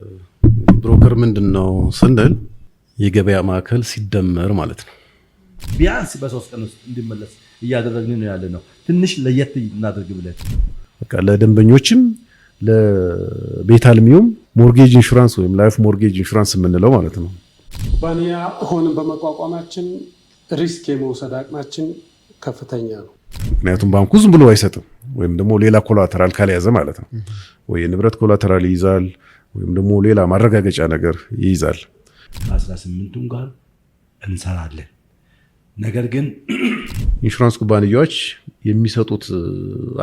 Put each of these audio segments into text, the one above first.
ብሮከር ምንድነው ስንል የገበያ ማዕከል ሲደመር ማለት ነው። ቢያንስ በ3 ቀን ውስጥ እንዲመለስ እያደረግን ነው ያለነው። ትንሽ ለየት እናድርግ ብለን በቃ ለደንበኞችም ለቤት አልሚውም ሞርጌጅ ኢንሹራንስ ወይም ላይፍ ሞርጌጅ ኢንሹራንስ የምንለው ማለት ነው። ኩባንያ ሆነን በመቋቋማችን ሪስክ የመውሰድ አቅማችን ከፍተኛ ነው። ምክንያቱም ባንኩ ዝም ብሎ አይሰጥም፣ ወይም ደግሞ ሌላ ኮላተራል ካልያዘ ማለት ነው። ወይ የንብረት ኮላተራል ይይዛል ወይም ደግሞ ሌላ ማረጋገጫ ነገር ይይዛል። 18ቱም ጋር እንሰራለን። ነገር ግን ኢንሹራንስ ኩባንያዎች የሚሰጡት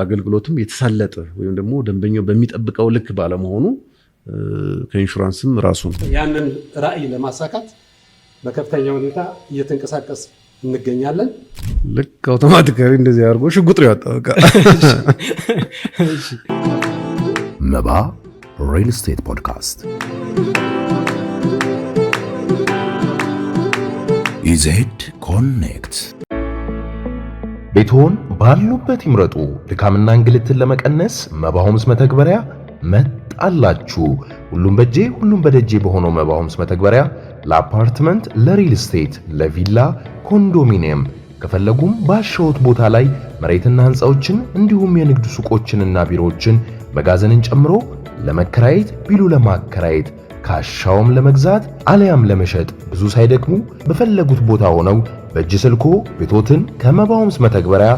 አገልግሎትም የተሳለጠ ወይም ደግሞ ደንበኛው በሚጠብቀው ልክ ባለመሆኑ ከኢንሹራንስም ራሱን ያንን ራዕይ ለማሳካት በከፍተኛ ሁኔታ እየተንቀሳቀስ እንገኛለን። ልክ አውቶማቲካሊ እንደዚህ አድርጎ ሽጉጥ ነው ያወጣው። በቃ መባ ሪል ስቴት ፖድካስት ኢዜድ ኮኔክት። ቤትዎን ባሉበት ይምረጡ። ድካምና እንግልትን ለመቀነስ መባ ሆምስ መተግበሪያ መጣላችሁ። ሁሉም በጄ ሁሉም በደጄ በሆነው መባ ሆምስ መተግበሪያ ለአፓርትመንት፣ ለሪል ስቴት፣ ለቪላ፣ ኮንዶሚኒየም ከፈለጉም ባሻዎት ቦታ ላይ መሬትና ህንፃዎችን እንዲሁም የንግድ ሱቆችንና ቢሮዎችን መጋዘንን ጨምሮ ለመከራየት ቢሉ ለማከራየት ካሻውም ለመግዛት አለያም ለመሸጥ ብዙ ሳይደክሙ በፈለጉት ቦታ ሆነው በእጅ ስልኮ ቤቶትን ከመባ ሆምስ መተግበሪያ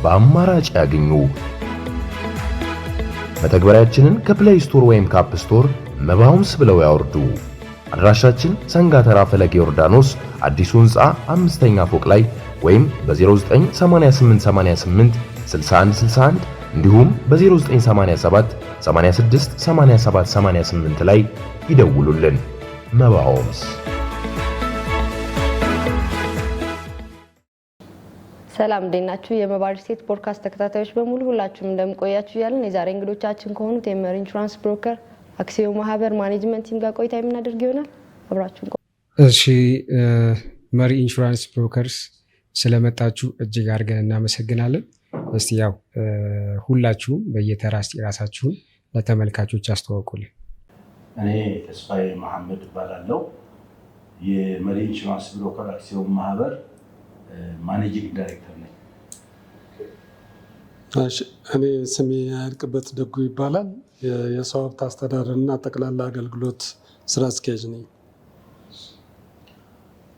በአማራጭ ያገኙ። መተግበሪያችንን ከፕሌይ ስቶር ወይም ከአፕ ስቶር መባ ሆምስ ብለው ያወርዱ። አድራሻችን ሰንጋተራ ፈለገ ዮርዳኖስ አዲሱ ህንፃ 5ኛ ፎቅ ላይ ወይም በ098888 6161 እንዲሁም በ0987 86 87 88 ላይ ይደውሉልን። መባ ሆምስ። ሰላም እንዴት ናችሁ? የመባ ሪል ስቴት ፖድካስት ተከታታዮች በሙሉ ሁላችሁም እንደምቆያችሁ ያለን የዛሬ እንግዶቻችን ከሆኑት የመሪ ኢንሹራንስ ብሮከር አክሲዮን ማህበር ማኔጅመንት ቲም ጋር ቆይታ የምናደርግ ይሆናል። አብራችሁን ቆዩ። እሺ፣ መሪ ኢንሹራንስ ብሮከርስ ስለመጣችሁ እጅግ አድርገን እናመሰግናለን። እስቲ ያው ሁላችሁም በየተራ ራሳችሁን ለተመልካቾች አስተዋውቁልን። እኔ ተስፋዬ መሐመድ እባላለሁ። የመሪ ኢንሹራንስ ብሮከር አክሲዮን ማህበር ማኔጂንግ ዳይሬክተር ነኝ። እኔ ስሜ ያልቅበት ደጉ ይባላል። የሰው ሀብት አስተዳደርና ጠቅላላ አገልግሎት ስራ አስኪያጅ ነኝ።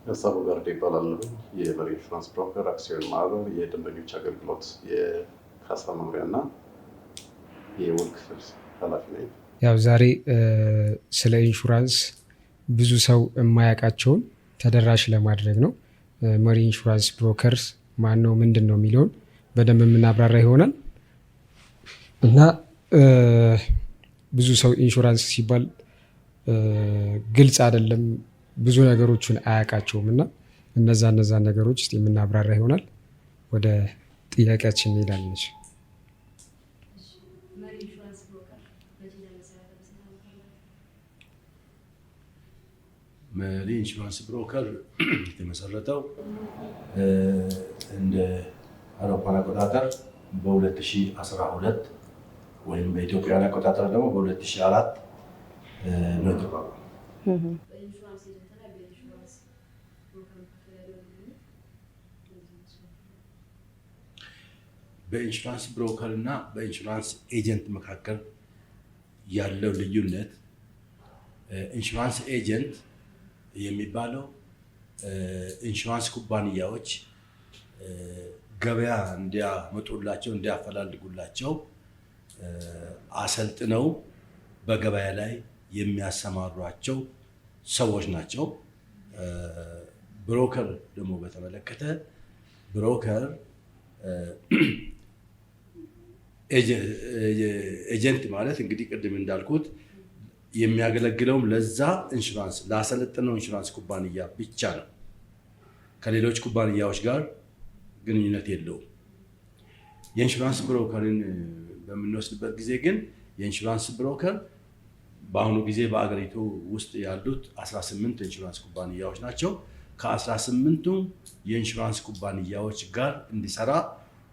ነሳሩ ጋርድ ይባላል። የመሪ ኢንሹራንስ ብሮከር አክሲዮን ማህበር የደንበኞች አገልግሎት የካሳ መምሪያና የውል ክፍል ኃላፊ ነኝ። ያው ዛሬ ስለ ኢንሹራንስ ብዙ ሰው የማያውቃቸውን ተደራሽ ለማድረግ ነው። መሪ ኢንሹራንስ ብሮከርስ ማን ነው፣ ምንድን ነው የሚለውን በደንብ የምናብራራ ይሆናል እና ብዙ ሰው ኢንሹራንስ ሲባል ግልጽ አይደለም፣ ብዙ ነገሮችን አያውቃቸውም እና እነዛ ነገሮች ውስጥ የምናብራራ ይሆናል። ወደ ጥያቄያችን እንሄዳለን። መሪ ኢንሹራንስ ብሮከር የተመሰረተው እንደ አውሮፓውያን አቆጣጠር በ2012 ወይም በኢትዮጵያ አቆጣጠር ደግሞ በ2004 ነው የተቋቋመው። በኢንሹራንስ ብሮከር እና በኢንሹራንስ ኤጀንት መካከል ያለው ልዩነት ኢንሹራንስ ኤጀንት የሚባለው ኢንሹራንስ ኩባንያዎች ገበያ እንዲያመጡላቸው እንዲያፈላልጉላቸው አሰልጥነው በገበያ ላይ የሚያሰማሯቸው ሰዎች ናቸው። ብሮከር ደግሞ በተመለከተ ብሮከር ኤጀንት ማለት እንግዲህ ቅድም እንዳልኩት የሚያገለግለውም ለዛ ኢንሹራንስ ላሰለጠነው ኢንሹራንስ ኩባንያ ብቻ ነው። ከሌሎች ኩባንያዎች ጋር ግንኙነት የለውም። የኢንሹራንስ ብሮከርን በምንወስድበት ጊዜ ግን የኢንሹራንስ ብሮከር በአሁኑ ጊዜ በአገሪቱ ውስጥ ያሉት 18 ኢንሹራንስ ኩባንያዎች ናቸው። ከ18ቱ የኢንሹራንስ ኩባንያዎች ጋር እንዲሰራ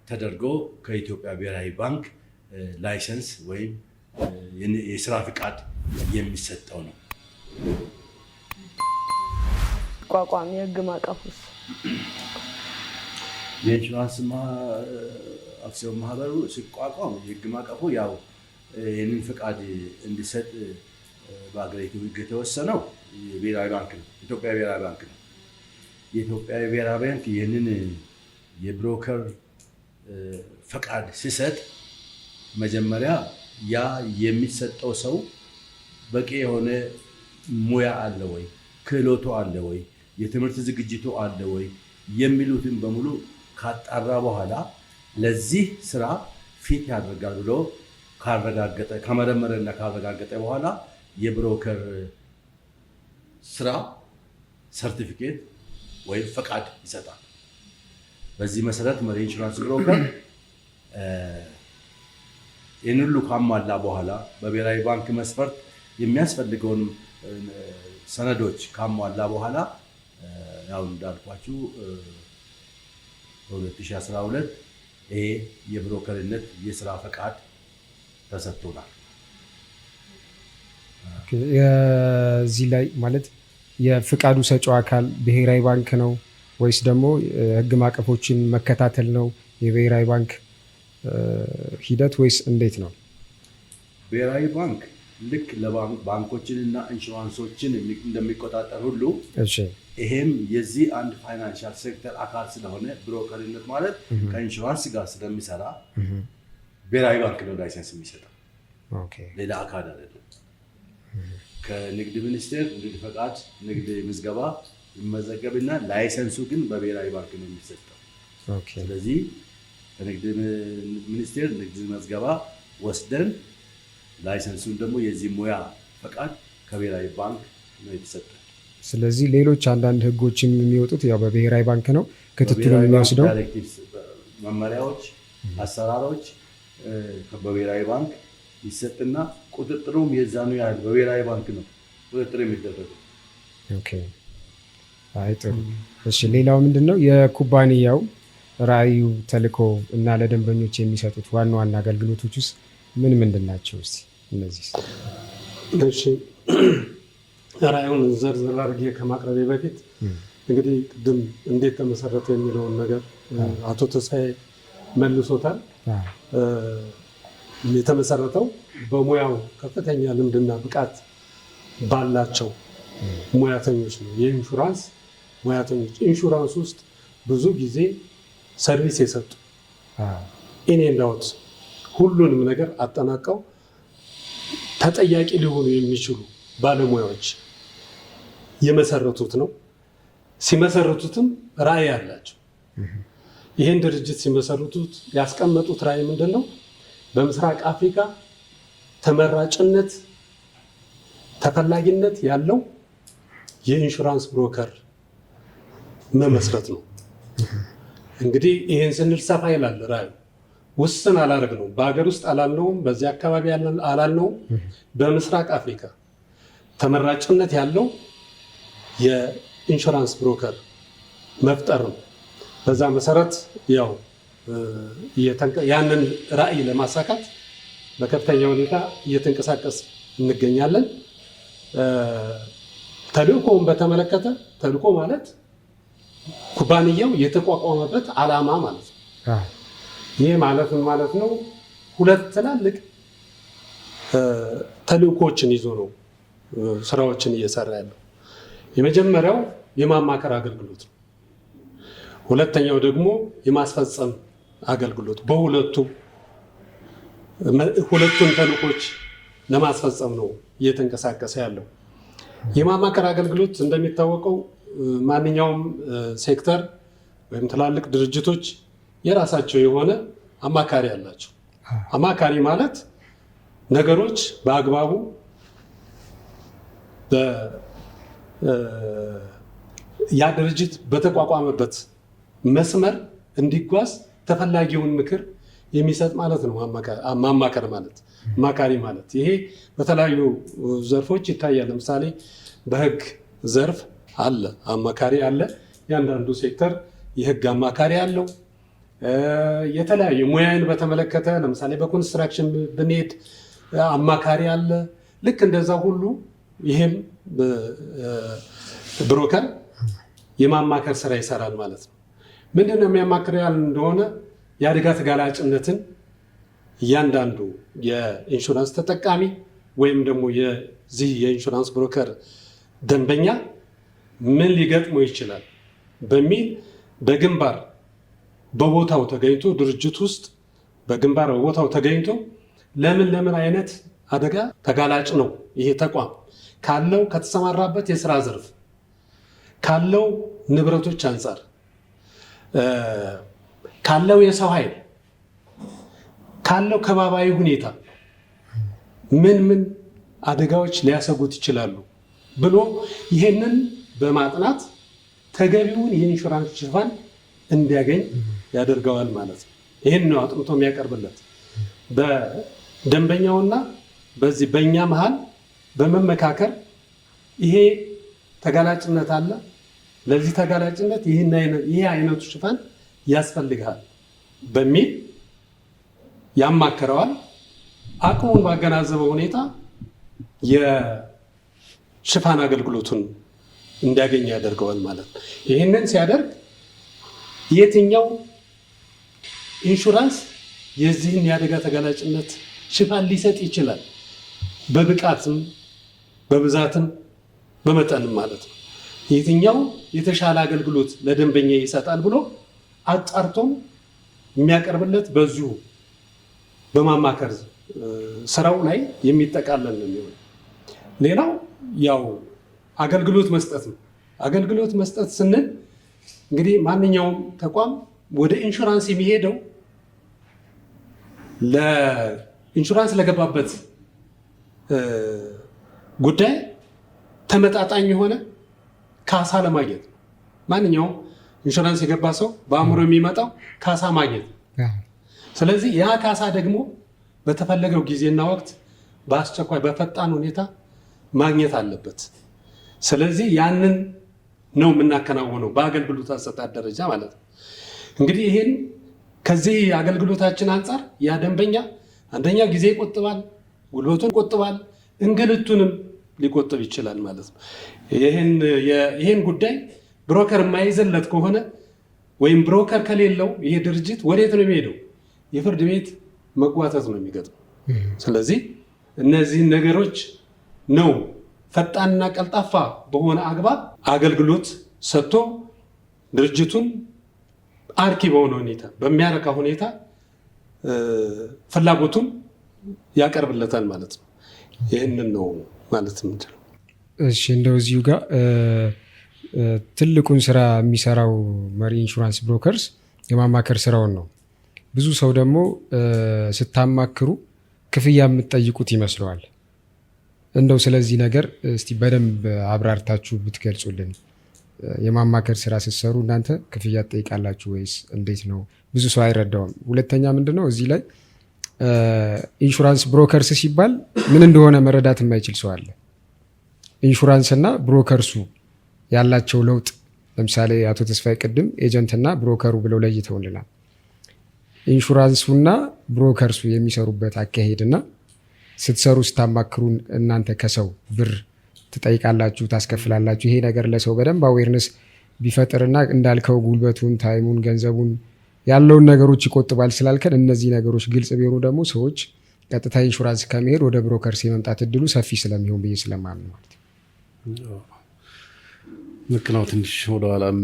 ተደርጎ ከኢትዮጵያ ብሔራዊ ባንክ ላይሰንስ ወይም የስራ ፍቃድ የሚሰጠው ነው። ቋቋም የህግ ማዕቀፉስ የኢንሹራንስ አክሲዮን ማህበሩ ሲቋቋም የህግ ማዕቀፉ ያው ይህንን ፍቃድ እንዲሰጥ በሀገሪቱ ህግ የተወሰነው የብሔራዊ ባንክ ነው፣ ኢትዮጵያ ብሔራዊ ባንክ ነው። የኢትዮጵያ ብሔራዊ ባንክ ይህንን የብሮከር ፈቃድ ሲሰጥ መጀመሪያ ያ የሚሰጠው ሰው በቂ የሆነ ሙያ አለ ወይ፣ ክህሎቱ አለ ወይ፣ የትምህርት ዝግጅቱ አለ ወይ የሚሉትን በሙሉ ካጣራ በኋላ ለዚህ ስራ ፊት ያደርጋል ብሎ ካረጋገጠ ከመረመረና ካረጋገጠ በኋላ የብሮከር ስራ ሰርቲፊኬት ወይም ፈቃድ ይሰጣል። በዚህ መሰረት መሪ ኢንሹራንስ ብሮከር ይህን ሁሉ ካሟላ በኋላ በብሔራዊ ባንክ መስፈርት የሚያስፈልገውን ሰነዶች ካሟላ በኋላ ያው እንዳልኳችሁ በ2012 ይሄ የብሮከርነት የስራ ፈቃድ ተሰጥቶናል። እዚህ ላይ ማለት የፍቃዱ ሰጪው አካል ብሔራዊ ባንክ ነው ወይስ ደግሞ ህግ ማዕቀፎችን መከታተል ነው የብሔራዊ ባንክ ሂደት ወይስ እንዴት ነው? ብሔራዊ ባንክ ልክ ለባንኮችንና ኢንሹራንሶችን እንደሚቆጣጠር ሁሉ ይሄም የዚህ አንድ ፋይናንሻል ሴክተር አካል ስለሆነ ብሮከርነት ማለት ከኢንሹራንስ ጋር ስለሚሰራ ብሔራዊ ባንክ ነው ላይሰንስ የሚሰጠው፣ ሌላ አካል አይደለም። ከንግድ ሚኒስቴር ንግድ ፈቃድ፣ ንግድ ምዝገባ ይመዘገብና ላይሰንሱ ግን በብሔራዊ ባንክ ነው የሚሰጠው። ስለዚህ ከንግድ ሚኒስቴር ንግድ መዝገባ ወስደን ላይሰንሱን ደግሞ የዚህ ሙያ ፈቃድ ከብሔራዊ ባንክ ነው የተሰጠ። ስለዚህ ሌሎች አንዳንድ ህጎችም የሚወጡት ያው በብሔራዊ ባንክ ነው ክትትሉ የሚወስደው። መመሪያዎች፣ አሰራሮች በብሔራዊ ባንክ ይሰጥና ቁጥጥሩም የዛኑ ያህል በብሔራዊ ባንክ ነው ቁጥጥር የሚደረገው። አይ ጥሩ። እሺ ሌላው ምንድነው የኩባንያው ራዕዩ፣ ተልዕኮ እና ለደንበኞች የሚሰጡት ዋና ዋና አገልግሎቶች ውስጥ ምን ምንድን ናቸው? እስቲ እነዚህ እሺ ራዕዩን ዘርዘር አድርጌ ከማቅረቤ በፊት እንግዲህ ቅድም እንዴት ተመሰረተ የሚለውን ነገር አቶ ተስፋዬ መልሶታል። የተመሰረተው በሙያው ከፍተኛ ልምድና ብቃት ባላቸው ሙያተኞች ነው። የኢንሹራንስ ሙያተኞች ኢንሹራንስ ውስጥ ብዙ ጊዜ ሰርቪስ የሰጡ ኢን ኤንድ አውት ሁሉንም ነገር አጠናቀው ተጠያቂ ሊሆኑ የሚችሉ ባለሙያዎች የመሰረቱት ነው። ሲመሰረቱትም ራዕይ አላቸው። ይህን ድርጅት ሲመሰረቱት ያስቀመጡት ራዕይ ምንድን ነው? በምስራቅ አፍሪካ ተመራጭነት፣ ተፈላጊነት ያለው የኢንሹራንስ ብሮከር መመስረት ነው። እንግዲህ ይህን ስንል ሰፋ ይላል ራዕዩ። ውስን አላደረግነውም። በሀገር ውስጥ አላልነውም፣ በዚህ አካባቢ አላልነውም። በምስራቅ አፍሪካ ተመራጭነት ያለው የኢንሹራንስ ብሮከር መፍጠር ነው። በዛ መሰረት ያው ያንን ራዕይ ለማሳካት በከፍተኛ ሁኔታ እየተንቀሳቀስ እንገኛለን። ተልዕኮውን በተመለከተ ተልዕኮ ማለት ኩባንያው የተቋቋመበት ዓላማ ማለት ነው። ይህ ማለት ነው ሁለት ትላልቅ ተልዕኮችን ይዞ ነው ስራዎችን እየሰራ ያለው። የመጀመሪያው የማማከር አገልግሎት ነው። ሁለተኛው ደግሞ የማስፈጸም አገልግሎት። ሁለቱን ተልዕኮች ለማስፈጸም ነው እየተንቀሳቀሰ ያለው። የማማከር አገልግሎት እንደሚታወቀው ማንኛውም ሴክተር ወይም ትላልቅ ድርጅቶች የራሳቸው የሆነ አማካሪ አላቸው። አማካሪ ማለት ነገሮች በአግባቡ ያ ድርጅት በተቋቋመበት መስመር እንዲጓዝ ተፈላጊውን ምክር የሚሰጥ ማለት ነው። ማማከር ማለት አማካሪ ማለት ይሄ በተለያዩ ዘርፎች ይታያል። ለምሳሌ በህግ ዘርፍ አለ አማካሪ አለ። ያንዳንዱ ሴክተር የህግ አማካሪ አለው። የተለያዩ ሙያን በተመለከተ ለምሳሌ በኮንስትራክሽን ብንሄድ አማካሪ አለ። ልክ እንደዛ ሁሉ ይሄም ብሮከር የማማከር ስራ ይሰራል ማለት ነው። ምንድነው የሚያማክር ያል እንደሆነ የአደጋ ተጋላጭነትን እያንዳንዱ የኢንሹራንስ ተጠቃሚ ወይም ደግሞ የዚህ የኢንሹራንስ ብሮከር ደንበኛ ምን ሊገጥመው ይችላል በሚል በግንባር በቦታው ተገኝቶ ድርጅት ውስጥ በግንባር በቦታው ተገኝቶ ለምን አይነት አደጋ ተጋላጭ ነው ይሄ ተቋም ካለው ከተሰማራበት የስራ ዘርፍ ካለው ንብረቶች አንፃር ካለው የሰው ኃይል ካለው ከባባዊ ሁኔታ ምን አደጋዎች ሊያሰጉት ይችላሉ ብሎ ይሄንን በማጥናት ተገቢውን የኢንሹራንስ ሽፋን እንዲያገኝ ያደርገዋል ማለት ነው። ይሄን ነው አጥንቶ የሚያቀርብለት። በደንበኛውና በዚህ በእኛ መሃል በመመካከር ይሄ ተጋላጭነት አለ፣ ለዚህ ተጋላጭነት ይሄ አይነቱ ሽፋን ያስፈልጋል በሚል ያማከረዋል። አቅሙን ባገናዘበ ሁኔታ የሽፋን አገልግሎቱን እንዲያገኝ ያደርገዋል ማለት ነው። ይህንን ሲያደርግ የትኛው ኢንሹራንስ የዚህን የአደጋ ተጋላጭነት ሽፋን ሊሰጥ ይችላል፣ በብቃትም በብዛትም በመጠንም ማለት ነው። የትኛው የተሻለ አገልግሎት ለደንበኛ ይሰጣል ብሎ አጣርቶም የሚያቀርብለት በዚሁ በማማከር ስራው ላይ የሚጠቃለል ነው የሚሆነው። ሌላው ያው አገልግሎት መስጠት ነው። አገልግሎት መስጠት ስንል እንግዲህ ማንኛውም ተቋም ወደ ኢንሹራንስ የሚሄደው ለኢንሹራንስ ለገባበት ጉዳይ ተመጣጣኝ የሆነ ካሳ ለማግኘት ነው። ማንኛውም ኢንሹራንስ የገባ ሰው በአእምሮ የሚመጣው ካሳ ማግኘት። ስለዚህ ያ ካሳ ደግሞ በተፈለገው ጊዜና ወቅት በአስቸኳይ በፈጣን ሁኔታ ማግኘት አለበት። ስለዚህ ያንን ነው የምናከናውነው በአገልግሎት አሰጣጥ ደረጃ ማለት ነው። እንግዲህ ይህን ከዚህ አገልግሎታችን አንጻር ያ ደንበኛ አንደኛ ጊዜ ይቆጥባል፣ ጉልበቱን ይቆጥባል፣ እንግልቱንም ሊቆጥብ ይችላል ማለት ነው። ይህን ጉዳይ ብሮከር የማይዘለት ከሆነ ወይም ብሮከር ከሌለው ይሄ ድርጅት ወዴት ነው የሚሄደው? የፍርድ ቤት መጓተት ነው የሚገጥመው። ስለዚህ እነዚህን ነገሮች ነው ፈጣንና ቀልጣፋ በሆነ አግባብ አገልግሎት ሰጥቶ ድርጅቱን አርኪ በሆነ ሁኔታ በሚያረካ ሁኔታ ፍላጎቱን ያቀርብለታል ማለት ነው። ይህንን ነው ማለት የምንችለው። እሺ፣ እንደው እዚሁ ጋር ትልቁን ስራ የሚሰራው መሪ ኢንሹራንስ ብሮከርስ የማማከር ስራውን ነው። ብዙ ሰው ደግሞ ስታማክሩ ክፍያ የምትጠይቁት ይመስለዋል። እንደው ስለዚህ ነገር እስቲ በደንብ አብራርታችሁ ብትገልጹልን። የማማከር ስራ ስትሰሩ እናንተ ክፍያ ትጠይቃላችሁ ወይስ እንዴት ነው? ብዙ ሰው አይረዳውም። ሁለተኛ ምንድነው እዚህ ላይ ኢንሹራንስ ብሮከርስ ሲባል ምን እንደሆነ መረዳት የማይችል ሰው አለ። ኢንሹራንስና ብሮከርሱ ያላቸው ለውጥ፣ ለምሳሌ አቶ ተስፋዬ ቅድም ኤጀንትና ብሮከሩ ብለው ለይተውልናል። ኢንሹራንሱና ብሮከርሱ የሚሰሩበት አካሄድና ስትሰሩ ስታማክሩን እናንተ ከሰው ብር ትጠይቃላችሁ፣ ታስከፍላላችሁ። ይሄ ነገር ለሰው በደንብ አዌርነስ ቢፈጥርና እንዳልከው ጉልበቱን፣ ታይሙን፣ ገንዘቡን ያለውን ነገሮች ይቆጥባል ስላልከን እነዚህ ነገሮች ግልጽ ቢሆኑ ደግሞ ሰዎች ቀጥታ ኢንሹራንስ ከመሄድ ወደ ብሮከርስ የመምጣት እድሉ ሰፊ ስለሚሆን ብዬ ስለማምን ማለት ነው። ልክ ነው። ትንሽ ወደኋላም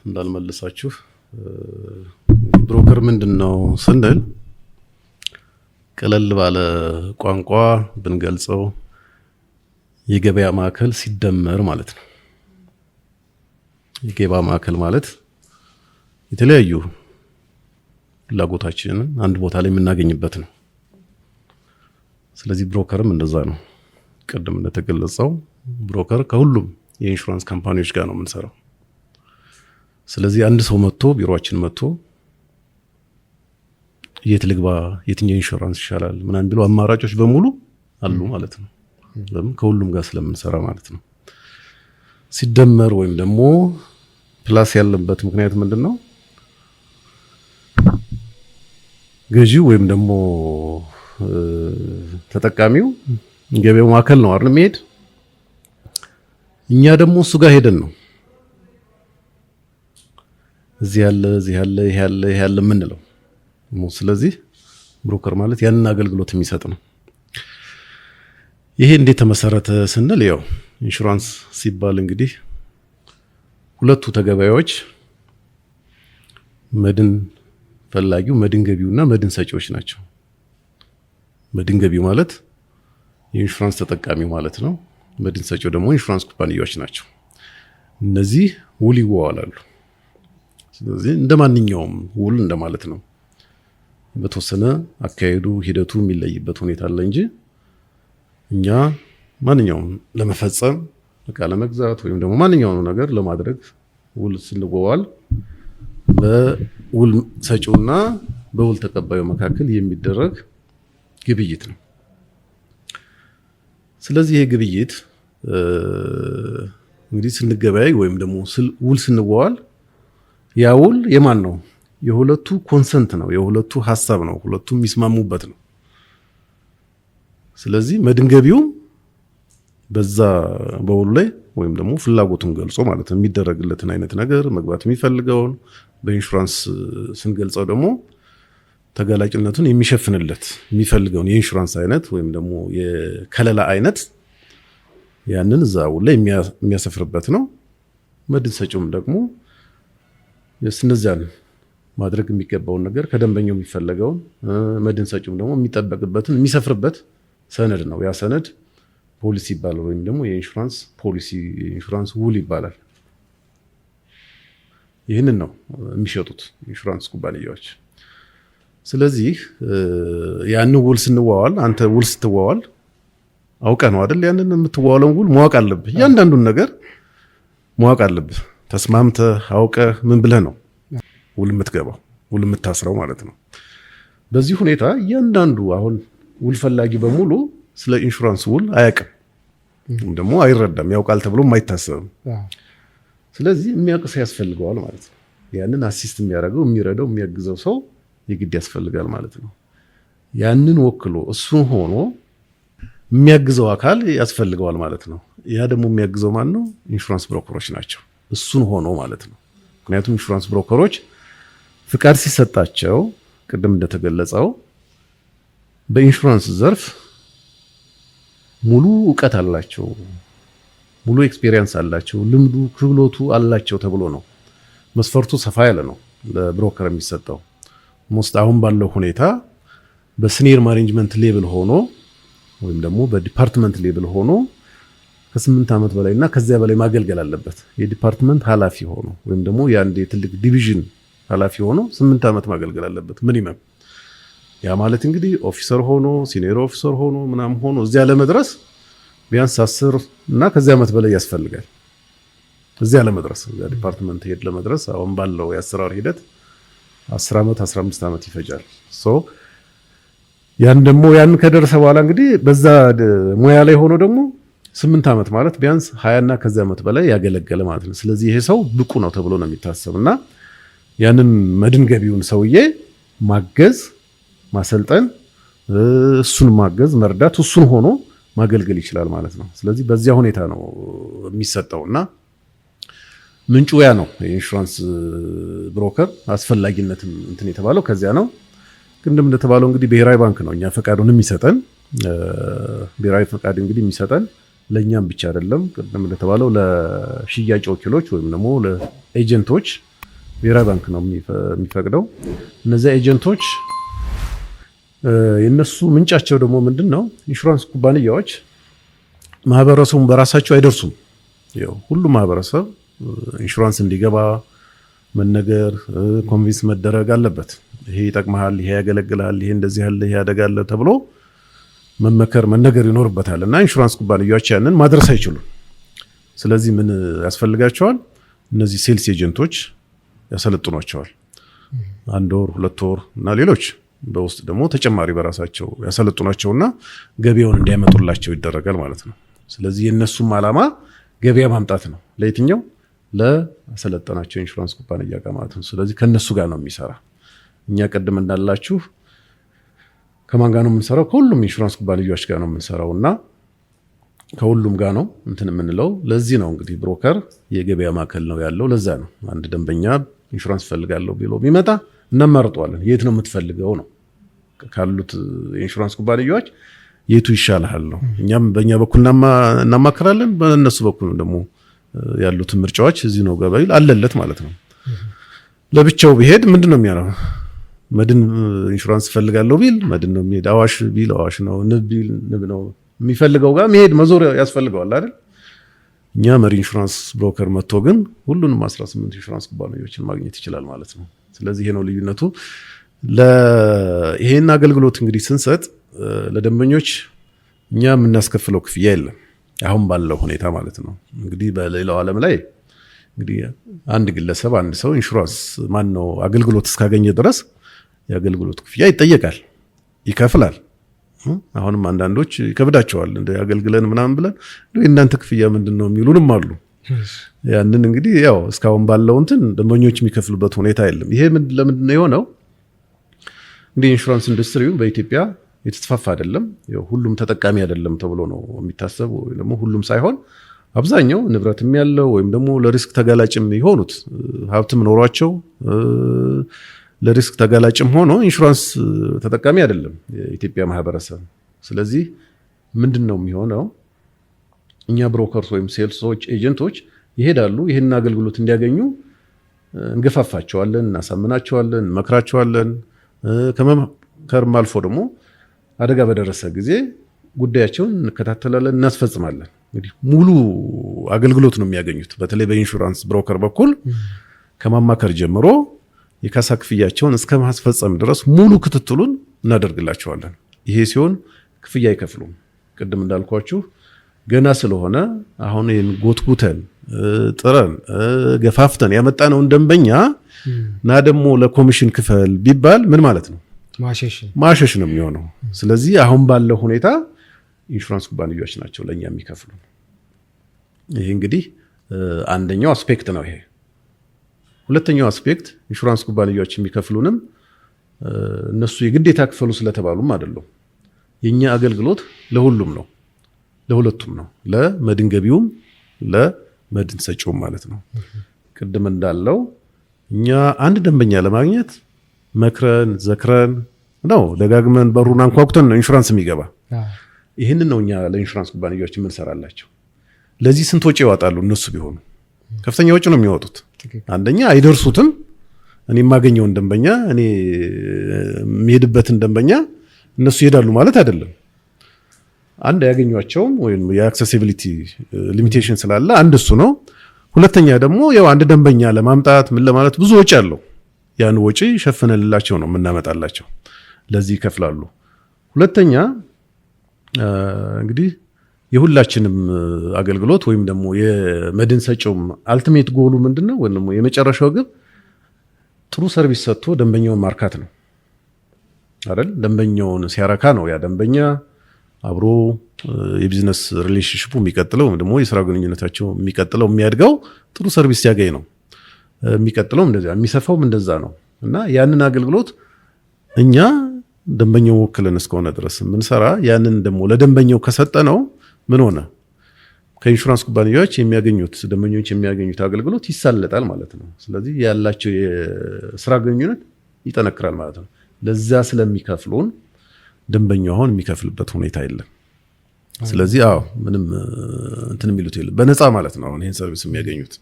እንዳልመልሳችሁ ብሮከር ምንድን ነው ስንል ቀለል ባለ ቋንቋ ብንገልጸው የገበያ ማዕከል ሲደመር ማለት ነው። የገበያ ማዕከል ማለት የተለያዩ ፍላጎታችንን አንድ ቦታ ላይ የምናገኝበት ነው። ስለዚህ ብሮከርም እንደዛ ነው። ቅድም እንደተገለጸው ብሮከር ከሁሉም የኢንሹራንስ ካምፓኒዎች ጋር ነው የምንሰራው። ስለዚህ አንድ ሰው መጥቶ ቢሮአችን መጥቶ የት ልግባ፣ የትኛው ኢንሹራንስ ይሻላል ምናምን ብሎ አማራጮች በሙሉ አሉ ማለት ነው። ለምን? ከሁሉም ጋር ስለምንሰራ ማለት ነው። ሲደመር ወይም ደግሞ ፕላስ ያለበት ምክንያት ምንድነው? ገዢው ወይም ደግሞ ተጠቃሚው ገበያው ማዕከል ነው አይደል የሚሄድ። እኛ ደግሞ እሱ ጋር ሄደን ነው እዚህ ያለ ይሄ ያለ የምንለው። ስለዚህ ብሮከር ማለት ያንን አገልግሎት የሚሰጥ ነው። ይሄ እንዴት ተመሰረተ ስንል ያው ኢንሹራንስ ሲባል እንግዲህ ሁለቱ ተገበያዮች መድን ፈላጊው መድን ገቢውና መድን ሰጪዎች ናቸው። መድን ገቢው ማለት የኢንሹራንስ ተጠቃሚው ማለት ነው። መድን ሰጪው ደግሞ ኢንሹራንስ ኩባንያዎች ናቸው። እነዚህ ውል ይዋዋላሉ። ስለዚህ እንደማንኛውም ውል እንደማለት ነው። በተወሰነ አካሄዱ ሂደቱ የሚለይበት ሁኔታ አለ እንጂ እኛ ማንኛውም ለመፈጸም እቃ ለመግዛት ወይም ደግሞ ማንኛውም ነገር ለማድረግ ውል ስንዋዋል በውል ሰጪውና በውል ተቀባዩ መካከል የሚደረግ ግብይት ነው። ስለዚህ ይሄ ግብይት እንግዲህ ስንገበያይ ወይም ደግሞ ውል ስንዋዋል ያ ውል የማን ነው? የሁለቱ ኮንሰንት ነው፣ የሁለቱ ሐሳብ ነው፣ ሁለቱም የሚስማሙበት ነው። ስለዚህ መድን ገቢው በዛ በውሉ ላይ ወይም ደግሞ ፍላጎቱን ገልጾ ማለት ነው የሚደረግለትን አይነት ነገር መግባት የሚፈልገውን በኢንሹራንስ ስንገልጸው ደግሞ ተጋላጭነቱን የሚሸፍንለት የሚፈልገውን የኢንሹራንስ አይነት ወይም ደግሞ የከለላ አይነት ያንን እዛ ውል ላይ የሚያሰፍርበት ነው። መድን ሰጪውም ደግሞ የስነዛን ማድረግ የሚገባውን ነገር ከደንበኛው የሚፈልገውን መድን ሰጪውም ደግሞ የሚጠበቅበትን የሚሰፍርበት ሰነድ ነው። ያ ሰነድ ፖሊሲ ይባላል ወይም ደግሞ የኢንሹራንስ ፖሊሲ የኢንሹራንስ ውል ይባላል። ይህንን ነው የሚሸጡት ኢንሹራንስ ኩባንያዎች። ስለዚህ ያን ውል ስንዋዋል አንተ ውል ስትዋዋል አውቀህ ነው አይደል? ያንን የምትዋዋለው ውል ማወቅ አለብህ። እያንዳንዱን ነገር ማወቅ አለብህ። ተስማምተህ አውቀህ ምን ብለህ ነው ውል የምትገባው ውል የምታስረው ማለት ነው። በዚህ ሁኔታ እያንዳንዱ አሁን ውል ፈላጊ በሙሉ ስለ ኢንሹራንስ ውል አያውቅም፣ ደግሞ አይረዳም፣ ያውቃል ተብሎም አይታሰብም። ስለዚህ የሚያውቅ ሰው ያስፈልገዋል ማለት ነው። ያንን አሲስት የሚያደርገው የሚረዳው የሚያግዘው ሰው የግድ ያስፈልጋል ማለት ነው። ያንን ወክሎ እሱ ሆኖ የሚያግዘው አካል ያስፈልገዋል ማለት ነው። ያ ደግሞ የሚያግዘው ማን ነው? ኢንሹራንስ ብሮከሮች ናቸው፣ እሱን ሆኖ ማለት ነው። ምክንያቱም ኢንሹራንስ ብሮከሮች ፍቃድ ሲሰጣቸው ቅድም እንደተገለጸው በኢንሹራንስ ዘርፍ ሙሉ እውቀት አላቸው፣ ሙሉ ኤክስፔሪየንስ አላቸው፣ ልምዱ ክህሎቱ አላቸው ተብሎ ነው። መስፈርቱ ሰፋ ያለ ነው ለብሮከር የሚሰጠው። ሞስት አሁን ባለው ሁኔታ በሲኒየር ማኔጅመንት ሌቭል ሆኖ ወይም ደግሞ በዲፓርትመንት ሌቭል ሆኖ ከ8 ዓመት በላይ እና ከዚያ በላይ ማገልገል አለበት። የዲፓርትመንት ኃላፊ ሆኖ ወይም ደግሞ የአንድ የትልቅ ዲቪዥን ኃላፊ ሆኖ 8 ዓመት ማገልገል አለበት ሚኒመም። ያ ማለት እንግዲህ ኦፊሰር ሆኖ ሲኒየር ኦፊሰር ሆኖ ምናም ሆኖ እዚያ ለመድረስ ቢያንስ 10 እና ከዚያ ዓመት በላይ ያስፈልጋል። እዚያ ለመድረስ እዚያ ዲፓርትመንት ሄድ ለመድረስ አሁን ባለው የአሰራር ሂደት 10 ዓመት 15 ዓመት ይፈጃል። ያን ከደረሰ በኋላ እንግዲህ በዛ ሙያ ላይ ሆኖ ደግሞ 8 ዓመት ማለት ቢያንስ 20 እና ከዚያ ዓመት በላይ ያገለገለ ማለት ነው። ስለዚህ ይሄ ሰው ብቁ ነው ተብሎ ነው የሚታሰብና ያንን መድን ገቢውን ሰውዬ ማገዝ፣ ማሰልጠን፣ እሱን ማገዝ፣ መርዳት፣ እሱን ሆኖ ማገልገል ይችላል ማለት ነው። ስለዚህ በዚያ ሁኔታ ነው የሚሰጠውና ምንጩ ያ ነው። የኢንሹራንስ ብሮከር አስፈላጊነትም እንትን የተባለው ከዚያ ነው። ቅድም እንደተባለው እንግዲህ ብሔራዊ ባንክ ነው እኛ ፈቃዱን የሚሰጠን። ብሔራዊ ፈቃድ እንግዲህ የሚሰጠን ለእኛም ብቻ አይደለም። ቅድም እንደተባለው ለሽያጭ ወኪሎች ወይም ደግሞ ለኤጀንቶች ብሔራዊ ባንክ ነው የሚፈቅደው። እነዚያ ኤጀንቶች የነሱ ምንጫቸው ደግሞ ምንድን ነው? ኢንሹራንስ ኩባንያዎች ማህበረሰቡን በራሳቸው አይደርሱም። ያው ሁሉም ማህበረሰብ ኢንሹራንስ እንዲገባ መነገር ኮንቪንስ መደረግ አለበት። ይሄ ይጠቅምሃል፣ ይሄ ያገለግልሃል፣ ይሄ እንደዚህ ያለ ይሄ ያደጋለ ተብሎ መመከር መነገር ይኖርበታል እና ኢንሹራንስ ኩባንያዎች ያንን ማድረስ አይችሉም። ስለዚህ ምን ያስፈልጋቸዋል? እነዚህ ሴልስ ኤጀንቶች ያሰለጥኗቸዋል። 1 ወር 2 ወር እና ሌሎች በውስጥ ደግሞ ተጨማሪ በራሳቸው ያሰለጥኗቸውና ገበያውን እንዲያመጡላቸው ይደረጋል ማለት ነው። ስለዚህ የነሱም ዓላማ ገበያ ማምጣት ነው። ለየትኛው? ለአሰለጠናቸው ኢንሹራንስ ኩባንያ ጋር ማለት ነው። ስለዚህ ከነሱ ጋር ነው የሚሰራ። እኛ ቀደም እንዳላችሁ ከማን ጋር ነው የምንሰራው? ከሁሉም ኢንሹራንስ ኩባንያዎች ጋር ነው የምንሰራው እና ከሁሉም ጋር ነው እንትን የምንለው። ለዚህ ነው እንግዲህ ብሮከር የገበያ ማዕከል ነው ያለው። ለዛ ነው አንድ ደንበኛ ኢንሹራንስ ፈልጋለሁ ቢሎ ቢመጣ እናማርጠዋለን። የት ነው የምትፈልገው ነው ካሉት የኢንሹራንስ ኩባንያዎች የቱ ይሻልሃል ነው። እኛም በእኛ በኩል እናማክራለን፣ በእነሱ በኩል ደግሞ ያሉትን ምርጫዎች እዚህ ነው ገበያ አለለት ማለት ነው። ለብቻው ቢሄድ ምንድን ነው የሚያለው? መድን ኢንሹራንስ ፈልጋለሁ ቢል መድን ነው የሚሄድ። አዋሽ ቢል አዋሽ ነው፣ ንብ ቢል ንብ ነው የሚፈልገው ጋር መሄድ መዞር ያስፈልገዋል አይደል? እኛ መሪ ኢንሹራንስ ብሮከር መጥቶ ግን ሁሉንም 18 ኢንሹራንስ ኩባንያዎችን ማግኘት ይችላል ማለት ነው። ስለዚህ ይሄ ነው ልዩነቱ። ይሄን አገልግሎት እንግዲህ ስንሰጥ ለደንበኞች እኛ የምናስከፍለው ክፍያ የለም አሁን ባለው ሁኔታ ማለት ነው። እንግዲህ በሌላው ዓለም ላይ እንግዲህ አንድ ግለሰብ አንድ ሰው ኢንሹራንስ ማነው አገልግሎት እስካገኘ ድረስ የአገልግሎት ክፍያ ይጠየቃል፣ ይከፍላል። አሁንም አንዳንዶች ይከብዳቸዋል እንደ አገልግለን ምናምን ብለን እናንተ ክፍያ ምንድነው የሚሉንም አሉ። ያንን እንግዲህ ያው እስካሁን ባለው እንትን ደንበኞች የሚከፍሉበት ሁኔታ የለም። ይሄ ለምንድን ነው የሆነው? እንግዲህ ኢንሹራንስ ኢንዱስትሪው በኢትዮጵያ የተስፋፋ አይደለም፣ ያው ሁሉም ተጠቃሚ አይደለም ተብሎ ነው የሚታሰብ። ወይ ደግሞ ሁሉም ሳይሆን አብዛኛው ንብረትም ያለው ወይም ደግሞ ለሪስክ ተጋላጭም የሆኑት ሀብትም ኖሯቸው ለሪስክ ተጋላጭም ሆኖ ኢንሹራንስ ተጠቃሚ አይደለም የኢትዮጵያ ማህበረሰብ። ስለዚህ ምንድነው የሚሆነው? እኛ ብሮከርስ ወይም ሴልሶች ኤጀንቶች ይሄዳሉ፣ ይሄን አገልግሎት እንዲያገኙ እንገፋፋቸዋለን፣ እናሳምናቸዋለን፣ እንመክራቸዋለን። ከመምከርም አልፎ ደግሞ አደጋ በደረሰ ጊዜ ጉዳያቸውን እንከታተላለን፣ እናስፈጽማለን። እንግዲህ ሙሉ አገልግሎት ነው የሚያገኙት። በተለይ በኢንሹራንስ ብሮከር በኩል ከማማከር ጀምሮ የካሳ ክፍያቸውን እስከ ማስፈጸም ድረስ ሙሉ ክትትሉን እናደርግላቸዋለን። ይሄ ሲሆን ክፍያ አይከፍሉም። ቅድም እንዳልኳችሁ ገና ስለሆነ አሁን ይሄን ጎትጉተን ጥረን ገፋፍተን ያመጣነውን ደንበኛ እና ደግሞ ለኮሚሽን ክፈል ቢባል ምን ማለት ነው? ማሸሽ ነው የሚሆነው። ስለዚህ አሁን ባለው ሁኔታ ኢንሹራንስ ኩባንያዎች ናቸው ለኛ የሚከፍሉ። ይሄ እንግዲህ አንደኛው አስፔክት ነው ይሄ። ሁለተኛው አስፔክት ኢንሹራንስ ኩባንያዎች የሚከፍሉንም እነሱ የግዴታ ክፈሉ ስለተባሉም አይደለም። የኛ አገልግሎት ለሁሉም ነው፣ ለሁለቱም ነው፣ ለመድን ገቢውም ለመድን ሰጪውም ማለት ነው። ቅድም እንዳለው እኛ አንድ ደንበኛ ለማግኘት መክረን ዘክረን ነው ደጋግመን በሩን አንኳኩተን ነው ኢንሹራንስ የሚገባ። ይህንን ነው እኛ ለኢንሹራንስ ኩባንያዎች የምንሰራላቸው። ለዚህ ስንት ወጪ ያወጣሉ? እነሱ ቢሆኑ ከፍተኛ ወጪ ነው የሚያወጡት። አንደኛ አይደርሱትም። እኔ የማገኘውን ደንበኛ እኔ የሚሄድበትን ደንበኛ እነሱ ይሄዳሉ ማለት አይደለም። አንድ ያገኟቸውም ወይም የአክሰሲቢሊቲ ሊሚቴሽን ስላለ አንድ እሱ ነው። ሁለተኛ ደግሞ ያው አንድ ደንበኛ ለማምጣት ምን ለማለት ብዙ ወጪ አለው። ያን ወጪ ሸፍነንላቸው ነው የምናመጣላቸው። ለዚህ ይከፍላሉ። ሁለተኛ እንግዲህ የሁላችንም አገልግሎት ወይም ደግሞ የመድን ሰጪውም አልቲሜት ጎሉ ምንድነው? ወይም ደግሞ የመጨረሻው ግብ ጥሩ ሰርቪስ ሰጥቶ ደንበኛውን ማርካት ነው አይደል? ደንበኛውን ሲያረካ ነው ያ ደንበኛ አብሮ የቢዝነስ ሪሌሽንሺፑ የሚቀጥለው ወይም ደግሞ የስራ ግንኙነታቸው የሚቀጥለው የሚያድገው ጥሩ ሰርቪስ ሲያገኝ ነው። የሚቀጥለው እንደዛ የሚሰፋውም እንደዛ ነው። እና ያንን አገልግሎት እኛ ደንበኛው ወክለን እስከሆነ ድረስ የምንሰራ ያንን ደግሞ ለደንበኛው ከሰጠነው ምን ሆነ? ከኢንሹራንስ ኩባንያዎች የሚያገኙት ደንበኞች የሚያገኙት አገልግሎት ይሳለጣል ማለት ነው። ስለዚህ ያላቸው የስራ ግንኙነት ይጠነክራል ማለት ነው። ለዛ ስለሚከፍሉን ደንበኛው አሁን የሚከፍልበት ሁኔታ የለም። ስለዚህ ምንም እንትን የሚሉት የለም፣ በነፃ ማለት ነው አሁን ይሄን ሰርቪስ የሚያገኙት።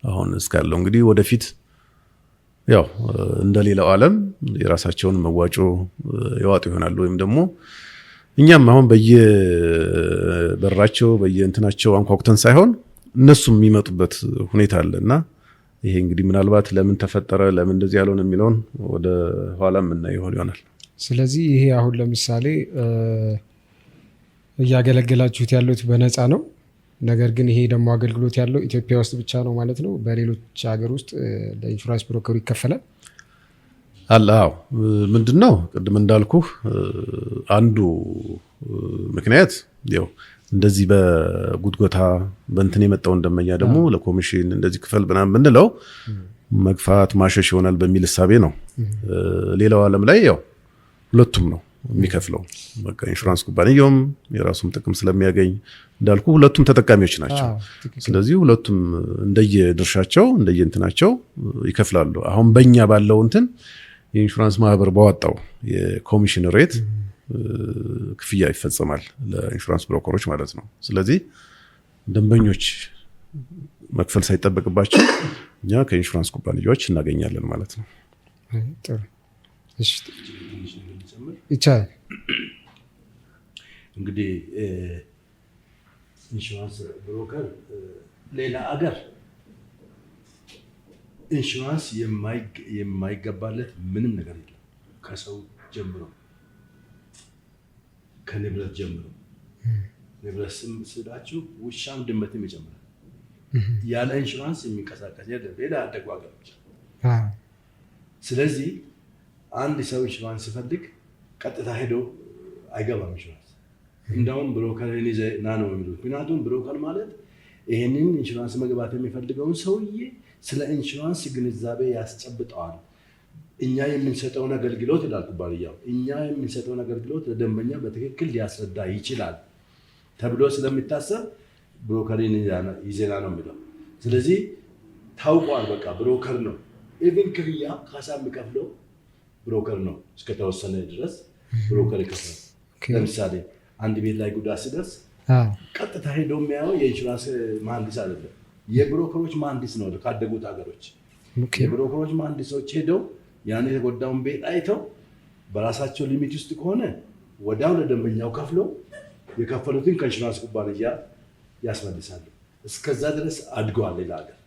አሁን እስካለው እንግዲህ ወደፊት ያው እንደሌላው ዓለም የራሳቸውን መዋጮ ያዋጡ ይሆናል። ወይም ደግሞ እኛም አሁን በየበራቸው በየእንትናቸው አንኳኩተን ሳይሆን እነሱም የሚመጡበት ሁኔታ አለና ይሄ እንግዲህ ምናልባት ለምን ተፈጠረ ለምን እንደዚህ ያልሆነ የሚለውን ወደ ኋላ የምናየው ይሆናል። ስለዚህ ይሄ አሁን ለምሳሌ እያገለገላችሁት ያሉት በነፃ ነው። ነገር ግን ይሄ ደግሞ አገልግሎት ያለው ኢትዮጵያ ውስጥ ብቻ ነው ማለት ነው። በሌሎች ሀገር ውስጥ ለኢንሹራንስ ብሮከሩ ይከፈላል አለ? አዎ። ምንድነው ቅድም እንዳልኩህ አንዱ ምክንያት ያው እንደዚህ በጉትጎታ በእንትን የመጣውን ደንበኛ ደግሞ ለኮሚሽን እንደዚህ ክፈል ምናምን ብንለው መግፋት ማሸሽ ይሆናል በሚል እሳቤ ነው። ሌላው ዓለም ላይ ያው ሁለቱም ነው። የሚከፍለው። በቃ ኢንሹራንስ ኩባንያውም የራሱም ጥቅም ስለሚያገኝ እንዳልኩ ሁለቱም ተጠቃሚዎች ናቸው። ስለዚህ ሁለቱም እንደየድርሻቸው እንደየእንትናቸው ይከፍላሉ። አሁን በእኛ ባለው እንትን የኢንሹራንስ ማህበር ባወጣው የኮሚሽን ሬት ክፍያ ይፈጸማል ለኢንሹራንስ ብሮከሮች ማለት ነው። ስለዚህ ደንበኞች መክፈል ሳይጠበቅባቸው እኛ ከኢንሹራንስ ኩባንያዎች እናገኛለን ማለት ነው። ጥሩ ይቻላል። እንግዲህ ኢንሹራንስ ብሮከር ሌላ አገር ኢንሹራንስ የማይገባለት ምንም ነገር የለም። ከሰው ጀምሮ ከንብረት ጀምሮ ንብረት ስላችሁ ውሻም ድመትም ይጨምራል። ያለ ኢንሹራንስ የሚንቀሳቀስ የለም ሌላ ያደጉ ሀገሮች። ስለዚህ አንድ ሰው ኢንሹራንስ ሲፈልግ ቀጥታ ሄዶ አይገባም ኢንሹራንስ። እንደውም ብሮከርን ይዘህ ና ነው የሚሉት። ምክንያቱም ብሮከር ማለት ይህንን ኢንሹራንስ መግባት የሚፈልገውን ሰውዬ ስለ ኢንሹራንስ ግንዛቤ ያስጨብጠዋል። እኛ የምንሰጠውን አገልግሎት ይላል ኩባንያው፣ እኛ የምንሰጠውን አገልግሎት ለደንበኛ በትክክል ሊያስረዳ ይችላል ተብሎ ስለሚታሰብ ብሮከርን ይዘና ነው የሚለው። ስለዚህ ታውቋል፣ በቃ ብሮከር ነው። ኢቭን ክፍያ ካሳ የሚከፍለው ብሮከር ነው። እስከተወሰነ ድረስ ብሮከር ይከፍላል። ለምሳሌ አንድ ቤት ላይ ጉዳት ሲደርስ ቀጥታ ሄዶ የሚያየው የኢንሹራንስ መሀንዲስ አይደለም፣ የብሮከሮች መሀንዲስ ነው። ካደጉት ሀገሮች የብሮከሮች መሀንዲሶች ሄደው ያን የተጎዳውን ቤት አይተው በራሳቸው ሊሚት ውስጥ ከሆነ ወዲያው ለደንበኛው ከፍለው የከፈሉትን ከኢንሹራንስ ኩባንያ ያስመልሳሉ። እስከዛ ድረስ አድገዋል ሌላ ሀገር።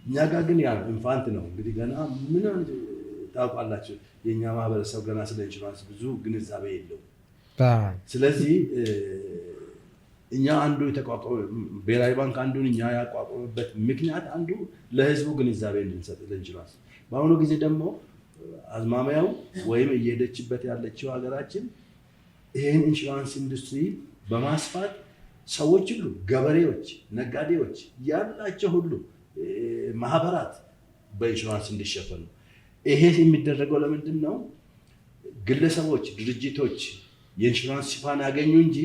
እኛ ጋር ግን ያ ኢንፋንት ነው። እንግዲህ ገና ምን ታውቃላችሁ፣ የእኛ ማህበረሰብ ገና ስለ ኢንሹራንስ ብዙ ግንዛቤ የለውም። ስለዚህ እኛ አንዱ ብሔራዊ ባንክ አንዱን እኛ ያቋቋመበት ምክንያት አንዱ ለህዝቡ ግንዛቤ እንድንሰጥ ለኢንሹራንስ። በአሁኑ ጊዜ ደግሞ አዝማሚያው ወይም እየሄደችበት ያለችው ሀገራችን ይህን ኢንሹራንስ ኢንዱስትሪ በማስፋት ሰዎች ሁሉ ገበሬዎች፣ ነጋዴዎች ያላቸው ሁሉ ማህበራት በኢንሹራንስ እንዲሸፈኑ። ይሄ የሚደረገው ለምንድን ነው? ግለሰቦች፣ ድርጅቶች የኢንሹራንስ ሽፋን ያገኙ እንጂ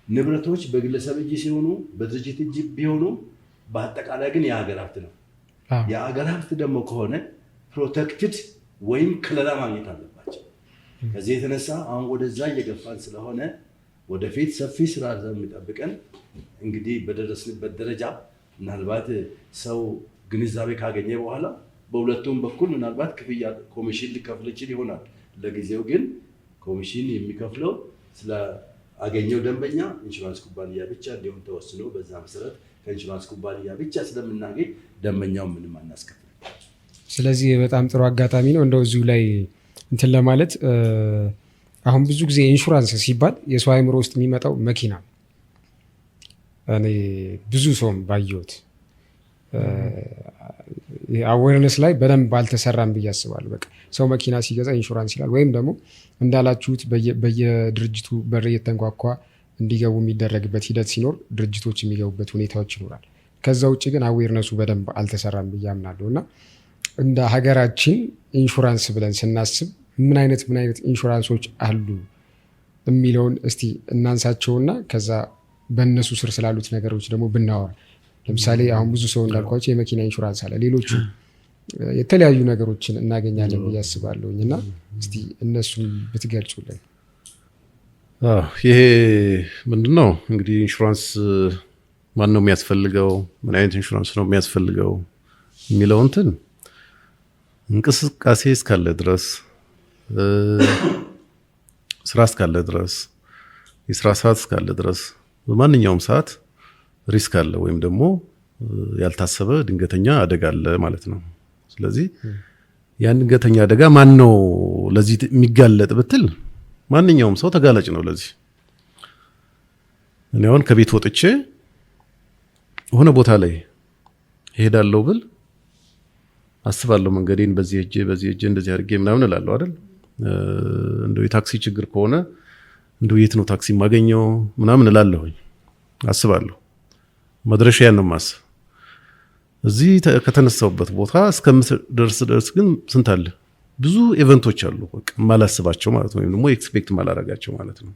ንብረቶች በግለሰብ እጅ ሲሆኑ በድርጅት እጅ ቢሆኑ በአጠቃላይ ግን የሀገር ሀብት ነው። የሀገር ሀብት ደግሞ ከሆነ ፕሮቴክትድ ወይም ከለላ ማግኘት አለባቸው። ከዚህ የተነሳ አሁን ወደዛ እየገፋን ስለሆነ ወደፊት ሰፊ ስራ የሚጠብቀን እንግዲህ በደረስንበት ደረጃ ምናልባት ሰው ግንዛቤ ካገኘ በኋላ በሁለቱም በኩል ምናልባት ክፍያ ኮሚሽን ሊከፍል ይችል ይሆናል። ለጊዜው ግን ኮሚሽን የሚከፍለው ስለአገኘው ደንበኛ ኢንሹራንስ ኩባንያ ብቻ እንዲሆን ተወስኖ በዛ መሰረት ከኢንሹራንስ ኩባንያ ብቻ ስለምናገኝ ደንበኛው ምንም አናስከፍል። ስለዚህ በጣም ጥሩ አጋጣሚ ነው እንደው እዚሁ ላይ እንትን ለማለት አሁን ብዙ ጊዜ ኢንሹራንስ ሲባል የሰው አእምሮ ውስጥ የሚመጣው መኪና። እኔ ብዙ ሰውም ባየሁት አዌርነስ ላይ በደንብ አልተሰራም ብዬ አስባለሁ። በቃ ሰው መኪና ሲገዛ ኢንሹራንስ ይላል፣ ወይም ደግሞ እንዳላችሁት በየድርጅቱ በር እየተንኳኳ እንዲገቡ የሚደረግበት ሂደት ሲኖር ድርጅቶች የሚገቡበት ሁኔታዎች ይኖራል። ከዛ ውጭ ግን አዌርነሱ በደንብ አልተሰራም ብዬ አምናለሁ። እና እንደ ሀገራችን ኢንሹራንስ ብለን ስናስብ ምን አይነት ኢንሹራንሶች አሉ የሚለውን እስቲ እናንሳቸውና ከዛ በእነሱ ስር ስላሉት ነገሮች ደግሞ ብናወራ። ለምሳሌ አሁን ብዙ ሰው እንዳልኳቸው የመኪና ኢንሹራንስ አለ፣ ሌሎቹ የተለያዩ ነገሮችን እናገኛለን ብዬ አስባለሁኝ። እና እስቲ እነሱን ብትገልጹልን። ይሄ ምንድን ነው እንግዲህ ኢንሹራንስ ማን ነው የሚያስፈልገው፣ ምን አይነት ኢንሹራንስ ነው የሚያስፈልገው የሚለው እንትን እንቅስቃሴ እስካለ ድረስ ስራ እስካለ ድረስ የስራ ሰዓት እስካለ ድረስ በማንኛውም ሰዓት ሪስክ አለ ወይም ደግሞ ያልታሰበ ድንገተኛ አደጋ አለ ማለት ነው። ስለዚህ ያን ድንገተኛ አደጋ ማን ነው ለዚህ የሚጋለጥ ብትል ማንኛውም ሰው ተጋላጭ ነው ለዚህ። እኔ አሁን ከቤት ወጥቼ ሆነ ቦታ ላይ እሄዳለሁ ብል አስባለሁ መንገዴን በዚህ ሄጄ እንደዚህ አድርጌ ምናምን እላለሁ አይደል? እንደው የታክሲ ችግር ከሆነ እንደው የት ነው ታክሲ የማገኘው ምናምን እላለሁኝ፣ አስባለሁ። መድረሻ ያን ነው ማስብ። እዚህ ከተነሳውበት ቦታ እስከምደርስ ግን ስንት አለ? ብዙ ኢቨንቶች አሉ በቃ ማላስባቸው ማለት ነው ወይም ደግሞ ኤክስፔክት ማላረጋቸው ማለት ነው።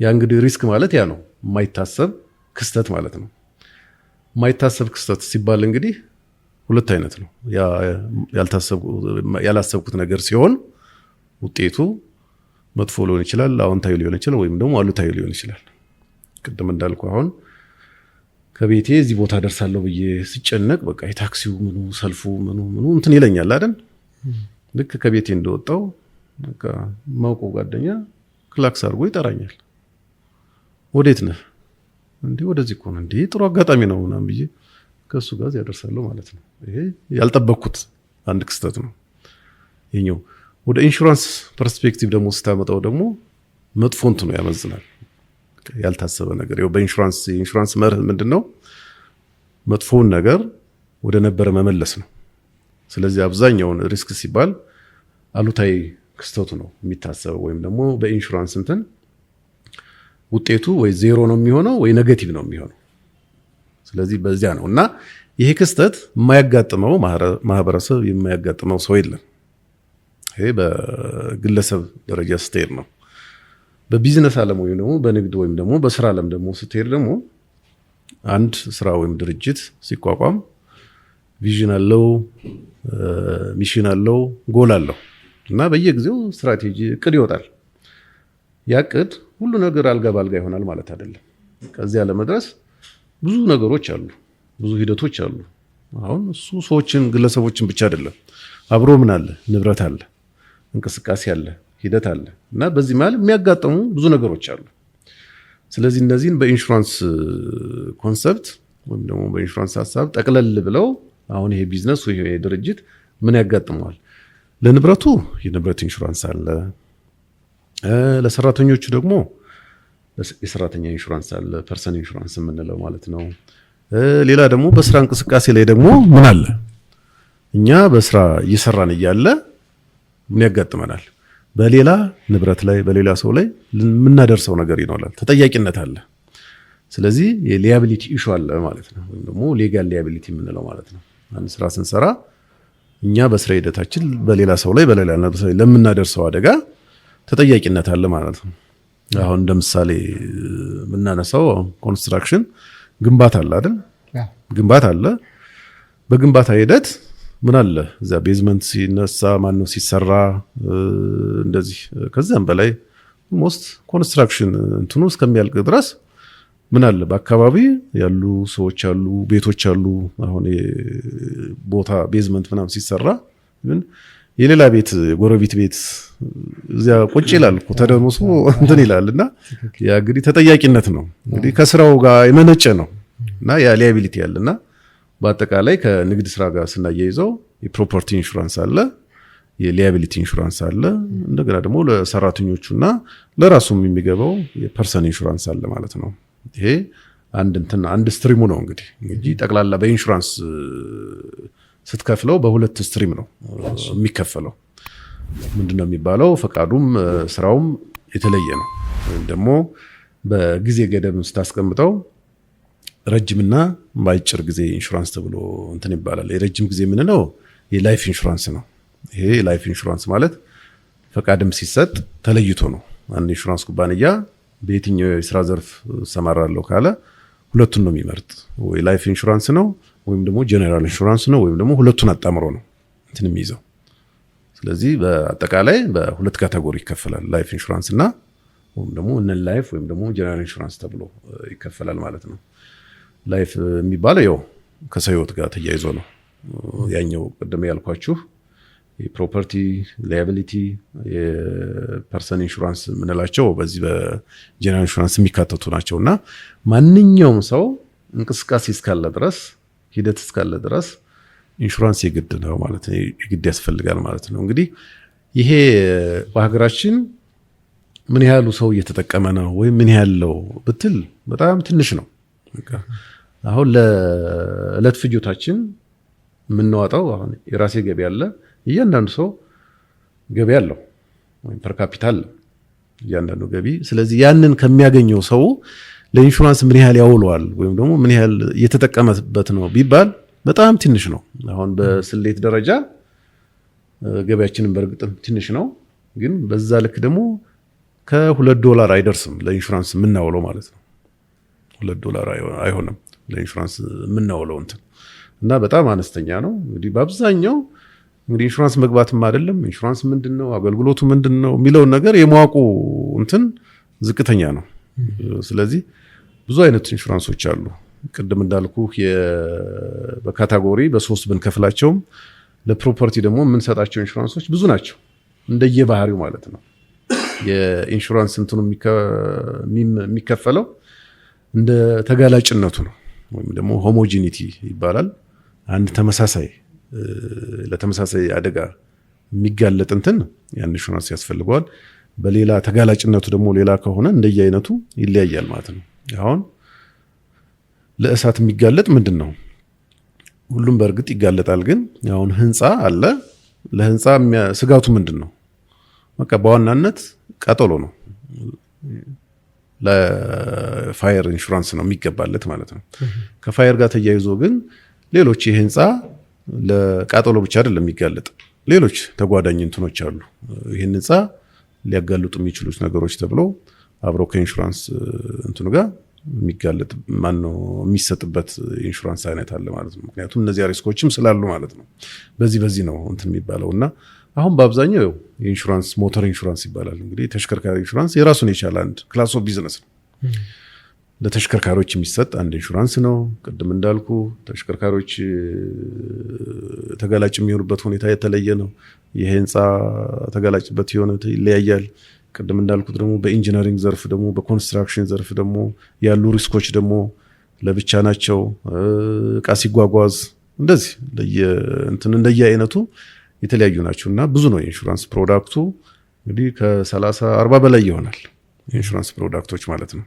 ያ እንግዲህ ሪስክ ማለት ያ ነው የማይታሰብ ክስተት ማለት ነው። የማይታሰብ ክስተት ሲባል እንግዲህ ሁለት አይነት ነው። ያላሰብኩት ነገር ሲሆን ውጤቱ መጥፎ ሊሆን ይችላል፣ አዎንታዊ ሊሆን ይችላል፣ ወይም ደግሞ አሉታዊ ሊሆን ይችላል። ቅድም እንዳልኩ አሁን ከቤቴ እዚህ ቦታ ደርሳለሁ ብዬ ሲጨነቅ በቃ የታክሲው ምኑ ሰልፉ ምኑ እንትን ይለኛል አይደል? ልክ ከቤቴ እንደወጣው በቃ ማውቀው ጓደኛ ክላክስ አድርጎ ይጠራኛል። ወዴት ነህ? እንዴ ወደዚህ እኮ ነው። እንዴ ጥሩ አጋጣሚ ነው ምናምን ብዬ ከሱ ጋር ያደርሳለሁ ማለት ነው። ይሄ ያልጠበቅኩት አንድ ክስተት ነው ይሄኛው። ወደ ኢንሹራንስ ፐርስፔክቲቭ ደግሞ ስታመጣው ደግሞ መጥፎ እንትኑ ያመዝናል። ያልታሰበ ነገር ያው የኢንሹራንስ መርህ ምንድነው? መጥፎውን ነገር ወደ ነበረ መመለስ ነው። ስለዚህ አብዛኛውን ሪስክ ሲባል አሉታዊ ክስተቱ ነው የሚታሰበው ወይም ደግሞ በኢንሹራንስ እንትን ውጤቱ ወይ ዜሮ ነው የሚሆነው ወይ ኔጌቲቭ ነው የሚሆነው። ስለዚህ በዚያ ነው እና ይሄ ክስተት የማያጋጥመው ማህበረሰብ የማያጋጥመው ሰው የለም። ይሄ በግለሰብ ደረጃ ስትሄድ ነው። በቢዝነስ ዓለም ወይም ደግሞ በንግድ ወይም ደግሞ በስራ ዓለም ደግሞ ስትሄድ ደግሞ አንድ ስራ ወይም ድርጅት ሲቋቋም ቪዥን አለው፣ ሚሽን አለው፣ ጎል አለው እና በየጊዜው ስትራቴጂ እቅድ ይወጣል። ያ እቅድ ሁሉ ነገር አልጋ ባልጋ ይሆናል ማለት አይደለም። ከዚያ ለመድረስ ብዙ ነገሮች አሉ፣ ብዙ ሂደቶች አሉ። አሁን እሱ ሰዎችን ግለሰቦችን ብቻ አይደለም፣ አብሮ ምን አለ፣ ንብረት አለ፣ እንቅስቃሴ አለ፣ ሂደት አለ እና በዚህ መሀል የሚያጋጥሙ ብዙ ነገሮች አሉ። ስለዚህ እነዚህን በኢንሹራንስ ኮንሰፕት ወይም ደግሞ በኢንሹራንስ ሀሳብ ጠቅለል ብለው አሁን ይሄ ቢዝነስ ወይ ይሄ ድርጅት ምን ያጋጥመዋል? ለንብረቱ የንብረት ኢንሹራንስ አለ፣ ለሰራተኞቹ ደግሞ የሰራተኛ ኢንሹራንስ አለ፣ ፐርሰን ኢንሹራንስ የምንለው ማለት ነው። ሌላ ደግሞ በስራ እንቅስቃሴ ላይ ደግሞ ምን አለ? እኛ በስራ እየሰራን እያለ ምን ያጋጥመናል? በሌላ ንብረት ላይ በሌላ ሰው ላይ የምናደርሰው ነገር ይኖራል፣ ተጠያቂነት አለ። ስለዚህ የሊያቢሊቲ ኢሹ አለ ማለት ነው፣ ወይም ደግሞ ሌጋል ሊያቢሊቲ የምንለው ማለት ነው። አንድ ስራ ስንሰራ እኛ በስራ ሂደታችን በሌላ ሰው ላይ በሌላ ንብረት ላይ ለምናደርሰው አደጋ ተጠያቂነት አለ ማለት ነው። አሁን እንደምሳሌ የምናነሳው ኮንስትራክሽን ግንባታ አለ አይደል? ግንባታ አለ። በግንባታ ሂደት ምን አለ? እዛ ቤዝመንት ሲነሳ ማነው ሲሰራ እንደዚህ ከዛም በላይ ሞስት ኮንስትራክሽን እንትኑ እስከሚያልቅ ድረስ ምን አለ? በአካባቢ ያሉ ሰዎች አሉ፣ ቤቶች አሉ። አሁን ቦታ ቤዝመንት ምናምን ሲሰራ ግን የሌላ ቤት የጎረቤት ቤት እዚያ ቁጭ ይላል እኮ ተደምሶ እንትን ይላልና ያ እንግዲህ ተጠያቂነት ነው እንግዲህ ከስራው ጋር የመነጨ ነው እና ያ ሊያቢሊቲ ያለና በአጠቃላይ ከንግድ ስራ ጋር ስናያይዘው የፕሮፐርቲ ኢንሹራንስ አለ፣ የሊያቢሊቲ ኢንሹራንስ አለ፣ እንደገና ደግሞ ለሰራተኞቹና ለራሱም የሚገባው የፐርሰን ኢንሹራንስ አለ ማለት ነው። ይሄ አንድ ስትሪሙ ነው እንግዲህ ጠቅላላ በኢንሹራንስ ስትከፍለው በሁለት ስትሪም ነው የሚከፈለው። ምንድነው የሚባለው? ፈቃዱም ስራውም የተለየ ነው። ወይም ደግሞ በጊዜ ገደብ ስታስቀምጠው ረጅምና በአጭር ጊዜ ኢንሹራንስ ተብሎ እንትን ይባላል። የረጅም ጊዜ የምንለው የላይፍ ኢንሹራንስ ነው። ይሄ ላይፍ ኢንሹራንስ ማለት ፈቃድም ሲሰጥ ተለይቶ ነው። አንድ ኢንሹራንስ ኩባንያ በየትኛው የስራ ዘርፍ ሰማራለሁ ካለ ሁለቱን ነው የሚመርጥ። ወይ ላይፍ ኢንሹራንስ ነው ወይም ደግሞ ጀነራል ኢንሹራንስ ነው ወይም ደግሞ ሁለቱን አጣምሮ ነው እንትን የሚይዘው። ስለዚህ በአጠቃላይ በሁለት ካቴጎሪ ይከፈላል፣ ላይፍ ኢንሹራንስ እና ወይም ደግሞ ነን ላይፍ ወይም ደግሞ ጀነራል ኢንሹራንስ ተብሎ ይከፈላል ማለት ነው። ላይፍ የሚባለው ያው ከሰው ህይወት ጋር ተያይዞ ነው። ያኛው ቅድም ያልኳችሁ የፕሮፐርቲ ላያቢሊቲ የፐርሰን ኢንሹራንስ የምንላቸው በዚህ በጀነራል ኢንሹራንስ የሚካተቱ ናቸውና ማንኛውም ሰው እንቅስቃሴ እስካለ ድረስ ሂደት እስካለ ድረስ ኢንሹራንስ የግድ ነው ማለት ነው፣ የግድ ያስፈልጋል ማለት ነው። እንግዲህ ይሄ በሀገራችን ምን ያህሉ ሰው እየተጠቀመ ነው ወይም ምን ያህለው ብትል በጣም ትንሽ ነው። አሁን ለዕለት ፍጆታችን የምንዋጣው አሁን የራሴ ገቢ አለ፣ እያንዳንዱ ሰው ገቢ አለው ወይም ፐር ካፒታል እያንዳንዱ ገቢ። ስለዚህ ያንን ከሚያገኘው ሰው ለኢንሹራንስ ምን ያህል ያውለዋል ወይም ደግሞ ምን ያህል እየተጠቀመበት ነው ቢባል በጣም ትንሽ ነው። አሁን በስሌት ደረጃ ገበያችንን በእርግጥም ትንሽ ነው፣ ግን በዛ ልክ ደግሞ $2 አይደርስም ለኢንሹራንስ የምናውለው ማለት ነው። $2 አይሆንም ለኢንሹራንስ የምናውለው እንትን እና በጣም አነስተኛ ነው። እንግዲህ በአብዛኛው እንግዲህ ኢንሹራንስ መግባትም አይደለም ኢንሹራንስ ምንድነው አገልግሎቱ ምንድነው የሚለውን ነገር የማወቁ እንትን ዝቅተኛ ነው። ስለዚህ ብዙ አይነት ኢንሹራንሶች አሉ። ቅድም እንዳልኩ በካታጎሪ በ3 ብንከፍላቸውም ለፕሮፐርቲ ደግሞ የምንሰጣቸው ኢንሹራንሶች ብዙ ናቸው እንደየባህሪው ማለት ነው። የኢንሹራንስ እንትኑ የሚከፈለው እንደ ተጋላጭነቱ ነው ወይም ደግሞ ሆሞጂኒቲ ይባላል። አንድ ለተመሳሳይ አደጋ የሚጋለጥ እንትን ያን ኢንሹራንስ ያስፈልገዋል። በሌላ ተጋላጭነቱ ደግሞ ሌላ ከሆነ እንደየአይነቱ ይለያያል ማለት ነው። አሁን ለእሳት የሚጋለጥ ምንድነው? ሁሉም በእርግጥ ይጋለጣል። ግን አሁን ህንፃ አለ። ለህንፃ ስጋቱ ምንድነው? በቃ በዋናነት ቃጠሎ ነው። ለፋየር ኢንሹራንስ ነው የሚገባለት ማለት ነው። ከፋየር ጋር ተያይዞ ግን ሌሎች የህንፃ ለቃጠሎ ብቻ አይደለም የሚጋለጥ ሌሎች ተጓዳኝ እንትኖች አሉ። ይህን ህንፃ ሊያጋልጡ የሚችሉት ነገሮች ተብሎ አብሮ ከኢንሹራንስ እንትኑ ጋር የሚጋለጥ ማነው የሚሰጥበት ኢንሹራንስ አይነት አለ ማለት ነው። ምክንያቱም እነዚህ ሪስኮችም ስላሉ ማለት ነው። በዚህ ነው እንትን የሚባለውና አሁን በአብዛኛው የኢንሹራንስ ሞተር ኢንሹራንስ ይባላል። እንግዲህ ተሽከርካሪ ኢንሹራንስ የራሱን የቻለ አንድ ክላስ ኦፍ ቢዝነስ ነው። ለተሽከርካሪዎች የሚሰጥ አንድ ኢንሹራንስ ነው። ቅድም እንዳልኩ ተሽከርካሪዎች ተጋላጭ የሚሆኑበት ሁኔታ የተለየ ነው። የህንፃ ተጋላጭበት የሆነ ይለያያል። ቅድም እንዳልኩት ደግሞ በኢንጂነሪንግ ዘርፍ ደግሞ በኮንስትራክሽን ዘርፍ ደግሞ ያሉ ሪስኮች ደግሞ ለብቻ ናቸው። እቃ ሲጓጓዝ እንደዚህ እንደየአይነቱ የተለያዩ ናቸው እና ብዙ ነው የኢንሹራንስ ፕሮዳክቱ። እንግዲህ ከ30-40 በላይ ይሆናል የኢንሹራንስ ፕሮዳክቶች ማለት ነው።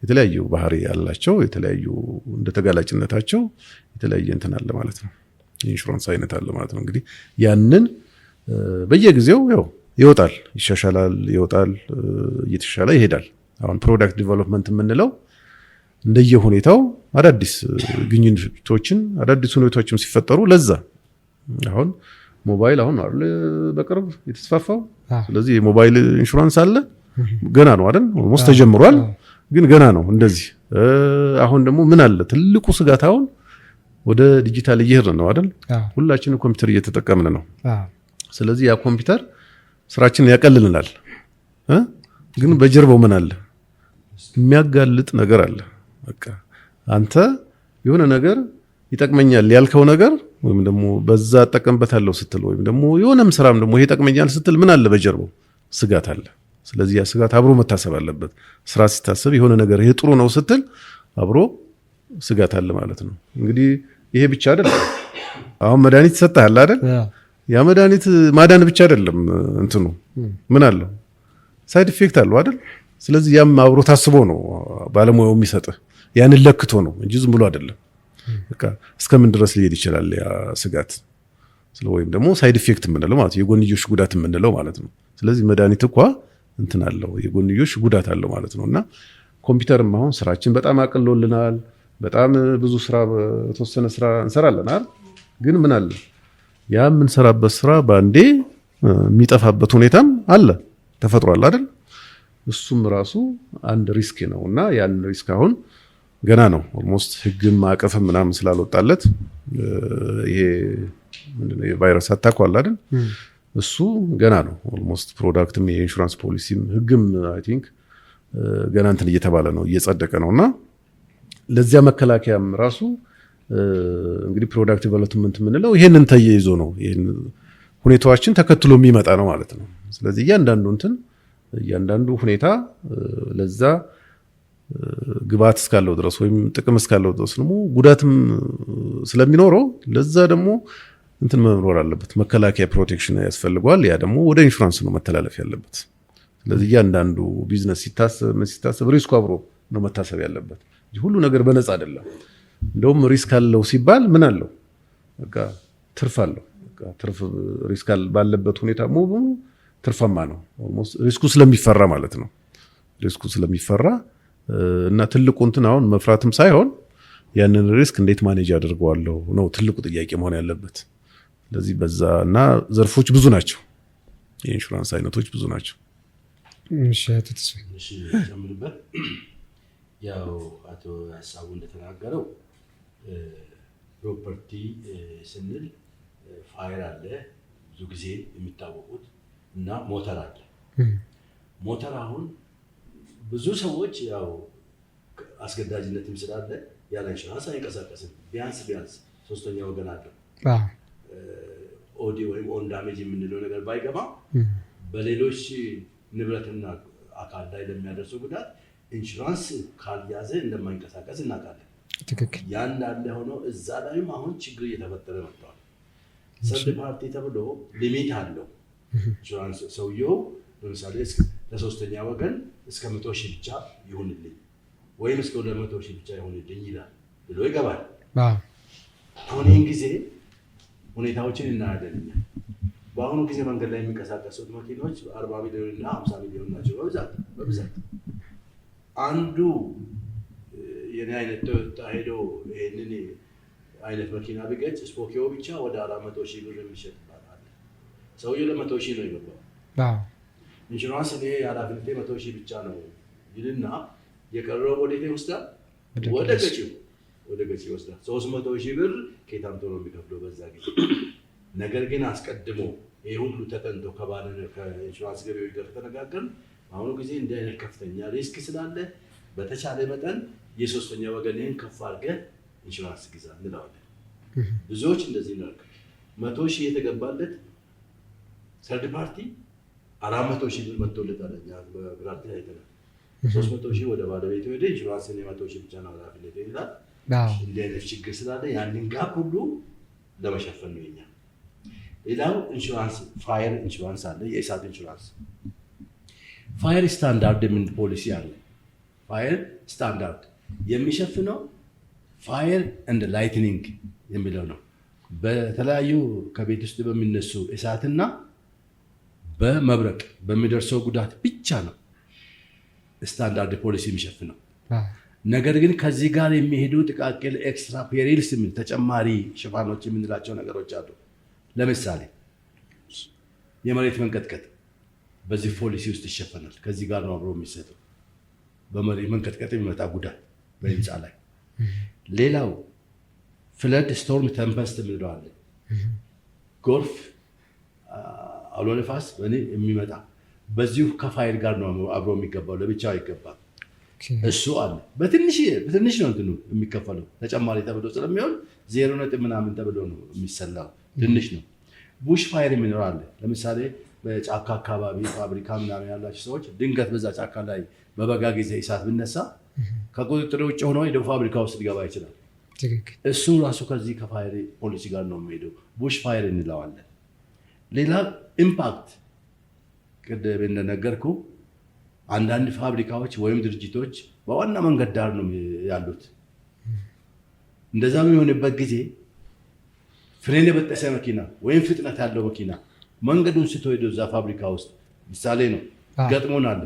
የተለያዩ ባህሪ ያላቸው የተለያዩ እንደተጋላጭነታቸው የተለያየ እንትን አለ ማለት ነው። የኢንሹራንስ አይነት አለ ማለት ነው። እንግዲህ ያንን በየጊዜው ይወጣል፣ ይሻሻላል፣ ይወጣል፣ እየተሻለ ይሄዳል። አሁን ፕሮዳክት ዲቨሎፕመንት የምንለው እንደየሁኔታው አዳዲስ ግኝቶችን አዳዲስ ሁኔታዎችም ሲፈጠሩ ለዛ አሁን ሞባይል አሁን አይደል በቅርብ የተስፋፋው። ስለዚህ የሞባይል ኢንሹራንስ አለ ገና ነው አይደል? ኦልሞስት ተጀምሯል ግን ገና ነው እንደዚህ። አሁን ደግሞ ምን አለ ትልቁ ስጋት አሁን ወደ ዲጂታል እየሄድን ነው አይደል? ሁላችንም ኮምፒውተር እየተጠቀምን ነው። ስለዚህ ያ ኮምፒውተር ስራችንን ያቀልልናል። ግን በጀርባው ምን አለ? የሚያጋልጥ ነገር አለ። በቃ አንተ የሆነ ነገር ይጠቅመኛል ያልከው ነገር ወይም ደግሞ በዛ አጠቀምበታለሁ ስትል ወይም ደግሞ የሆነም ስራም ደግሞ ይሄ ይጠቅመኛል ስትል ምን አለ? በጀርባው ስጋት አለ። ስለዚህ ያ ስጋት አብሮ መታሰብ አለበት። ስራ ሲታሰብ የሆነ ነገር ይሄ ጥሩ ነው ስትል አብሮ ስጋት አለ ማለት ነው። እንግዲህ ይሄ ብቻ አይደለም። አሁን መድኃኒት ሰጥተሃል አይደል? ያ መድኃኒት ማዳን ብቻ አይደለም እንትኑ ምን አለው? ሳይድ ኢፌክት አለው አይደል? ስለዚህ ያም አብሮ ታስቦ ነው ባለሙያው የሚሰጥህ። ያንን ለክቶ ነው እንጂ ዝም ብሎ አይደለም። በቃ እስከምን ድረስ ሊሄድ ይችላል ያ ስጋት ወይም ደግሞ ሳይድ ኢፌክት የምንለው ማለት የጎንዮሽ ጉዳት የምንለው ማለት ነው። ስለዚህ መድኃኒት እንኳ እንትን አለው የጎንዮሽ ጉዳት አለው ማለት ነው። እና ኮምፒውተርም አሁን ስራችን በጣም አቅሎልናል። በጣም ብዙ ስራ የተወሰነ ስራ እንሰራለን አይደል? ግን ምን አለ ያ የምንሰራበት ስራ ባንዴ የሚጠፋበት ሁኔታም አለ ተፈጥሯል አይደል? እሱም ራሱ አንድ ሪስክ ነው እና ያን ሪስክ አሁን ገና ነው ኦልሞስት ህግም ማዕቀፍም ምናምን ስላልወጣለት ይሄ ምንድነው የቫይረስ አታኳል አይደል? እሱ ገና ነው ኦልሞስት ፕሮዳክትም የኢንሹራንስ ፖሊሲም ህግም አይ ቲንክ ገና እንትን እየተባለ ነው እየጸደቀ ነውና ለዚያ መከላከያም ራሱ እንግዲህ ፕሮዳክት ዲቨሎፕመንት የምንለው ይሄንን ተያይዞ ነው ይሄን ሁኔታዎችን ተከትሎ የሚመጣ ነው ማለት ነው። ስለዚህ እያንዳንዱ ሁኔታ ለዛ ግብዓት እስካለው ድረስ ወይም ጥቅም እስካለው ድረስ ደግሞ ጉዳትም ስለሚኖረው ለዛ ደግሞ እንትን መኖር አለበት መከላከያ ፕሮቴክሽን ያስፈልገዋል። ያ ደግሞ ወደ ኢንሹራንስ ነው መተላለፍ ያለበት። ስለዚህ እያንዳንዱ ቢዝነስ ሲታሰብ ሪስኩ አብሮ ነው መታሰብ ያለበት እንጂ ሁሉ ነገር በነፃ አይደለም። እንደውም ሪስክ አለው ሲባል ምን አለው? በቃ ትርፍ አለው። በቃ ትርፍ ሪስክ ባለበት ሁኔታ ሙሉ ትርፋማ ነው። ኦልሞስት ሪስኩ ስለሚፈራ ማለት ነው። ሪስኩ ስለሚፈራ እና ትልቁ እንትን አሁን መፍራትም ሳይሆን ያንን ሪስክ እንዴት ማኔጅ አድርገዋለሁ ነው ትልቁ ጥያቄ መሆን ያለበት። ስለዚህ በዛ እና ዘርፎች ብዙ ናቸው፣ የኢንሹራንስ አይነቶች ብዙ ናቸው። ጨምርበት ያው አቶ ሀሳቡ እንደተናገረው ፕሮፐርቲ ስንል ፋየር አለ ብዙ ጊዜ የሚታወቁት እና ሞተር አለ። ሞተር አሁን ብዙ ሰዎች ያው አስገዳጅነትም ስላለ ያለ ኢንሹራንስ አይንቀሳቀስም። ቢያንስ ሶስተኛ ወገን አለው። ኦዲ ወይም ኦን ዳሜጅ የምንለው ነገር ባይገባ በሌሎች ንብረትና አካል ላይ ለሚያደርሰው ጉዳት ኢንሹራንስ ካልያዘ እንደማይንቀሳቀስ እናውቃለን። ትክክል። ያ እንዳለ ሆኖ እዛ ላይም አሁን ችግር እየተፈጠረ መጥቷል። ሰርድ ፓርቲ ተብሎ ሊሚት አለው ኢንሹራንስ። ሰውየው ለምሳሌ ለሶስተኛ ወገን እስከ 100,000 ብቻ ይሁንልኝ ወይም እስከ 200,000 ብቻ ይሁንልኝ ይላል ብሎ ይገባል። አሁን ይህን ጊዜ ሁኔታዎችን እናያለን። በአሁኑ ጊዜ መንገድ ላይ የሚንቀሳቀሱት መኪኖች 40 ሚሊዮን እና 50 ሚሊዮን ናቸው በብዛት። አንዱ የኔ አይነት ቶዮታ ሄዶ ይህንን አይነት መኪና ቢገጭ ስፖኪዮ ብቻ ወደ 400,000 ብር የሚሸጥ ይባላል። ሰውየው ለ100,000 ነው የገባው። ኢንሹራንስ እኔ ኃላፊነቴ 100,000 ብቻ ነው ይልና የቀረው ወዴት ይወስዳል? ወደ ገጭ ይወስዳል። 300,000 ብር ከየት አምጥቶ ነው የሚከፍለው በዛ ጊዜ? ነገር ግን አስቀድሞ ይህ ሁሉ ተጠንቶ ከኢንሹራንስ ገቢዎች ጋር ተነጋገርን። በአሁኑ ጊዜ እንዲህ አይነት ከፍተኛ ሪስክ ስላለ በተቻለ መጠን የሶስተኛ ወገንን ከፍ አድርገህ ኢንሹራንስ ግዛ እንለዋለን። ብዙዎች እንደዚህ ነው። 100,000 የተገባለት ሰርድ ፓርቲ 400,000 ብር መጥቶለታል። በግራፊ አይተናል። 300,000 ወደ ባለቤቱ ሄደ። ኢንሹራንስን 100,000 ብቻ ነው ኃላፊነት ይላል። እንዲህ አይነት ችግር ስላለ ያንን ጋፕ ሁሉ ለመሸፈን ነው የኛ። ሌላው ኢንሹራንስ ፋየር ኢንሹራንስ አለ፣ የእሳት ኢንሹራንስ። ፋየር ስታንዳርድ የምን ፖሊሲ አለ። ፋየር ስታንዳርድ የሚሸፍነው ፋየር ኤንድ ላይትኒንግ የሚለው ነው። በተለያዩ ከቤት ውስጥ በሚነሱ እሳትና በመብረቅ በሚደርሰው ጉዳት ብቻ ነው ስታንዳርድ ፖሊሲ የሚሸፍነው። ነገር ግን ከዚህ ጋር የሚሄዱ ጥቃቅል ኤክስትራ ፔሪልስ የሚል ተጨማሪ ሽፋኖች የምንላቸው ነገሮች አሉ። ለምሳሌ የመሬት መንቀጥቀጥ በዚህ ፖሊሲ ውስጥ ይሸፈናል። ከዚህ ጋር ነው አብሮ የሚሰጠው። በመሬት መንቀጥቀጥ የሚመጣ ጉዳት በህንፃ ላይ። ሌላው ፍለድ ስቶርም ተምፐስት የምንለው አለ። ጎርፍ፣ አውሎ ነፋስ የሚመጣ በዚሁ ከፋይል ጋር ነው አብሮ የሚገባው፣ ለብቻው አይገባም። እሱ አለ። በትንሽ ነው እንትኑ የሚከፈለው ተጨማሪ ተብሎ ስለሚሆን 0 ምናምን ተብሎ ነው የሚሰላው። ትንሽ ነው። ቡሽ ፋየር የሚኖር አለ። ለምሳሌ በጫካ አካባቢ ፋብሪካ ምናምን ያላቸው ሰዎች ድንገት በዛ ጫካ ላይ በበጋ ጊዜ እሳት ብነሳ ከቁጥጥር ውጭ ሆኖ ሄደው ፋብሪካ ውስጥ ሊገባ ይችላል። እሱ ራሱ ከዚህ ከፋየር ፖሊሲ ጋር ነው የሚሄደው። ቡሽ ፋየር እንለዋለን። ሌላ ኢምፓክት፣ ቅድም እንደነገርኩ አንዳንድ ፋብሪካዎች ወይም ድርጅቶች በዋና መንገድ ዳር ነው ያሉት። እንደዛ የሚሆንበት ጊዜ ፍሬን የበጠሰ መኪና ወይም ፍጥነት ያለው መኪና መንገዱን ስቶ ሄዶ እዛ ፋብሪካ ውስጥ ምሳሌ ነው ገጥሞናል።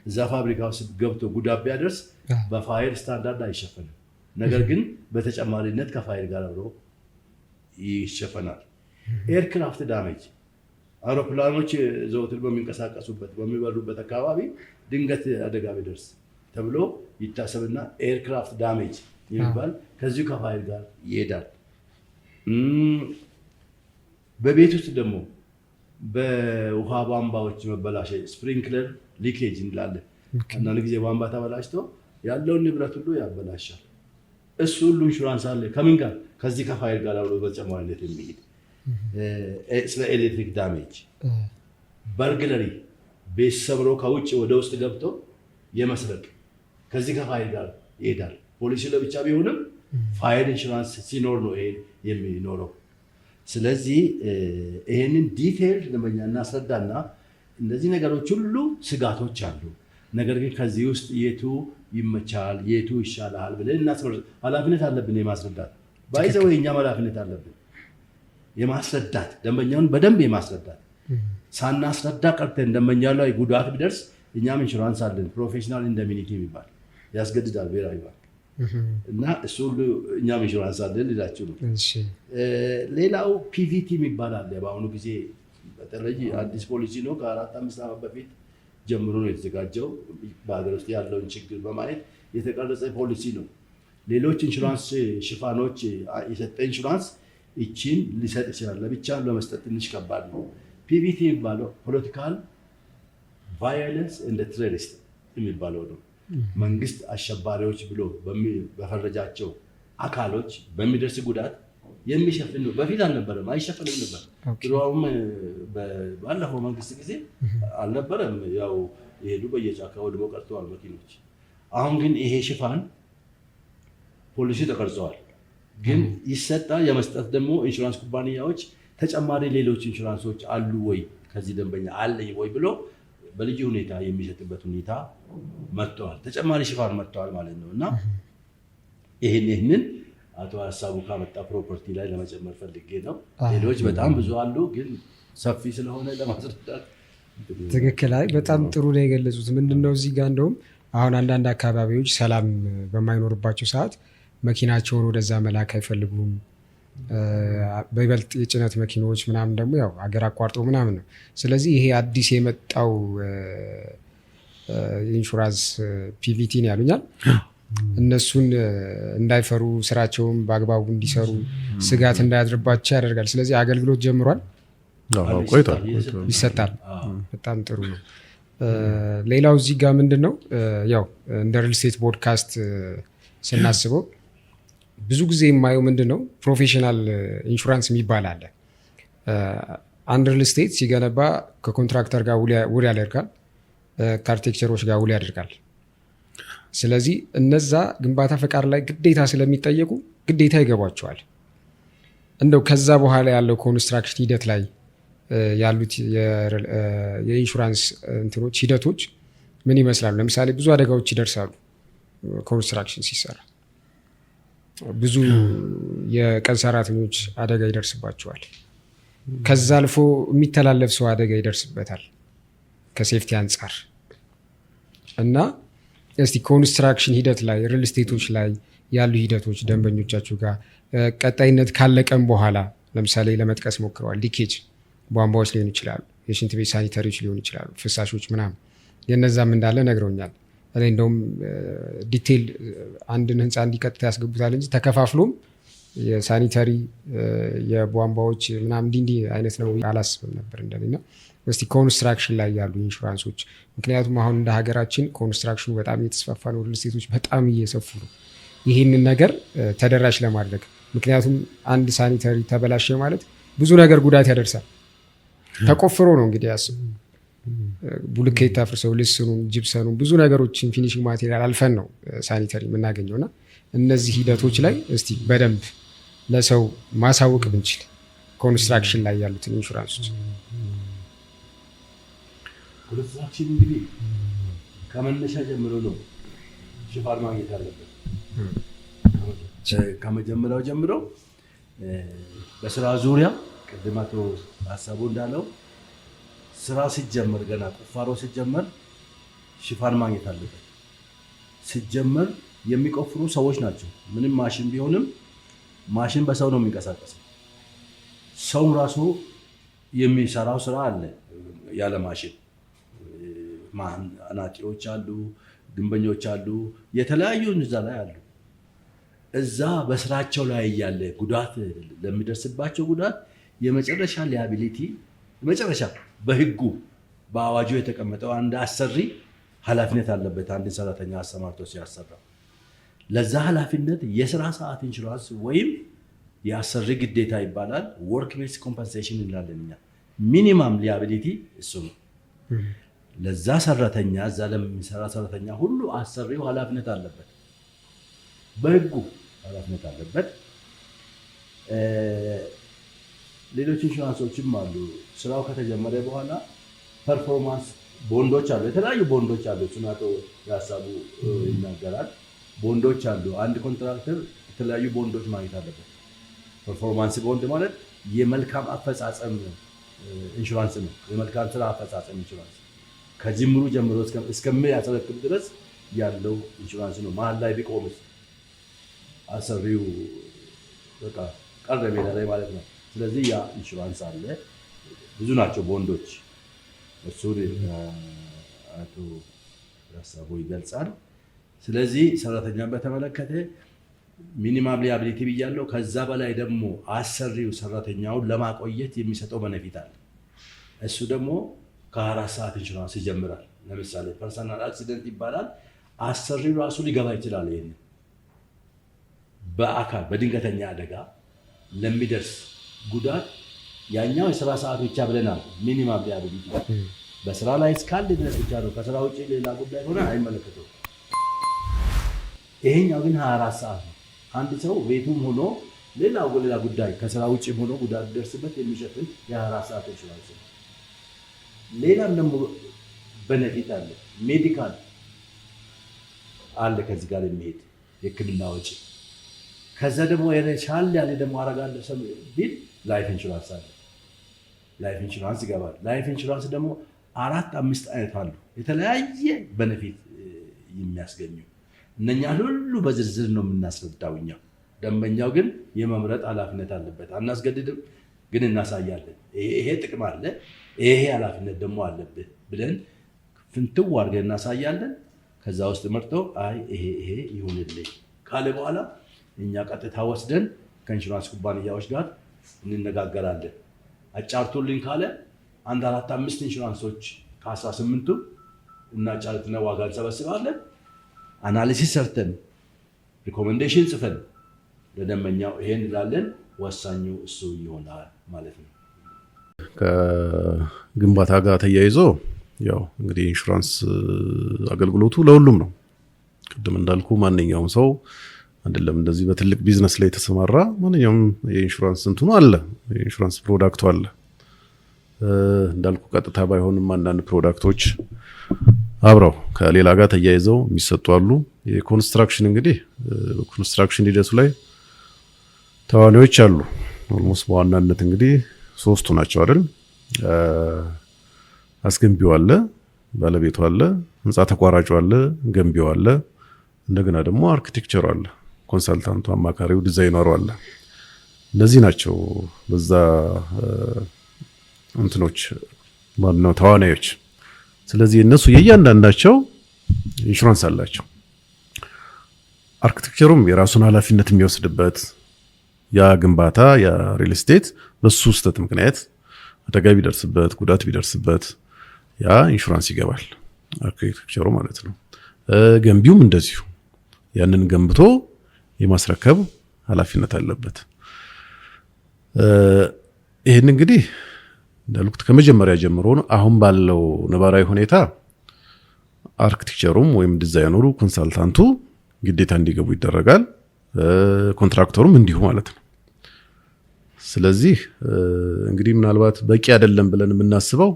እዛ ፋብሪካ ውስጥ ገብቶ ጉዳት ቢያደርስ በፋየር ስታንዳርድ አይሸፈንም። ነገር ግን በተጨማሪነት ከፋየር ጋር አብሮ ይሸፈናል። ኤርክራፍት ዳሜጅ፣ አውሮፕላኖች ዘወትር በሚንቀሳቀሱበት በሚበሩበት አካባቢ ድንገት አደጋ ቢደርስ ተብሎ ይታሰብና ኤርክራፍት ዳሜጅ የሚባል ከዚሁ ከፋየር ጋር ይሄዳል። በቤት ውስጥ ደግሞ በውሃ ቧንቧዎች መበላሸት ስፕሪንክለር ሊኬጅ እንላለን። አንዳንድ ጊዜ ቧንቧ ተበላሽቶ ያለውን ንብረት ሁሉ ያበላሻል። እሱ ሁሉ ኢንሹራንስ አለ። ከምን ጋር? ከዚህ ከፋየር ጋር አብሮ በተጨማሪነት የሚሄድ ስለ ኤሌክትሪክ ዳሜጅ፣ በርግለሪ ቤት ሰብሮ ከውጭ ወደ ውስጥ ገብቶ የመስረቅ ከዚህ ከፋየር ጋር ይሄዳል። ፖሊሲ ለብቻ ቢሆንም ፋየር ኢንሹራንስ ሲኖር ነው ይሄ የሚኖረው። ስለዚህ ይሄንን ዲቴይል ለመኛ እናስረዳና እነዚህ ነገሮች ሁሉ ስጋቶች አሉ። ነገር ግን ከዚህ ውስጥ የቱ ይመቻል የቱ ይሻላል ብለን ኃላፊነት አለብን የማስረዳት ባይዘው የኛም ኃላፊነት አለብን የማስረዳት ደንበኛውን በደንብ የማስረዳት። ሳናስረዳ ቀርተን ደንበኛው ላይ ጉዳት ቢደርስ እኛም ኢንሹራንስ አለን። ፕሮፌሽናል ኢንደሚኒቲ የሚባል ያስገድዳል ብሔራዊ ባንክ። እና እሱ ሁሉ እኛም ኢንሹራንስ አለን ልላችሁ ነው። ሌላው ፒቪቲ የሚባል አለ። በአሁኑ ጊዜ በተለይ አዲስ ፖሊሲ ነው። ከ4-5 ዓመት በፊት ጀምሮ ነው የተዘጋጀው። በሀገር ውስጥ ያለውን ችግር በማየት የተቀረጸ ፖሊሲ ነው። ሌሎች ኢንሹራንስ ሽፋኖች የሰጠ ኢንሹራንስ እቺን ሊሰጥ ይችላል። ለብቻ ለመስጠት ትንሽ ከባድ ነው። ፒቪቲ የሚባለው ፖለቲካል ቫዮለንስ ኤንድ ቴሮሪስት የሚባለው ነው። መንግስት አሸባሪዎች ብሎ በፈረጃቸው አካሎች በሚደርስ ጉዳት የሚሸፍን ነው። በፊት አልነበረም፣ አይሸፍንም ነበር። ድሮም ባለፈው መንግስት ጊዜ አልነበረም። ያው የሄዱ በየጫካ ወድሞ ቀርተዋል መኪኖች። አሁን ግን ይሄ ሽፋን ፖሊሲ ተቀርጸዋል። ግን ይሰጣል። የመስጠት ደግሞ ኢንሹራንስ ኩባንያዎች ተጨማሪ ሌሎች ኢንሹራንሶች አሉ ወይ ከዚህ ደንበኛ አለኝ ወይ ብሎ በልዩ ሁኔታ የሚሰጥበት ሁኔታ መጥተዋል። ተጨማሪ ሽፋን መጥተዋል ማለት ነው። እና ይህንን አቶ ሀሳቡ ካመጣ ፕሮፐርቲ ላይ ለመጨመር ፈልጌ ነው። ሌሎች በጣም ብዙ አሉ፣ ግን ሰፊ ስለሆነ ለማስረዳት ትክክል። አይ በጣም ጥሩ ነው የገለጹት። ምንድነው እዚህ ጋር እንደውም አሁን አንዳንድ አካባቢዎች ሰላም በማይኖርባቸው ሰዓት መኪናቸውን ወደዛ መላክ አይፈልጉም። በይበልጥ የጭነት መኪኖች ምናምን ደግሞ ያው ሀገር አቋርጠው ምናምን ነው። ስለዚህ ይሄ አዲስ የመጣው ኢንሹራንስ ፒቪቲን ያሉኛል እነሱን እንዳይፈሩ ስራቸውን በአግባቡ እንዲሰሩ ስጋት እንዳያድርባቸው ያደርጋል። ስለዚህ አገልግሎት ጀምሯል፣ ይሰጣል። በጣም ጥሩ ነው። ሌላው እዚህ ጋር ምንድን ነው ያው እንደ ሪል ስቴት ፖድካስት ስናስበው ብዙ ጊዜ የማየው ምንድን ነው ፕሮፌሽናል ኢንሹራንስ የሚባል አለ። አንድ ሪል ስቴት ሲገነባ ከኮንትራክተር ጋር ውል ያደርጋል፣ ከአርኪቴክቸሮች ጋር ውል ያደርጋል። ስለዚህ እነዛ ግንባታ ፈቃድ ላይ ግዴታ ስለሚጠየቁ ግዴታ ይገባቸዋል። እንደው ከዛ በኋላ ያለው ኮንስትራክሽን ሂደት ላይ ያሉት የኢንሹራንስ እንትኖች ሂደቶች ምን ይመስላሉ? ለምሳሌ ብዙ አደጋዎች ይደርሳሉ። ኮንስትራክሽን ሲሰራ ብዙ የቀን ሰራተኞች አደጋ ይደርስባቸዋል። ከዛ አልፎ የሚተላለፍ ሰው አደጋ ይደርስበታል ከሴፍቲ አንጻር። እና እስቲ ኮንስትራክሽን ሂደት ላይ ሪል ስቴቶች ላይ ያሉ ሂደቶች ደንበኞቻችሁ ጋር ቀጣይነት ካለቀም በኋላ ለምሳሌ ለመጥቀስ ሞክረዋል። ሊኬጅ ቧንቧዎች ሊሆኑ ይችላሉ፣ የሽንት ቤት ሳኒታሪዎች ሊሆኑ ይችላሉ፣ ፍሳሾች ምናምን የነዛም እንዳለ ነግረውኛል። እኔ እንደውም ዲቴይል አንድን ህንፃ እንዲቀጥታ ያስገቡታል እንጂ ተከፋፍሎም የሳኒታሪ የቧንቧዎች ምናምን እንዲህ አይነት ነው አላስብም ነበር እንደኔና። እስቲ ኮንስትራክሽን ላይ ያሉ ኢንሹራንሶች፣ ምክንያቱም አሁን እንደ ሀገራችን ኮንስትራክሽኑ በጣም እየተስፋፋ ነው፣ ሪል ስቴቶች በጣም እየሰፉ ነው ይህንን ነገር ተደራሽ ለማድረግ። ምክንያቱም አንድ ሳኒታሪ ተበላሸ ማለት ብዙ ነገር ጉዳት ያደርሳል። ተቆፍሮ ነው እንግዲህ ያስቡ፣ ቡልኬት አፍርሰው ልስኑን፣ ጅብሰኑን፣ ብዙ ነገሮችን ፊኒሽንግ ማቴሪያል አልፈን ነው ሳኒታሪ የምናገኘው። እና እነዚህ ሂደቶች ላይ እስቲ በደንብ ለሰው ማሳወቅ ብንችል ኮንስትራክሽን ላይ ያሉትን ኢንሹራንሶች። ኮንስትራክሽን እንግዲህ ከመነሻ ጀምሮ ነው ሽፋን ማግኘት አለበት። ከመጀመሪያው ጀምሮ በስራ ዙሪያ ቅድም አቶ ሀሳቡ እንዳለው ስራ ሲጀመር ገና ቁፋሮ ሲጀመር ሽፋን ማግኘት አለበት። ሲጀመር የሚቆፍሩ ሰዎች ናቸው። ምንም ማሽን ቢሆንም ማሽን በሰው ነው የሚንቀሳቀሰው። ሰው ራሱ የሚሰራው ስራ አለ ያለ ማሽን። አናጢዎች አሉ፣ ግንበኞች አሉ፣ የተለያዩ እዛ ላይ አሉ። እዛ በስራቸው ላይ እያለ ጉዳት ለሚደርስባቸው ጉዳት የመጨረሻ ሊያቢሊቲ መጨረሻ በህጉ በአዋጁ የተቀመጠው አንድ አሰሪ ኃላፊነት አለበት። አንድን ሰራተኛ አሰማርቶ ሲያሰራ ለዛ ኃላፊነት የስራ ሰዓት ኢንሹራንስ ወይም የአሰሪ ግዴታ ይባላል። ወርክ ቤስ ኮምፐንሴሽን እንላለን እኛ። ሚኒማም ሊያቢሊቲ እሱ ነው። ለዛ ሰራተኛ እዛ ለሚሰራ ሰራተኛ ሁሉ አሰሪው ኃላፊነት አለበት፣ በህጉ ኃላፊነት አለበት። ሌሎች ኢንሹራንሶችም አሉ። ስራው ከተጀመረ በኋላ ፐርፎርማንስ ቦንዶች አሉ፣ የተለያዩ ቦንዶች አሉ። እሱን አቶ ያሳቡ ይናገራል። ቦንዶች አሉ። አንድ ኮንትራክተር የተለያዩ ቦንዶች ማግኘት አለበት። ፐርፎርማንስ ቦንድ ማለት የመልካም አፈጻጸም ኢንሹራንስ ነው። የመልካም ስራ አፈጻጸም ኢንሹራንስ ከጅምሩ ጀምሮ እስከሚያስረክብ ድረስ ያለው ኢንሹራንስ ነው። መሀል ላይ ቢቆምስ አሰሪው በቃ ቀረ ሜዳ ላይ ማለት ነው። ስለዚህ ያ ኢንሹራንስ አለ። ብዙ ናቸው ቦንዶች። እሱን አቶ ያሳቦ ይገልጻል። ስለዚህ ሰራተኛን በተመለከተ ሚኒማም ሊያቢሊቲ ብያለው። ከዛ በላይ ደግሞ አሰሪው ሰራተኛውን ለማቆየት የሚሰጠው በነፊት አለ። እሱ ደግሞ ከ4 ሰዓት ኢንሹራንስ ይጀምራል። ለምሳሌ ፐርሰናል አክሲደንት ይባላል። አሰሪው ራሱ ሊገባ ይችላል። ይሄን በአካል በድንገተኛ አደጋ ለሚደርስ ጉዳት ያኛው የስራ ሰዓት ብቻ ብለናል። ሚኒማም ሊያቢሊቲ በስራ ላይ እስካለ ድረስ ብቻ ነው። ከስራ ውጭ ሌላ ጉዳይ ሆነ አይመለከተው። ይሄኛው ግን 24 ሰዓት ነው። አንድ ሰው ቤቱም ሆኖ ሌላ ጉዳይ ከስራ ውጭ ሆኖ ጉዳት ሊደርስበት የሚሸፍን የ24 ሰዓት ኢንሹራንስ ነው። ሌላም ደግሞ በነፊት አለ፣ ሜዲካል አለ፣ ከዚህ ጋር የሚሄድ የሕክምና ወጪ። ከዛ ደግሞ የሻል ያለ ደግሞ አረጋለሁ ሰው ቢል ላይፍ ኢንሹራንስ አለ። ላይፍ ኢንሹራንስ ይገባል። ላይፍ ኢንሹራንስ ደግሞ 4-5 አይነት አሉ፣ የተለያየ በነፊት የሚያስገኙ። እነኛን ሁሉ በዝርዝር ነው የምናስረዳው እኛ። ደንበኛው ግን የመምረጥ ኃላፊነት አለበት። አናስገድድም፣ ግን እናሳያለን። ይሄ ጥቅም አለ፣ ይሄ ኃላፊነት ደግሞ አለብህ ብለን ፍንትው አድርገን እናሳያለን። ከዛ ውስጥ መርጦ አይ ይሄ ይሁንልኝ ካለ በኋላ እኛ ቀጥታ ወስደን ከኢንሹራንስ ኩባንያዎች ጋር እንነጋገራለን። አጫርቶልኝ ካለ 1-4-5 ኢንሹራንሶች ከ18ቱ እናጫርትና ዋጋ እንሰበስባለን። አናሊሲስ ሰርተን ሪኮሜንዴሽን ጽፈን ለደንበኛው ይሄን እንላለን። ወሳኙ እሱ ይሆናል ማለት ነው። ከግንባታ ጋር ተያይዞ ያው እንግዲህ ኢንሹራንስ አገልግሎቱ ለሁሉም ነው። ቅድም እንዳልኩ ማንኛውም ሰው አይደለም እንደዚህ በትልቅ ቢዝነስ ላይ የተሰማራ ማንኛውም የኢንሹራንስ እንትኑ አለ፣ የኢንሹራንስ ፕሮዳክቱ አለ። እንዳልኩ ቀጥታ ባይሆንም አንዳንድ ፕሮዳክቶች አብረው ከሌላ ጋር ተያይዘው የሚሰጡ አሉ። የኮንስትራክሽን እንግዲህ ኮንስትራክሽን ሂደቱ ላይ ተዋናዮች አሉ። ኦልሞስት በዋናነት እንግዲህ 3ቱ ናቸው አይደል? አስገንቢው አለ፣ ባለቤቱ አለ፣ ህንፃ ተቋራጩ አለ፣ ገንቢው አለ፣ እንደገና ደግሞ አርኪቴክቸሩ አለ፣ ኮንሰልታንቱ፣ አማካሪው፣ ዲዛይነሩ አለ። እነዚህ ናቸው በዛ እንትኖች ማነው ተዋናዮች። ስለዚህ እነሱ የእያንዳንዳቸው ኢንሹራንስ አላቸው። አርኪቴክቸሩም የራሱን ኃላፊነት የሚወስድበት ያ ግንባታ ያ ሪል ስቴት በሱ ስህተት ምክንያት አደጋ ቢደርስበት ጉዳት ቢደርስበት ያ ኢንሹራንስ ይገባል፣ አርኪቴክቸሩ ማለት ነው። ገንቢውም እንደዚሁ ያንን ገንብቶ የማስረከብ ኃላፊነት አለበት። ይህን እንግዲህ እንዳልኩት ከመጀመሪያ ጀምሮ ነው። አሁን ባለው ነባራዊ ሁኔታ አርኪቴክቸሩም ወይም ዲዛይነሩ ኮንሳልታንቱ ግዴታ እንዲገቡ ይደረጋል። ኮንትራክተሩም እንዲሁ ማለት ነው። ስለዚህ እንግዲህ ምናልባት በቂ አይደለም ብለን የምናስበው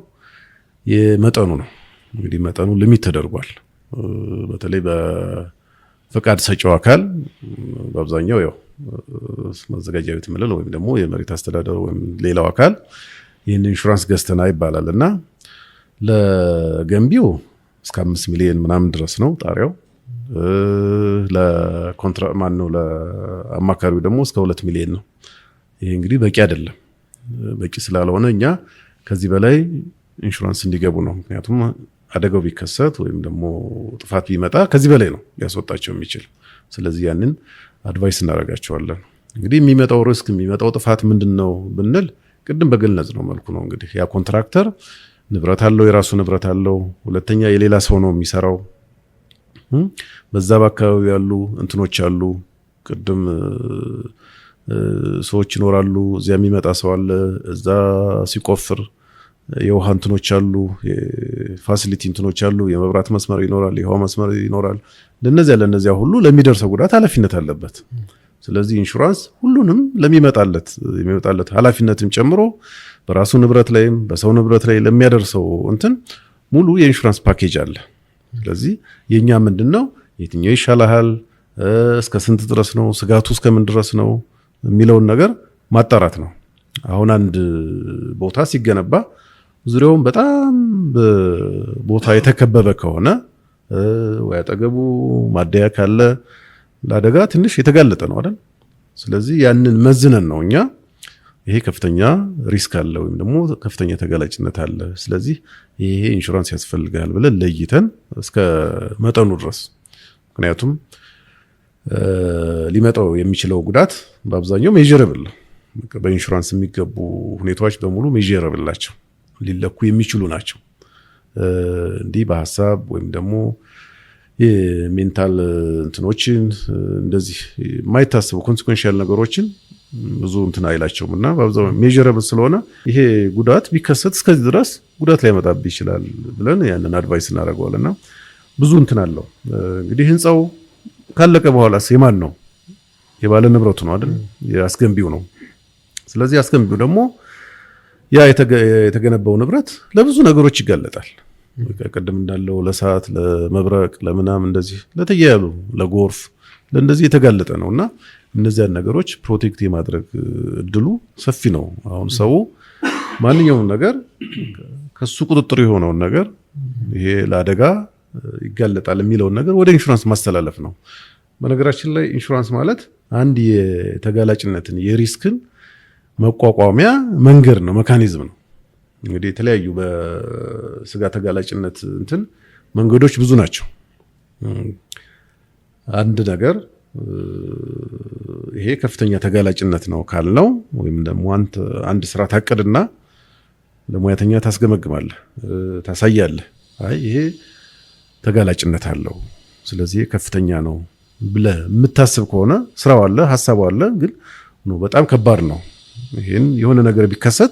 የመጠኑ ነው። እንግዲህ መጠኑ ሊሚት ተደርጓል። በተለይ በፈቃድ ሰጪው አካል በአብዛኛው ያው ማዘጋጃ ቤት የምንለው ወይም ደግሞ የመሬት አስተዳደሩ ወይም ሌላው አካል ይህን ኢንሹራንስ ገዝተና ይባላል እና ለገንቢው እስከ 5 ሚሊዮን ምናምን ድረስ ነው ጣሪያው። ለአማካሪው ደግሞ እስከ 2 ሚሊዮን ነው። ይሄ እንግዲህ በቂ አይደለም። በቂ ስላልሆነ እኛ ከዚህ በላይ ኢንሹራንስ እንዲገቡ ነው። ምክንያቱም አደጋው ቢከሰት ወይም ደግሞ ጥፋት ቢመጣ ከዚህ በላይ ነው ሊያስወጣቸው የሚችል። ስለዚህ ያንን አድቫይስ እናደርጋቸዋለን። እንግዲህ የሚመጣው ሪስክ የሚመጣው ጥፋት ምንድነው ብንል ቅድም በገለጽ ነው መልኩ ነው። እንግዲህ ያ ኮንትራክተር ንብረት አለው፣ የራሱ ንብረት አለው። ሁለተኛ የሌላ ሰው ነው የሚሰራው። በዛ በአካባቢ ያሉ እንትኖች አሉ። ቅድም ሰዎች ይኖራሉ፣ እዚያ የሚመጣ ሰው አለ። እዛ ሲቆፍር የውሃ እንትኖች አሉ፣ የፋሲሊቲ እንትኖች አሉ፣ የመብራት መስመር ይኖራል፣ የውሃ መስመር ይኖራል። ለነዚያ ሁሉ ለሚደርሰው ጉዳት ኃላፊነት አለበት። ስለዚህ ኢንሹራንስ ሁሉንም ለሚመጣለት ኃላፊነትም ጨምሮ በራሱ ንብረት ላይም በሰው ንብረት ላይ ለሚያደርሰው እንትን ሙሉ የኢንሹራንስ ፓኬጅ አለ። ስለዚህ የኛ ምንድነው የትኛው ይሻላል፣ እስከ ስንት ድረስ ነው፣ ስጋቱ እስከምን ድረስ ነው የሚለውን ነገር ማጣራት ነው። አሁን አንድ ቦታ ሲገነባ ዙሪያውን በጣም ቦታ የተከበበ ከሆነ ወይ አጠገቡ ማደያ ካለ ለአደጋ ትንሽ የተጋለጠ ነው አይደል? ስለዚህ ያንን መዝነን ነው እኛ ይሄ ከፍተኛ ሪስክ አለ ወይም ደግሞ ከፍተኛ ተጋላጭነት አለ፣ ስለዚህ ይሄ ኢንሹራንስ ያስፈልጋል ብለን ለይተን እስከ መጠኑ ድረስ። ምክንያቱም ሊመጣው የሚችለው ጉዳት በአብዛኛው ሜጀረብል ነው። በኢንሹራንስ የሚገቡ ሁኔታዎች በሙሉ ሜጀረብል ናቸው፣ ሊለኩ የሚችሉ ናቸው። እንዲህ በሀሳብ ወይም ደግሞ የሜንታል እንትኖችን እንደዚህ የማይታሰቡ ኮንሲኩዌንሻል ነገሮችን ብዙ እንትን አይላቸውም እና በአብዛኛው ሜጀረብል ስለሆነ ይሄ ጉዳት ቢከሰት እስከዚህ ድረስ ጉዳት ሊያመጣብህ ይችላል ብለን ያንን አድቫይስ እናደርገዋልና ብዙ እንትን አለው። እንግዲህ ህንፃው ካለቀ በኋላስ የማን ነው? የባለ ንብረቱ ነው አይደል? የአስገንቢው ነው። ስለዚህ አስገንቢው ደግሞ ያ የተገነባው ንብረት ለብዙ ነገሮች ይጋለጣል። ቀደም እንዳለው ለሰዓት፣ ለመብረቅ፣ ለምናም እንደዚህ ለተያያሉ ለጎርፍ ለእንደዚህ የተጋለጠ ነውና እነዚያን ነገሮች ፕሮቴክት የማድረግ እድሉ ሰፊ ነው። አሁን ሰው ማንኛውም ነገር ከሱ ቁጥጥር የሆነውን ነገር ይሄ ለአደጋ ይጋለጣል የሚለውን ነገር ወደ ኢንሹራንስ ማስተላለፍ ነው። በነገራችን ላይ ኢንሹራንስ ማለት አንድ የተጋላጭነትን የሪስክን መቋቋሚያ መንገድ ነው፣ መካኒዝም ነው። እንግዲህ የተለያዩ በስጋ ተጋላጭነት እንትን መንገዶች ብዙ ናቸው። አንድ ነገር ይሄ ከፍተኛ ተጋላጭነት ነው ካልነው ወይም ደግሞ አንድ ስራ ታቀድና ለሙያተኛ ታስገመግማለህ፣ ታሳያለህ። አይ ይሄ ተጋላጭነት አለው ስለዚህ ከፍተኛ ነው ብለህ የምታስብ ከሆነ ስራው አለ፣ ሐሳቡ አለ፣ ግን በጣም ከባድ ነው፣ ይሄን የሆነ ነገር ቢከሰት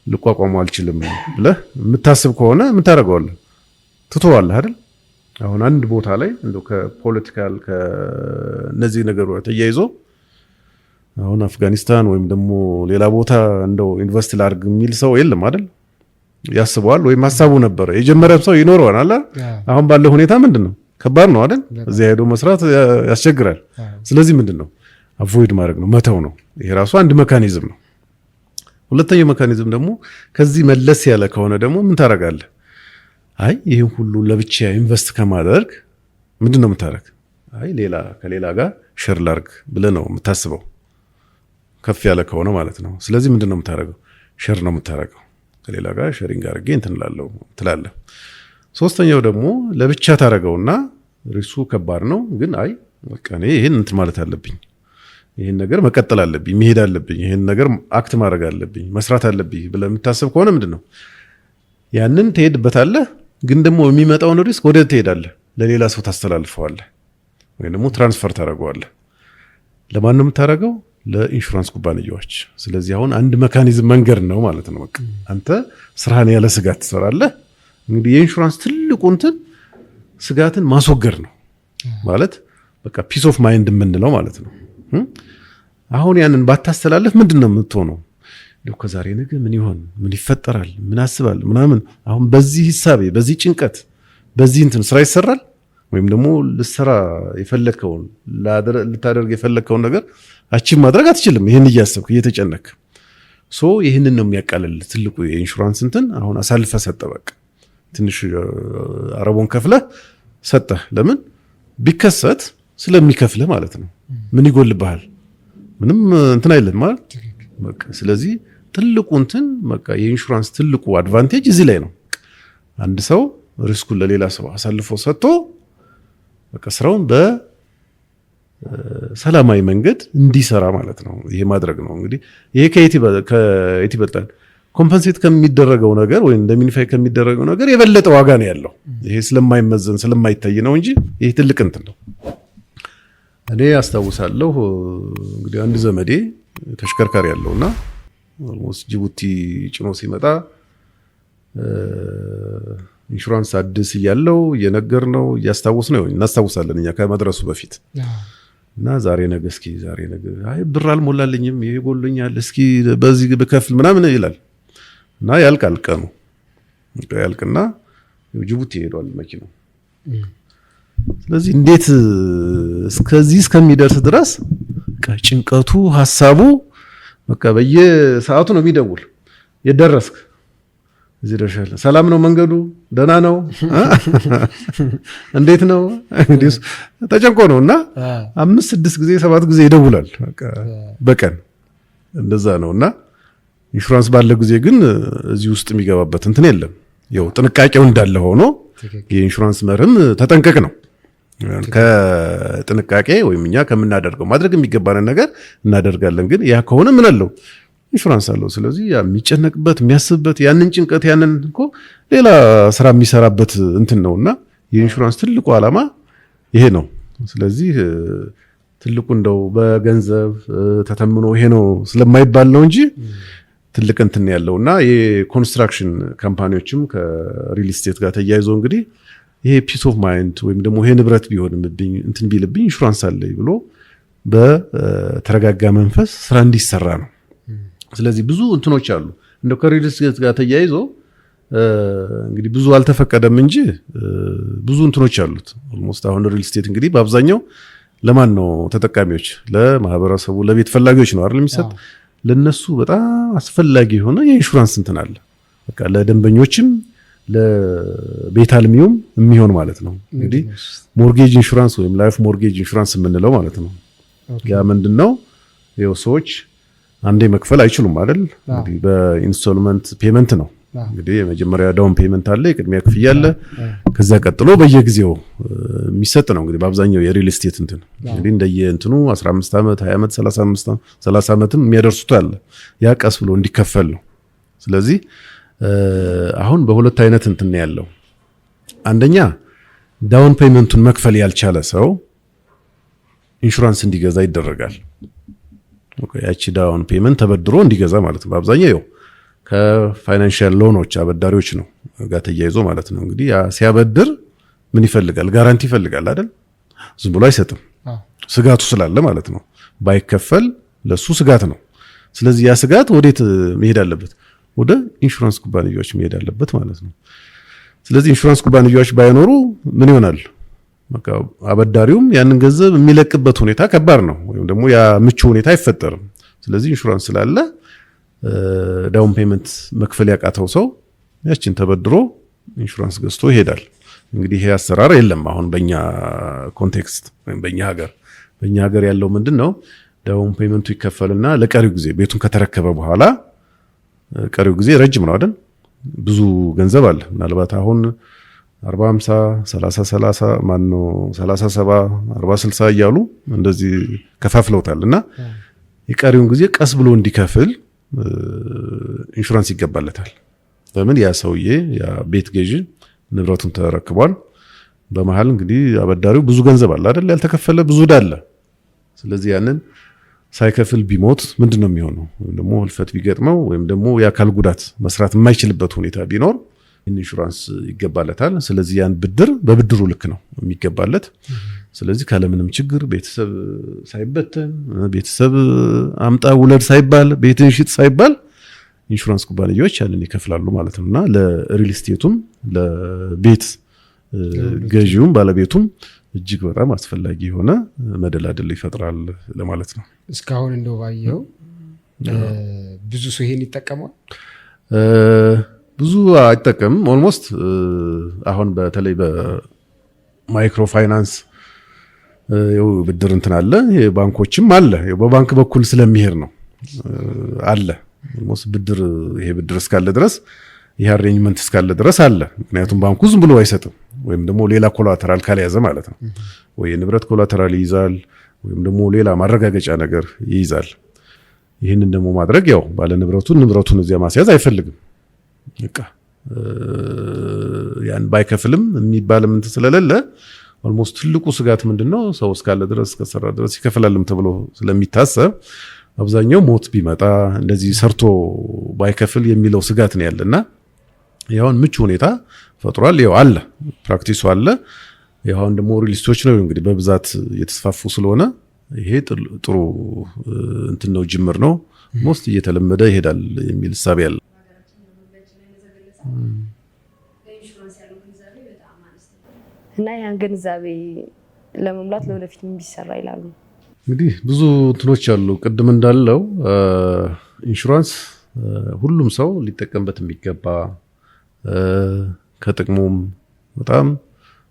ልቋቋመው አልችልም ብለህ የምታስብ ከሆነ ምን ታደርገዋለህ? ትተዋለህ አይደል? አሁን አንድ ቦታ ላይ እንደው ከፖለቲካል ከነዚህ ነገሮች ተያይዞ አሁን አፍጋኒስታን ወይም ደግሞ ሌላ ቦታ እንደው ኢንቨስት ላድርግ የሚል ሰው የለም አይደል? ያስበዋል ወይም ሐሳቡ ነበር የጀመረም ሰው ይኖረዋል አላ። አሁን ባለው ሁኔታ ምንድነው ከባድ ነው አይደል? እዚያ ሄዶ መስራት ያስቸግራል። ስለዚህ ምንድነው አቮይድ ማድረግ ነው፣ መተው ነው። ይሄ ራሱ አንድ ሜካኒዝም ነው። ሁለተኛው ሜካኒዝም ደግሞ ከዚህ መለስ ያለ ከሆነ ደግሞ ምን ታደርጋለህ? አይ ይሄን ሁሉ ለብቻ ኢንቨስት ከማድረግ ምንድነው የምታደርግ? አይ ከሌላ ጋር ሼር ላድርግ ብለህ ነው የምታስበው፣ ከፍ ያለ ከሆነ ማለት ነው። ስለዚህ ምንድነው የምታደርገው? ሼር ነው የምታደርገው፣ ከሌላ ጋር ሼሪንግ አድርጌ እንትን እላለሁ ትላለህ። ሶስተኛው ደግሞ ለብቻ ታደርገውና ሪስኩ ከባድ ነው፣ ግን አይ በቃ እኔ ይሄን እንትን ማለት አለብኝ፣ ይሄን ነገር መቀጠል አለብኝ፣ መሄድ አለብኝ፣ ይሄን ነገር አክት ማድረግ አለብኝ፣ መስራት አለብኝ ብለህ የምታስብ ከሆነ ምንድነው ያንን ትሄድበታለህ። ግን ደግሞ የሚመጣውን ሪስክ ወደ ትሄዳለህ፣ ለሌላ ሰው ታስተላልፈዋለህ ወይ ደግሞ ትራንስፈር ታደርገዋለህ። ለማን ነው የምታደርገው? ለኢንሹራንስ ኩባንያዎች። ስለዚህ አሁን አንድ ሜካኒዝም መንገድ ነው ማለት ነው። በቃ አንተ ስራህን ያለ ስጋት ትሰራለህ። እንግዲህ የኢንሹራንስ ትልቁ እንትን ስጋትን ማስወገድ ነው ማለት በቃ ፒስ ኦፍ ማይንድ የምንለው ማለት ነው። አሁን ያንን ባታስተላልፍ ምንድነው የምትሆነው? ከዛሬ ነገ ምን ይሆን፣ ምን ይፈጠራል፣ ምን አስባል ምናምን። አሁን በዚህ ሂሳቤ፣ በዚህ ጭንቀት፣ በዚህ እንትን ስራ ይሰራል ወይም ደግሞ ልትሰራ የፈለከውን ልታደርግ የፈለከውን ነገር አቺቭ ማድረግ አትችልም። ይሄን እያሰብክ እየተጨነክ ይህንን ነው የሚያቃልል ትልቁ የኢንሹራንስ እንትን። አሁን አሳልፈ ሰጠ፣ በቃ ትንሽ አረቦን ከፍለህ ሰጠህ። ለምን ቢከሰት ስለሚከፍልህ ማለት ነው። ምን ይጎልብሃል? ምንም እንትን አይልም ማለት በቃ። ስለዚህ ትልቁ እንትን በቃ የኢንሹራንስ ትልቁ አድቫንቴጅ እዚህ ላይ ነው። አንድ ሰው ሪስኩን ለሌላ ሰው አሳልፎ ሰጥቶ በቃ ስራውን በሰላማዊ መንገድ እንዲሰራ ማለት ነው። ይሄ ማድረግ ነው እንግዲህ። ይሄ ከየት ይበልጣል? ኮምፐንሴት ከሚደረገው ነገር ወይም እንደሚኒፋይ ከሚደረገው ነገር የበለጠ ዋጋ ነው ያለው። ይሄ ስለማይመዘን ስለማይታይ ነው እንጂ ይሄ ትልቅ እንትን ነው። እኔ አስታውሳለሁ እንግዲህ አንድ ዘመዴ ተሽከርካሪ ያለውና ኦልሞስት ጅቡቲ ጭኖ ሲመጣ ኢንሹራንስ አዲስ እያለው እየነገር ነው እያስታወስ ነው እናስታውሳለን እኛ ከመድረሱ በፊት እና ዛሬ ነገ አይ ብር አልሞላልኝም ይሄ ጎሎኛል እስኪ በዚህ ብከፍል ምናምን ይላል እና ያልቃል ቀኑ ያልቅና ጅቡቲ ሄዷል መኪናው። ስለዚህ እንዴት እስከዚህ እስከሚደርስ ድረስ ጭንቀቱ ሐሳቡ በቃ በየሰዓቱ ነው የሚደውል። የደረስክ እዚህ ደርሻል። ሰላም ነው መንገዱ ደህና ነው እንዴት ነው እንግዲህ ተጨንቆ ነውና 5 6 ጊዜ 7 ጊዜ ይደውላል በቀን እንደዛ ነውና ኢንሹራንስ ባለ ጊዜ ግን እዚህ ውስጥ የሚገባበት እንትን የለም። ያው ጥንቃቄው እንዳለ ሆኖ የኢንሹራንስ መርህም ተጠንቀቅ ነው። ከጥንቃቄ ወይም እኛ ከምናደርገው ማድረግ የሚገባንን ነገር እናደርጋለን። ግን ያ ከሆነ ምን አለው ኢንሹራንስ አለው። ስለዚህ የሚጨነቅበት የሚያስብበት ያንን ጭንቀት ያንን እኮ ሌላ ስራ የሚሰራበት እንትን ነውና የኢንሹራንስ ትልቁ ዓላማ ይሄ ነው። ስለዚህ ትልቁ እንደው በገንዘብ ተተምኖ ይሄ ነው ስለማይባል ነው እንጂ ትልቅ እንትን ያለውና የኮንስትራክሽን ካምፓኒዎችም ከሪል ስቴት ጋር ተያይዞ እንግዲህ ይሄ ፒስ ኦፍ ማይንድ ወይም ደግሞ ይሄ ንብረት ቢሆንብኝ እንትን ቢልብኝ ኢንሹራንስ አለኝ ብሎ በተረጋጋ መንፈስ ስራ እንዲሰራ ነው። ስለዚህ ብዙ እንትኖች አሉ እንደው ከሪል ስቴት ጋር ተያይዞ እንግዲህ ብዙ አልተፈቀደም እንጂ ብዙ እንትኖች አሉት። ኦልሞስት አሁን ሪል ስቴት እንግዲህ በአብዛኛው ለማን ነው ተጠቃሚዎች? ለማህበረሰቡ ለቤት ፈላጊዎች ነው አይደል የሚሰጥ። ለነሱ በጣም አስፈላጊ የሆነ የኢንሹራንስ እንትን አለ። በቃ ለደንበኞችም ለቤት አልሚውም የሚሆን ማለት ነው። እንግዲህ ሞርጌጅ ኢንሹራንስ ወይም ላይፍ ሞርጌጅ ኢንሹራንስ የምንለው ማለት ነው። ያ ምንድነው? ይኸው ሰዎች አንዴ መክፈል አይችሉም አይደል? እንግዲህ በኢንስቶልመንት ፔመንት ነው። እንግዲህ የመጀመሪያ ዳውን ፔመንት አለ፣ የቅድሚያ ክፍያ አለ። ከዛ ቀጥሎ በየጊዜው የሚሰጥ ነው። እንግዲህ በአብዛኛው የሪል ስቴት እንትን እንግዲህ እንደየእንትኑ 15 ዓመት 20 ዓመት 30 ዓመትም የሚያደርሱት አለ። ያ ቀስ ብሎ እንዲከፈል ነው። ስለዚህ አሁን በሁለት አይነት እንትን ያለው፣ አንደኛ ዳውን ፔመንቱን መክፈል ያልቻለ ሰው ኢንሹራንስ እንዲገዛ ይደረጋል። ያቺ ዳውን ፔመንት ተበድሮ እንዲገዛ ማለት ነው። በአብዛኛው ይኸው ከፋይናንሻል ሎኖች አበዳሪዎች ነው ጋር ተያይዞ ማለት ነው። እንግዲህ ያ ሲያበድር ምን ይፈልጋል? ጋራንቲ ይፈልጋል አይደል? ዝም ብሎ አይሰጥም። ስጋቱ ስላለ ማለት ነው። ባይከፈል ለሱ ስጋት ነው። ስለዚህ ያ ስጋት ወዴት መሄድ አለበት? ወደ ኢንሹራንስ ኩባንያዎች መሄድ አለበት ማለት ነው። ስለዚህ ኢንሹራንስ ኩባንያዎች ባይኖሩ ምን ይሆናል? በቃ አበዳሪውም ያንን ገንዘብ የሚለቅበት ሁኔታ ከባድ ነው፣ ወይም ደግሞ ያ ምቹ ሁኔታ አይፈጠርም። ስለዚህ ኢንሹራንስ ስላለ ዳውን ፔመንት መክፈል ያቃተው ሰው ያችን ተበድሮ ኢንሹራንስ ገዝቶ ይሄዳል። እንግዲህ ይሄ አሰራር የለም አሁን በእኛ ኮንቴክስት ወይም በእኛ ሀገር ያለው ምንድነው? ዳውን ፔመንቱ ይከፈልና ለቀሪው ጊዜ ቤቱን ከተረከበ በኋላ ቀሪው ጊዜ ረጅም ነው አይደል? ብዙ ገንዘብ አለ። ምናልባት አሁን 40 50 30 30 ማነው 30 70 40 60 እያሉ እንደዚህ ከፋፍለውታልና የቀሪውን ጊዜ ቀስ ብሎ እንዲከፍል ኢንሹራንስ ይገባለታል። በምን ያ ሰውዬ ያ ቤት ገዢ ንብረቱን ተረክቧል። በመሃል እንግዲህ አበዳሪው ብዙ ገንዘብ አለ አይደል? ያልተከፈለ ብዙ ዕዳ አለ። ስለዚህ ያንን ሳይከፍል ቢሞት ምንድነው የሚሆነው? ወይም ደግሞ ህልፈት ቢገጥመው ወይም ደግሞ የአካል ጉዳት መስራት የማይችልበት ሁኔታ ቢኖር ኢንሹራንስ ይገባለታል። ስለዚህ ያን ብድር በብድሩ ልክ ነው የሚገባለት። ስለዚህ ካለምንም ችግር ቤተሰብ ሳይበተን ቤተሰብ አምጣ ውለድ ሳይባል ቤትን ሽጥ ሳይባል ኢንሹራንስ ኩባንያዎች ያንን ይከፍላሉ ማለት ነውና ለሪል ስቴቱም ለቤት ገዢውም ባለቤቱም እጅግ በጣም አስፈላጊ የሆነ መደላደል ይፈጥራል ለማለት ነው። እስካሁን እንደው ባየው ብዙ ሰው ይሄን ይጠቀማል? ብዙ አይጠቀምም። ኦልሞስት አሁን በተለይ በማይክሮ ፋይናንስ ብድር እንትን አለ፣ ባንኮችም አለ። በባንክ በኩል ስለሚሄድ ነው አለ። ኦልሞስት ብድር ይሄ ብድር እስካለ ድረስ ይሄ አሬንጅመንት እስካለ ድረስ አለ። ምክንያቱም ባንኩ ዝም ብሎ አይሰጥም፣ ወይም ደግሞ ሌላ ኮላተራል ካልያዘ ማለት ነው። ወይ የንብረት ኮላተራል ይይዛል፣ ወይም ደግሞ ሌላ ማረጋገጫ ነገር ይይዛል። ይህንን ደግሞ ማድረግ ያው ባለ ንብረቱን እዚያ ማስያዝ አይፈልግም። በቃ ያን ባይከፍልም የሚባልም እንትን ስለሌለ ኦልሞስት ትልቁ ስጋት ምንድነው? ሰው እስካለ ድረስ ከሰራ ድረስ ይከፍላልም ተብሎ ስለሚታሰብ አብዛኛው ሞት ቢመጣ እንደዚህ ሰርቶ ባይከፍል የሚለው ስጋት ነው ያለና ያውን ምቹ ሁኔታ ፈጥሯል። ያው አለ ፕራክቲሱ አለ። ያውን ደግሞ ሪሊስቶች ነው እንግዲህ በብዛት የተስፋፉ ስለሆነ ይሄ ጥሩ እንትን ነው፣ ጅምር ነው። ሞስት እየተለመደ ይሄዳል የሚል ሐሳብ ያለ እና ያን ግንዛቤ ለመሙላት ለወደፊት ምን ቢሰራ ይላሉ? እንግዲህ ብዙ እንትኖች አሉ። ቅድም እንዳለው ኢንሹራንስ ሁሉም ሰው ሊጠቀምበት የሚገባ ከጥቅሙም በጣም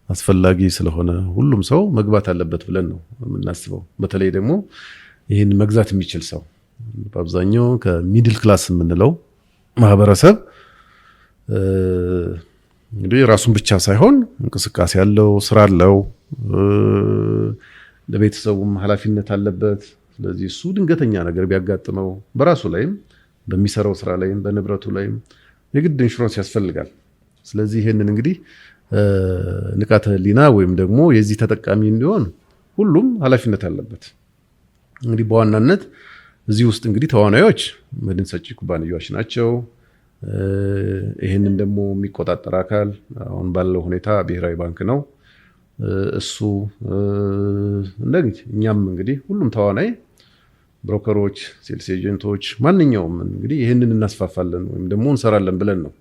አስፈላጊ ስለሆነ ሁሉም ሰው መግባት አለበት ብለን ነው የምናስበው። በተለይ ደግሞ ይህን መግዛት የሚችል ሰው በአብዛኛው ከሚድል ክላስ የምንለው ማህበረሰብ እንግዲህ ራሱን ብቻ ሳይሆን እንቅስቃሴ ያለው ስራ አለው፣ ለቤተሰቡም ኃላፊነት አለበት። ስለዚህ እሱ ድንገተኛ ነገር ቢያጋጥመው በራሱ ላይም በሚሰራው ስራ ላይም በንብረቱ ላይም የግድ ኢንሹራንስ ያስፈልጋል። ስለዚህ ይሄንን እንግዲህ ንቃተ ህሊና ወይም ደግሞ የዚህ ተጠቃሚ እንዲሆን ሁሉም ኃላፊነት አለበት። እንግዲህ በዋናነት እዚህ ውስጥ እንግዲህ ተዋናዮች መድን ሰጪ ኩባንያዎች ናቸው። ይሄንን ደግሞ የሚቆጣጠር አካል አሁን ባለው ሁኔታ ብሔራዊ ባንክ ነው። እሱ እኛም እንግዲህ ሁሉም ተዋናይ ብሮከሮች፣ ሴልስ ኤጀንቶች፣ ማንኛውም እንግዲህ ይሄንን እናስፋፋለን ወይም ደግሞ እንሰራለን ብለን ነው።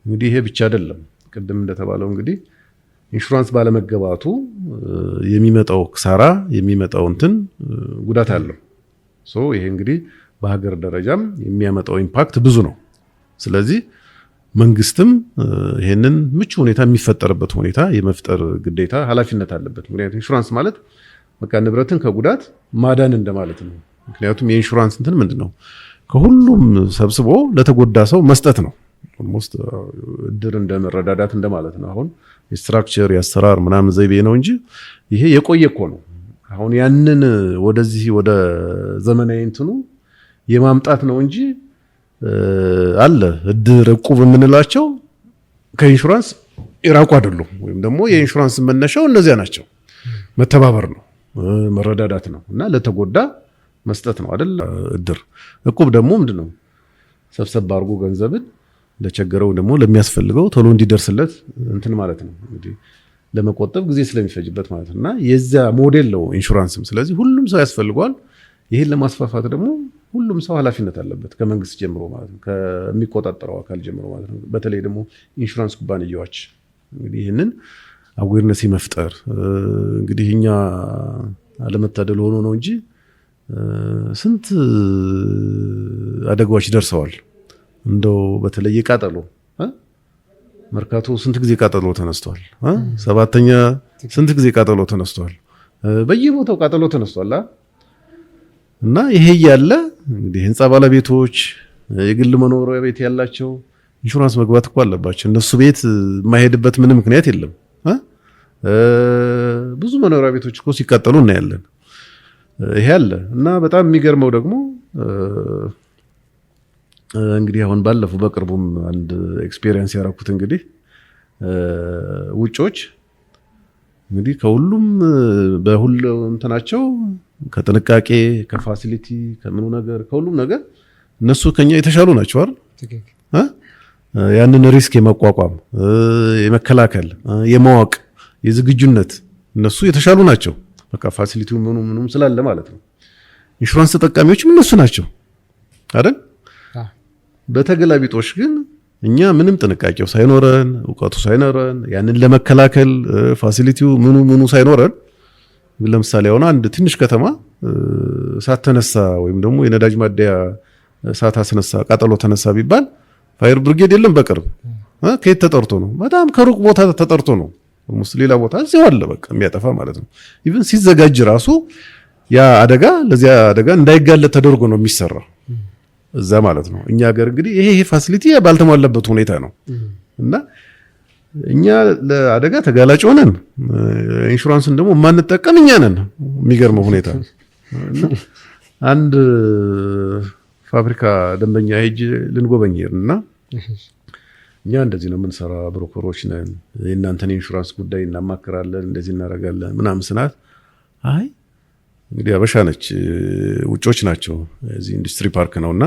እንግዲህ ይሄ ብቻ አይደለም። ቅድም እንደተባለው እንግዲህ ኢንሹራንስ ባለመገባቱ የሚመጣው ክሳራ የሚመጣው ጉዳት አለው። ይሄ እንግዲህ በሀገር ደረጃም የሚያመጣው ኢምፓክት ብዙ ነው። ስለዚህ መንግስትም ይሄንን ምቹ ሁኔታ የሚፈጠርበት ሁኔታ የመፍጠር ግዴታ ኃላፊነት አለበት። ምክንያቱም ኢንሹራንስ ማለት በቃ ንብረትን ከጉዳት ማዳን እንደማለት ነው። ምክንያቱም የኢንሹራንስ ምንድነው ከሁሉም ሰብስቦ ለተጎዳ ሰው መስጠት ነው። ኦልሞስት እድር እንደመረዳዳት እንደማለት ነው። አሁን የስትራክቸር የአሰራር ምናምን ዘይቤ ነው እንጂ ይሄ የቆየ እኮ ነው። አሁን ያንን ወደዚህ ወደ ዘመናዊ የማምጣት ነው እንጂ አለ እድር እቁብ የምንላቸው ከኢንሹራንስ የራቁ አይደሉም። ወይም ደግሞ የኢንሹራንስ መነሻው እነዚያ ናቸው። መተባበር ነው፣ መረዳዳት ነው እና ለተጎዳ መስጠት ነው አይደል? እድር እቁብ ደግሞ ምንድነው? ሰብሰብ አድርጎ ገንዘብን ለቸገረው ደግሞ ለሚያስፈልገው ቶሎ እንዲደርስለት ማለት ነው። እንግዲህ ለመቆጠብ ጊዜ ስለሚፈጅበት ማለት ነውና የዛ ሞዴል ነው ኢንሹራንስም። ስለዚህ ሁሉም ሰው ያስፈልገዋል። ይሄን ለማስፋፋት ደግሞ ሁሉም ሰው ኃላፊነት አለበት፣ ከመንግስት ጀምሮ ማለት ነው፣ ከሚቆጣጠረው አካል ጀምሮ ማለት ነው። በተለይ ደግሞ ኢንሹራንስ ኩባንያዎች እንግዲህ ይህንን አዌርነስ መፍጠር እንግዲህ እኛ አለመታደል ሆኖ ነው እንጂ ስንት አደጋዎች ደርሰዋል። እንደው በተለይ ቃጠሎ መርካቶ ስንት ጊዜ ቃጠሎ ተነስቷል። ሰባተኛ ስንት ጊዜ ቃጠሎ ተነስቷል። በየቦታው ቃጠሎ ተነስቷል። እና ይሄ ያለ እንግዲህ ህንጻ ባለቤቶች የግል መኖሪያ ቤት ያላቸው ኢንሹራንስ መግባት እኮ አለባቸው። እነሱ ቤት የማይሄድበት ምንም ምክንያት የለም። ብዙ መኖሪያ ቤቶች እኮ ሲቃጠሉ እናያለን። ይሄ አለ እና በጣም የሚገርመው ደግሞ እንግዲህ አሁን ባለፈው በቅርቡም አንድ ኤክስፒሪየንስ ያደረኩት እንግዲህ ውጮች እንግዲህ ከሁሉም በሁሉም እንትናቸው ከጥንቃቄ ከፋሲሊቲ ከምኑ ነገር ከሁሉም ነገር እነሱ ከኛ የተሻሉ ናቸው አይደል? ያንን ሪስክ የመቋቋም የመከላከል የማወቅ የዝግጁነት እነሱ የተሻሉ ናቸው። በቃ ፋሲሊቲው ምኑም ስላለ ማለት ነው። ኢንሹራንስ ተጠቃሚዎችም እነሱ ናቸው አይደል? በተገላቢጦሽ ግን እኛ ምንም ጥንቃቄው ሳይኖረን እውቀቱ ሳይኖረን ያንን ለመከላከል ፋሲሊቲው ምኑ ሳይኖረን ለምሳሌ አሁን አንድ ትንሽ ከተማ እሳት ተነሳ ወይም ደግሞ የነዳጅ ማደያ እሳት አስነሳ ቃጠሎ ተነሳ ቢባል ፋየር ብሪጌድ የለም በቅርብ። ከየት ተጠርቶ ነው? በጣም ከሩቅ ቦታ ተጠርቶ ነው። ሌላ ቦታ እዚሁ አለ በቃ የሚያጠፋ ማለት ነው። ኢቭን ሲዘጋጅ ራሱ ያ አደጋ ለዚያ አደጋ እንዳይጋለጥ ተደርጎ ነው የሚሰራው እዛ ማለት ነው። እኛ ሀገር እንግዲህ ይሄ ፋሲሊቲ ባልተሟላበት ሁኔታ ነው እና እኛ ለአደጋ ተጋላጭ ሆነን ኢንሹራንስን ደግሞ ማንጠቀም እኛ ነን። የሚገርመው ሁኔታ አንድ ፋብሪካ ደንበኛ ሄጅ ልንጎበኝ እና እኛ እንደዚህ ነው የምንሰራ ብሮከሮች ነን፣ የእናንተን ኢንሹራንስ ጉዳይ እናማክራለን፣ እንደዚህ እናደርጋለን ምናምን ስናት አይ እንግዲህ አበሻ ነች፣ ውጮች ናቸው፣ እዚህ ኢንዱስትሪ ፓርክ ነውና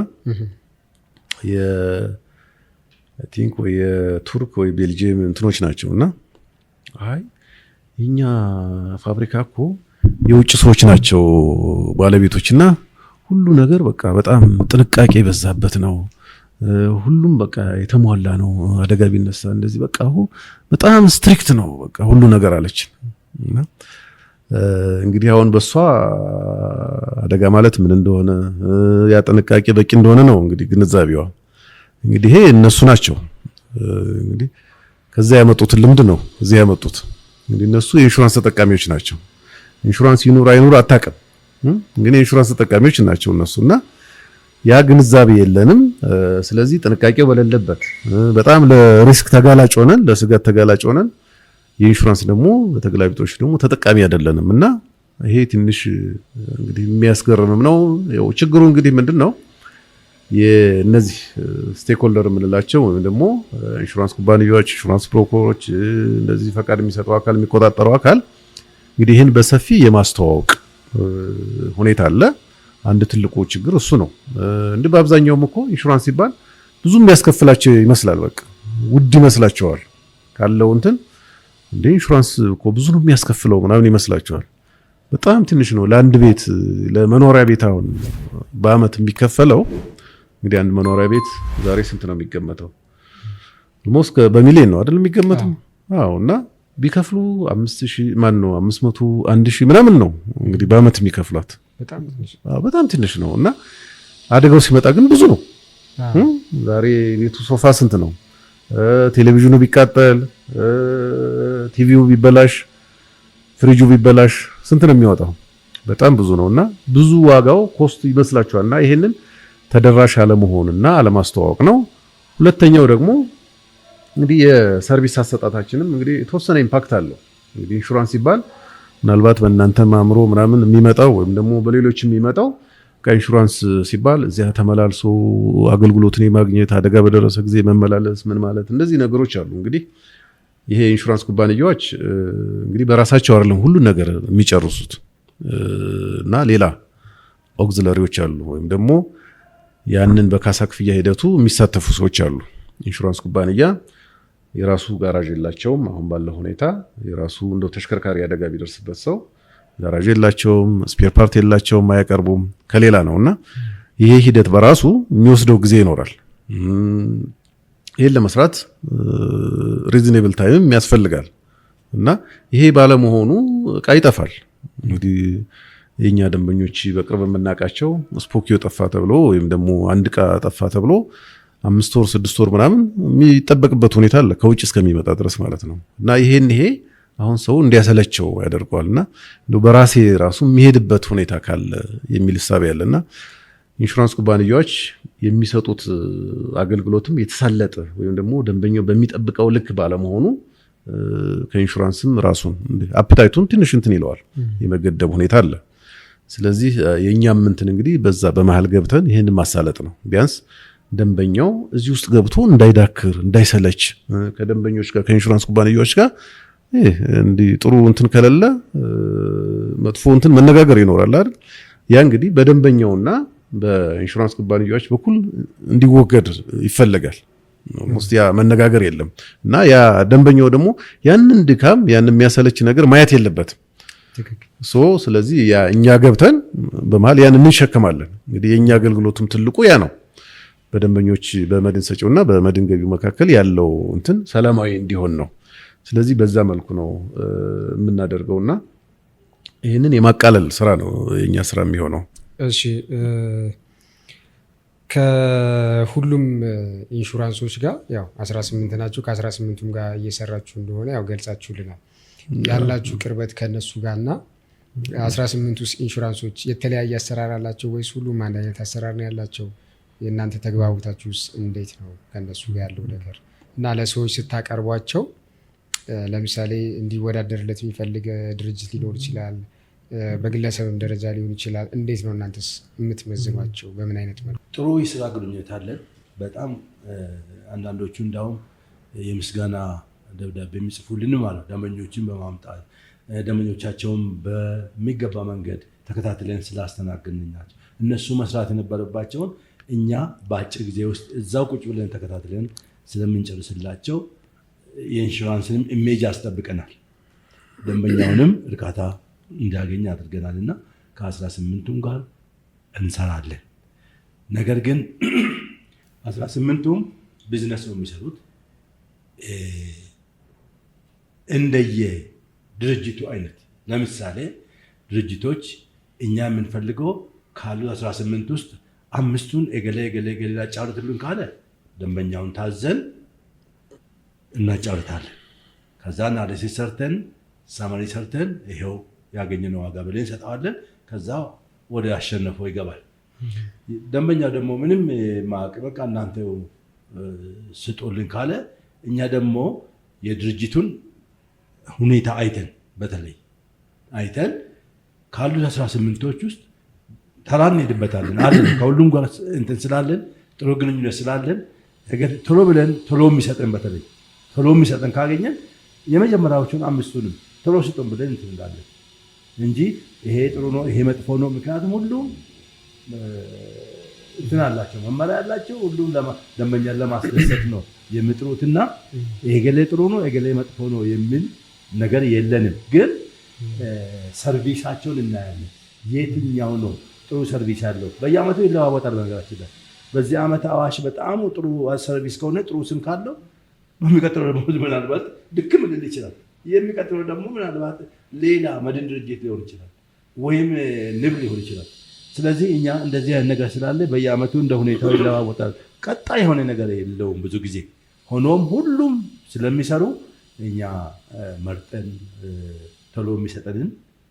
አይ ቲንክ ወይ የቱርክ ወይ ቤልጂየም እንትኖች ናቸውና አይ እኛ ፋብሪካ እኮ የውጭ ሰዎች ናቸው ባለቤቶችና ሁሉ ነገር በቃ በጣም ጥንቃቄ የበዛበት ነው፣ ሁሉም በቃ የተሟላ ነው፣ አደጋ ቢነሳ እንደዚህ በቃ በጣም ስትሪክት ነው በቃ ሁሉ ነገር አለች። እና እንግዲህ አሁን በሷ አደጋ ማለት ምን እንደሆነ ያ ጥንቃቄ በቂ እንደሆነ ነው እንግዲህ ግንዛቤዋ። እንግዲህ ይሄ እነሱ ናቸው እንግዲህ ከዛ ያመጡትን ልምድ ነው እዚህ ያመጡት። እንግዲህ እነሱ የኢንሹራንስ ተጠቃሚዎች ናቸው። ኢንሹራንስ ይኑር አይኑር አታውቅም፣ ግን የኢንሹራንስ ተጠቃሚዎች ናቸው እነሱና ያ ግንዛቤ የለንም። ስለዚህ ጥንቃቄው በሌለበት በጣም ለሪስክ ተጋላጭ ሆነን ለስጋት ተጋላጭ ሆነን የኢንሹራንስ ደግሞ በተገላቢጦሽ ደግሞ ተጠቃሚ አይደለንም እና ይሄ ትንሽ እንግዲህ የሚያስገርምም ነው። ያው ችግሩ እንግዲህ ምንድነው የነዚህ ስቴክሆልደር የምንላቸው ወይም ደግሞ ኢንሹራንስ ኩባንያዎች፣ ኢንሹራንስ ብሮከሮች፣ እንደዚህ ፈቃድ የሚሰጠው አካል የሚቆጣጠረው አካል እንግዲህ ይህን በሰፊ የማስተዋወቅ ሁኔታ አለ። አንድ ትልቁ ችግር እሱ ነው። እንዲህ በአብዛኛውም እኮ ኢንሹራንስ ሲባል ብዙ የሚያስከፍላቸው ይመስላል። በቃ ውድ ይመስላቸዋል ካለው እንትን እንደ ኢንሹራንስ እኮ ብዙ ነው የሚያስከፍለው ምናምን ይመስላቸዋል። በጣም ትንሽ ነው። ለአንድ ቤት ለመኖሪያ ቤት አሁን በአመት የሚከፈለው እንግዲህ አንድ መኖሪያ ቤት ዛሬ ስንት ነው የሚገመተው? ኦልሞስት በሚሊዮን ነው አይደል የሚገመተው? አዎ። እና ቢከፍሉ 5000 ማን ነው 500 1000 ምናምን ነው እንግዲህ በአመት የሚከፍሏት በጣም ትንሽ ነው። እና አደጋው ሲመጣ ግን ብዙ ነው። ዛሬ ቤቱ ሶፋ ስንት ነው? ቴሌቪዥኑ ቢቃጠል፣ ቲቪው ቢበላሽ፣ ፍሪጁ ቢበላሽ ስንት ነው የሚወጣው? በጣም ብዙ ነውና ብዙ ዋጋው ኮስት ይመስላችኋልና ይሄንን ተደራሽ አለመሆንና አለማስተዋወቅ ነው። ሁለተኛው ደግሞ እንግዲህ የሰርቪስ አሰጣጣችንም እንግዲህ የተወሰነ ኢምፓክት አለው። እንግዲህ ኢንሹራንስ ሲባል ምናልባት በእናንተ ማምሮ ምናምን የሚመጣው ወይም ደግሞ በሌሎች የሚመጣው ከኢንሹራንስ ሲባል እዚያ ተመላልሶ አገልግሎትን የማግኘት አደጋ በደረሰ ጊዜ መመላለስ ምን ማለት እንደዚህ ነገሮች አሉ። እንግዲህ ይሄ ኢንሹራንስ ኩባንያዎች እንግዲህ በራሳቸው አይደለም ሁሉ ነገር የሚጨርሱት እና ሌላ ኦግዚለሪዎች አሉ ወይም ደግሞ ያንን በካሳ ክፍያ ሂደቱ የሚሳተፉ ሰዎች አሉ። ኢንሹራንስ ኩባንያ የራሱ ጋራዥ የላቸውም። አሁን ባለው ሁኔታ የራሱ እንደው ተሽከርካሪ አደጋ ቢደርስበት ሰው ጋራዥ የላቸውም፣ ስፔር ፓርት የላቸውም፣ አያቀርቡም፣ ከሌላ ነውና ይሄ ሂደት በራሱ የሚወስደው ጊዜ ይኖራል። ይሄን ለመስራት ሪዝኔብል ታይም ያስፈልጋል እና ይሄ ባለመሆኑ እቃ ይጠፋል። እንግዲህ የኛ ደንበኞች በቅርብ የምናውቃቸው ስፖኪዮ ጠፋ ተብሎ ወይም ደግሞ አንድ እቃ ጠፋ ተብሎ 5 ወር 6 ወር ምናምን የሚጠበቅበት ሁኔታ አለ ከውጭ እስከሚመጣ ድረስ ማለት ነው። እና ይሄ አሁን ሰው እንዲያሰለቸው ያደርገዋልና እንደው በራሴ ራሱ የሚሄድበት ሁኔታ ካለ የሚል ሐሳብ ያለና ኢንሹራንስ ኩባንያዎች የሚሰጡት አገልግሎትም የተሳለጠ ወይም ደግሞ ደንበኛው በሚጠብቀው ልክ ባለመሆኑ ከኢንሹራንስም ራሱን አፕታይቱን ትንሽ እንትን ይለዋል፣ የመገደብ ሁኔታ አለ። ስለዚህ የኛም እንትን እንግዲህ በዛ በመሃል ገብተን ይሄን ማሳለጥ ነው። ቢያንስ ደንበኛው እዚህ ውስጥ ገብቶ እንዳይዳክር እንዳይሰለች ከደንበኞች ጋር ከኢንሹራንስ ኩባንያዎች ጋር እንዲህ ጥሩ እንትን ከሌለ መጥፎ እንትን መነጋገር ይኖራል አይደል? ያ እንግዲህ በደንበኛውና በኢንሹራንስ ኩባንያዎች በኩል እንዲወገድ ይፈልጋል። ሞስት ያ መነጋገር የለም እና ያ ደንበኛው ደግሞ ያንን ድካም ያንን የሚያሰለች ነገር ማየት የለበትም። ስለዚህ ያ እኛ ገብተን በመሃል ያን እንሸከማለን። እንግዲህ የኛ አገልግሎቱም ትልቁ ያ ነው። በደንበኞች በመድን ሰጪውና በመድን ገቢው መካከል ያለው እንትን ሰላማዊ እንዲሆን ነው። ስለዚህ በዛ መልኩ ነው የምናደርገውና ይህንን የማቃለል ስራ ነው የኛ ስራ የሚሆነው። እሺ፣ ከሁሉም ኢንሹራንሶች ጋር ያው 18 ናቸው። ከ18ቱም ጋር እየሰራችሁ እንደሆነ ያው ገልጻችሁልናል። ያላችሁ ቅርበት ከነሱ ጋርና 18 ውስጥ ኢንሹራንሶች የተለያየ አሰራር አላቸው ወይስ ሁሉም አንድ አይነት አሰራር ነው ያላቸው? የእናንተ ተግባቦታችሁ ውስጥ እንዴት ነው ከነሱ ጋር ያለው ነገር? እና ለሰዎች ስታቀርቧቸው ለምሳሌ እንዲወዳደርለት የሚፈልግ ድርጅት ሊኖር ይችላል፣ በግለሰብም ደረጃ ሊሆን ይችላል። እንዴት ነው እናንተስ የምትመዝኗቸው? በምን አይነት መልኩ? ጥሩ የስራ ግንኙነት አለን። በጣም አንዳንዶቹ እንዳውም የምስጋና ደብዳቤ የሚጽፉልን ማለት ደንበኞችን በማምጣት ደንበኞቻቸውን በሚገባ መንገድ ተከታትለን ስላስተናገድናቸው እነሱ መስራት የነበረባቸውን እኛ በአጭር ጊዜ ውስጥ እዛው ቁጭ ብለን ተከታትለን ስለምንጨርስላቸው የኢንሹራንስንም ኢሜጅ አስጠብቀናል፣ ደንበኛውንም እርካታ እንዲያገኝ አድርገናል እና ከ18ቱም ጋር እንሰራለን። ነገር ግን 18ቱም ቢዝነስ ነው የሚሰሩት እንደየ ድርጅቱ አይነት። ለምሳሌ ድርጅቶች እኛ የምንፈልገው ካሉ 18 ውስጥ 5ቱን እገሌ ጫሩትልን ካለ ደንበኛውን ታዘን እናጫርታለን። ከዛ አናሊሲስ ሰርተን ሳመሪ ሰርተን ይሄው ያገኘነው ዋጋ ብለን እንሰጠዋለን። ከዛ ወደ አሸነፈው ይገባል። ደንበኛ ደግሞ ምንም ማቅ በቃ እናንተ ስጡልን ካለ እኛ ደግሞ የድርጅቱን ሁኔታ አይተን በተለይ አይተን ካሉት 18ቶች ውስጥ ተራ እንሄድበታለን አለን። ከሁሉም ጋር እንትን ስላለን ጥሩ ግንኙነት ስላለን ቶሎ ብለን ቶሎ የሚሰጠን በተለይ ቶሎ የሚሰጠን ካገኘን የመጀመሪያዎቹን 5ቱንም ቶሎ ስጡን ብለን እንትን እንዳለን እንጂ ይሄ ጥሩ ነው ይሄ መጥፎ ነው። ምክንያቱም ሁሉም እንትን አላቸው መመሪያ ያላቸው ሁሉም ደንበኛን ለማስደሰት ነው የሚጥሩትና የገሌ ጥሩ ነው የገሌ መጥፎ ነው የሚል ነገር የለንም። ግን ሰርቪሳቸውን እናያለን። የትኛው ነው ጥሩ ሰርቪስ ያለው? በየአመቱ ይለዋወጣል። በነገራችን ላይ በዚህ ዓመት አዋሽ በጣም ጥሩ ሰርቪስ ከሆነ ጥሩ ስም ካለው በሚቀጥለው ደግሞ ምናልባት ድክም ልል ይችላል። የሚቀጥለው ደግሞ ምናልባት ሌላ መድን ድርጅት ሊሆን ይችላል ወይም ንብ ሊሆን ይችላል። ስለዚህ እኛ እንደዚህ አይነት ነገር ስላለ በየአመቱ እንደ ሁኔታው ይለዋወጣል። ቀጣይ የሆነ ነገር የለውም ብዙ ጊዜ። ሆኖም ሁሉም ስለሚሰሩ እኛ መርጠን ቶሎ የሚሰጠንን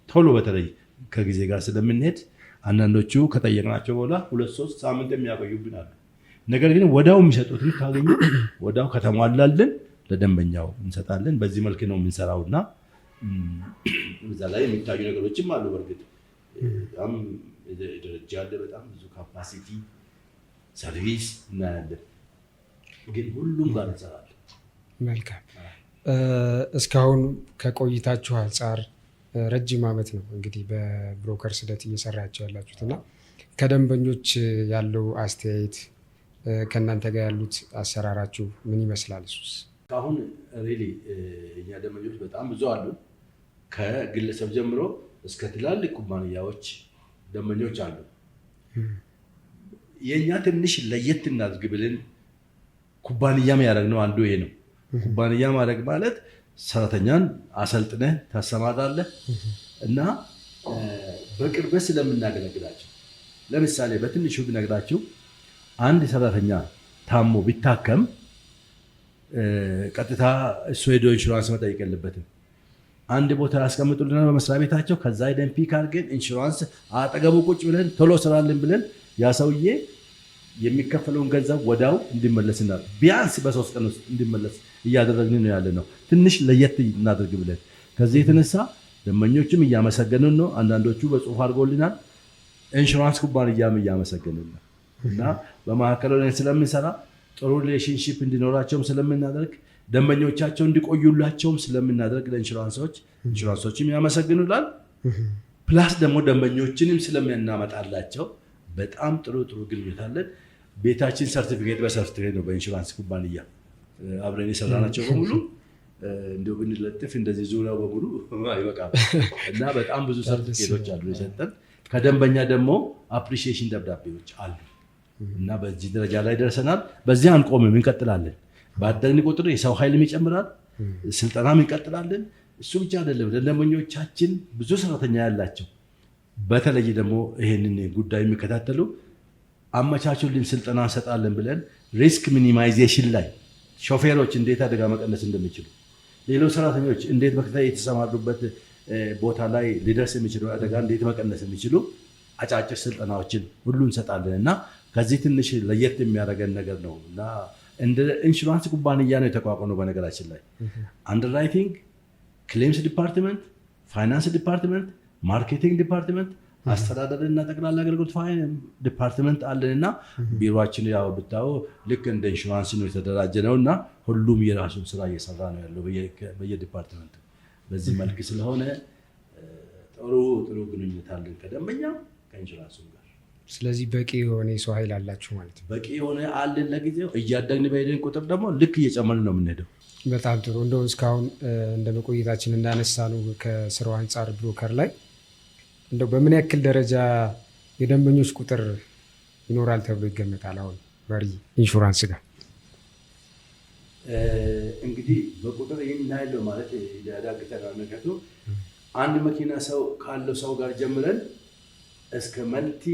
ቶሎ በተለይ ከጊዜ ጋር ስለምንሄድ አንዳንዶቹ ከጠየቅናቸው በኋላ 2-3 ሳምንት የሚያቆዩብን አሉ። ነገር ግን ወዳው የሚሰጡትን ካገኙ ወዳው ከተሟላልን ለደንበኛው እንሰጣለን። በዚህ መልክ ነው የምንሰራውና እዛ ላይ የሚታዩ ነገሮችም አሉ። በእርግጥ በጣም ደረጃ ያለ በጣም ብዙ ካፓሲቲ ሰርቪስ እናያለን። ግን ሁሉም ጋር እንሰራለን። መልካም። እስካሁን ከቆይታችሁ አንጻር ረጅም ዓመት ነው እንግዲህ በብሮከር ስደት እየሰራችሁ ያላችሁት እና ከደንበኞች ያለው አስተያየት ከእናንተ ጋር ያሉት አሰራራችሁ ምን ይመስላል? እሱስ አሁን ሪሊ እኛ ደንበኞች በጣም ብዙ አሉ። ከግለሰብ ጀምሮ እስከ ትላልቅ ኩባንያዎች ደንበኞች አሉ። የእኛ ትንሽ ለየት እናድርግ ብለን ኩባንያም ያደረግነው አንዱ ይሄ ነው። ኩባንያ ማድረግ ማለት ሰራተኛን አሰልጥነህ ታሰማራለህ እና በቅርበት ስለምናገለግላቸው። ለምሳሌ በትንሹ ብነግራችሁ አንድ ሰራተኛ ታሞ ቢታከም ቀጥታ እሱ ሄዶ ኢንሹራንስ መጠየቅ የለበትም። አንድ ቦታ ያስቀምጡልና በመስሪያ ቤታቸው ከዛ ሄደን ፒክ አድርገን ኢንሹራንስ አጠገቡ ቁጭ ብለን ቶሎ ስራልን ብለን ያ ሰውዬ የሚከፈለውን ገንዘብ ወዳው እንዲመለስና ቢያንስ በ3 ቀን ውስጥ እንዲመለስ እያደረግን ነው ያለ ነው። ትንሽ ለየት እናድርግ ብለን ከዚህ የተነሳ ደንበኞችም እያመሰገኑን ነው። አንዳንዶቹ በጽሁፍ አድርጎልናል። ኢንሹራንስ ኩባንያም እያመሰገኑን ነው እና በማዕከል ላይ ስለምንሰራ ጥሩ ሪሌሽንሺፕ እንዲኖራቸውም ስለምናደርግ ደንበኞቻቸው እንዲቆዩላቸውም ስለምናደርግ ኢንሹራንሶችም ያመሰግኑላል። ፕላስ ደግሞ ደንበኞችንም ስለምናመጣላቸው በጣም ጥሩ ግንኙነት አለን። ቤታችን ሰርቲፊኬት በሰርቲፊኬት ነው በኢንሹራንስ ኩባንያ አብረን የሰራናቸው በሙሉ እንደው ብንለጥፍ እንደዚህ ዙሪያው በሙሉ አይበቃም እና በጣም ብዙ ሰርቲፊኬቶች አሉ የሰጠን። ከደንበኛ ደግሞ አፕሪሺዬሽን ደብዳቤዎች አሉ እና በዚህ ደረጃ ላይ ደርሰናል። በዚህ አንቆምም፣ እንቀጥላለን። ባደግን ቁጥር የሰው ኃይልም ይጨምራል፣ ስልጠናም እንቀጥላለን። እሱ ብቻ አይደለም፣ ደንበኞቻችን ብዙ ሰራተኛ ያላቸው በተለይ ደግሞ ይሄንን ጉዳይ የሚከታተሉ አመቻቹልን ስልጠና እንሰጣለን ብለን ሪስክ ሚኒማይዜሽን ላይ ሾፌሮች እንዴት አደጋ መቀነስ እንደሚችሉ፣ ሌሎች ሰራተኞች እንዴት በከተማ የተሰማሩበት ቦታ ላይ ሊደርስ የሚችለው አደጋ እንዴት መቀነስ የሚችሉ አጫጭር ስልጠናዎችን ሁሉ እንሰጣለን እና ከዚህ ትንሽ ለየት የሚያደርገን ነገር ነው እና እንደ ኢንሹራንስ ኩባንያ ነው የተቋቋመው። በነገራችን ላይ አንደርራይቲንግ፣ ክሌምስ ዲፓርትመንት፣ ፋይናንስ ዲፓርትመንት፣ ማርኬቲንግ ዲፓርትመንት፣ አስተዳደርና ጠቅላላ አገልግሎት ዲፓርትመንት አለን እና ቢሮችን ያው ብታው ልክ እንደ ኢንሹራንስ ነው የተደራጀ ነው እና ሁሉም የራሱን ስራ እየሰራ ነው ያለው በየዲፓርትመንቱ። በዚህ መልክ ስለሆነ ጥሩ ግንኙነት አለን ከደንበኛ ከኢንሹራንሱ ጋር። ስለዚህ በቂ የሆነ የሰው ኃይል አላችሁ ማለት ነው? በቂ የሆነ አለን። ለጊዜው እያደግን በሄድን ቁጥር ደግሞ ልክ እየጨመርን ነው የምንሄደው። በጣም ጥሩ። እንደው እስካሁን እንደ መቆየታችን እንዳነሳ ነው ከስራው አንጻር ብሮከር ላይ እንደው በምን ያክል ደረጃ የደንበኞች ቁጥር ይኖራል ተብሎ ይገመታል? አሁን መሪ ኢንሹራንስ ጋር እንግዲህ በቁጥር ይህን ያለው ማለት ያዳግተናል። ምክንያቱም አንድ መኪና ሰው ካለው ሰው ጋር ጀምረን እስከ መልቲ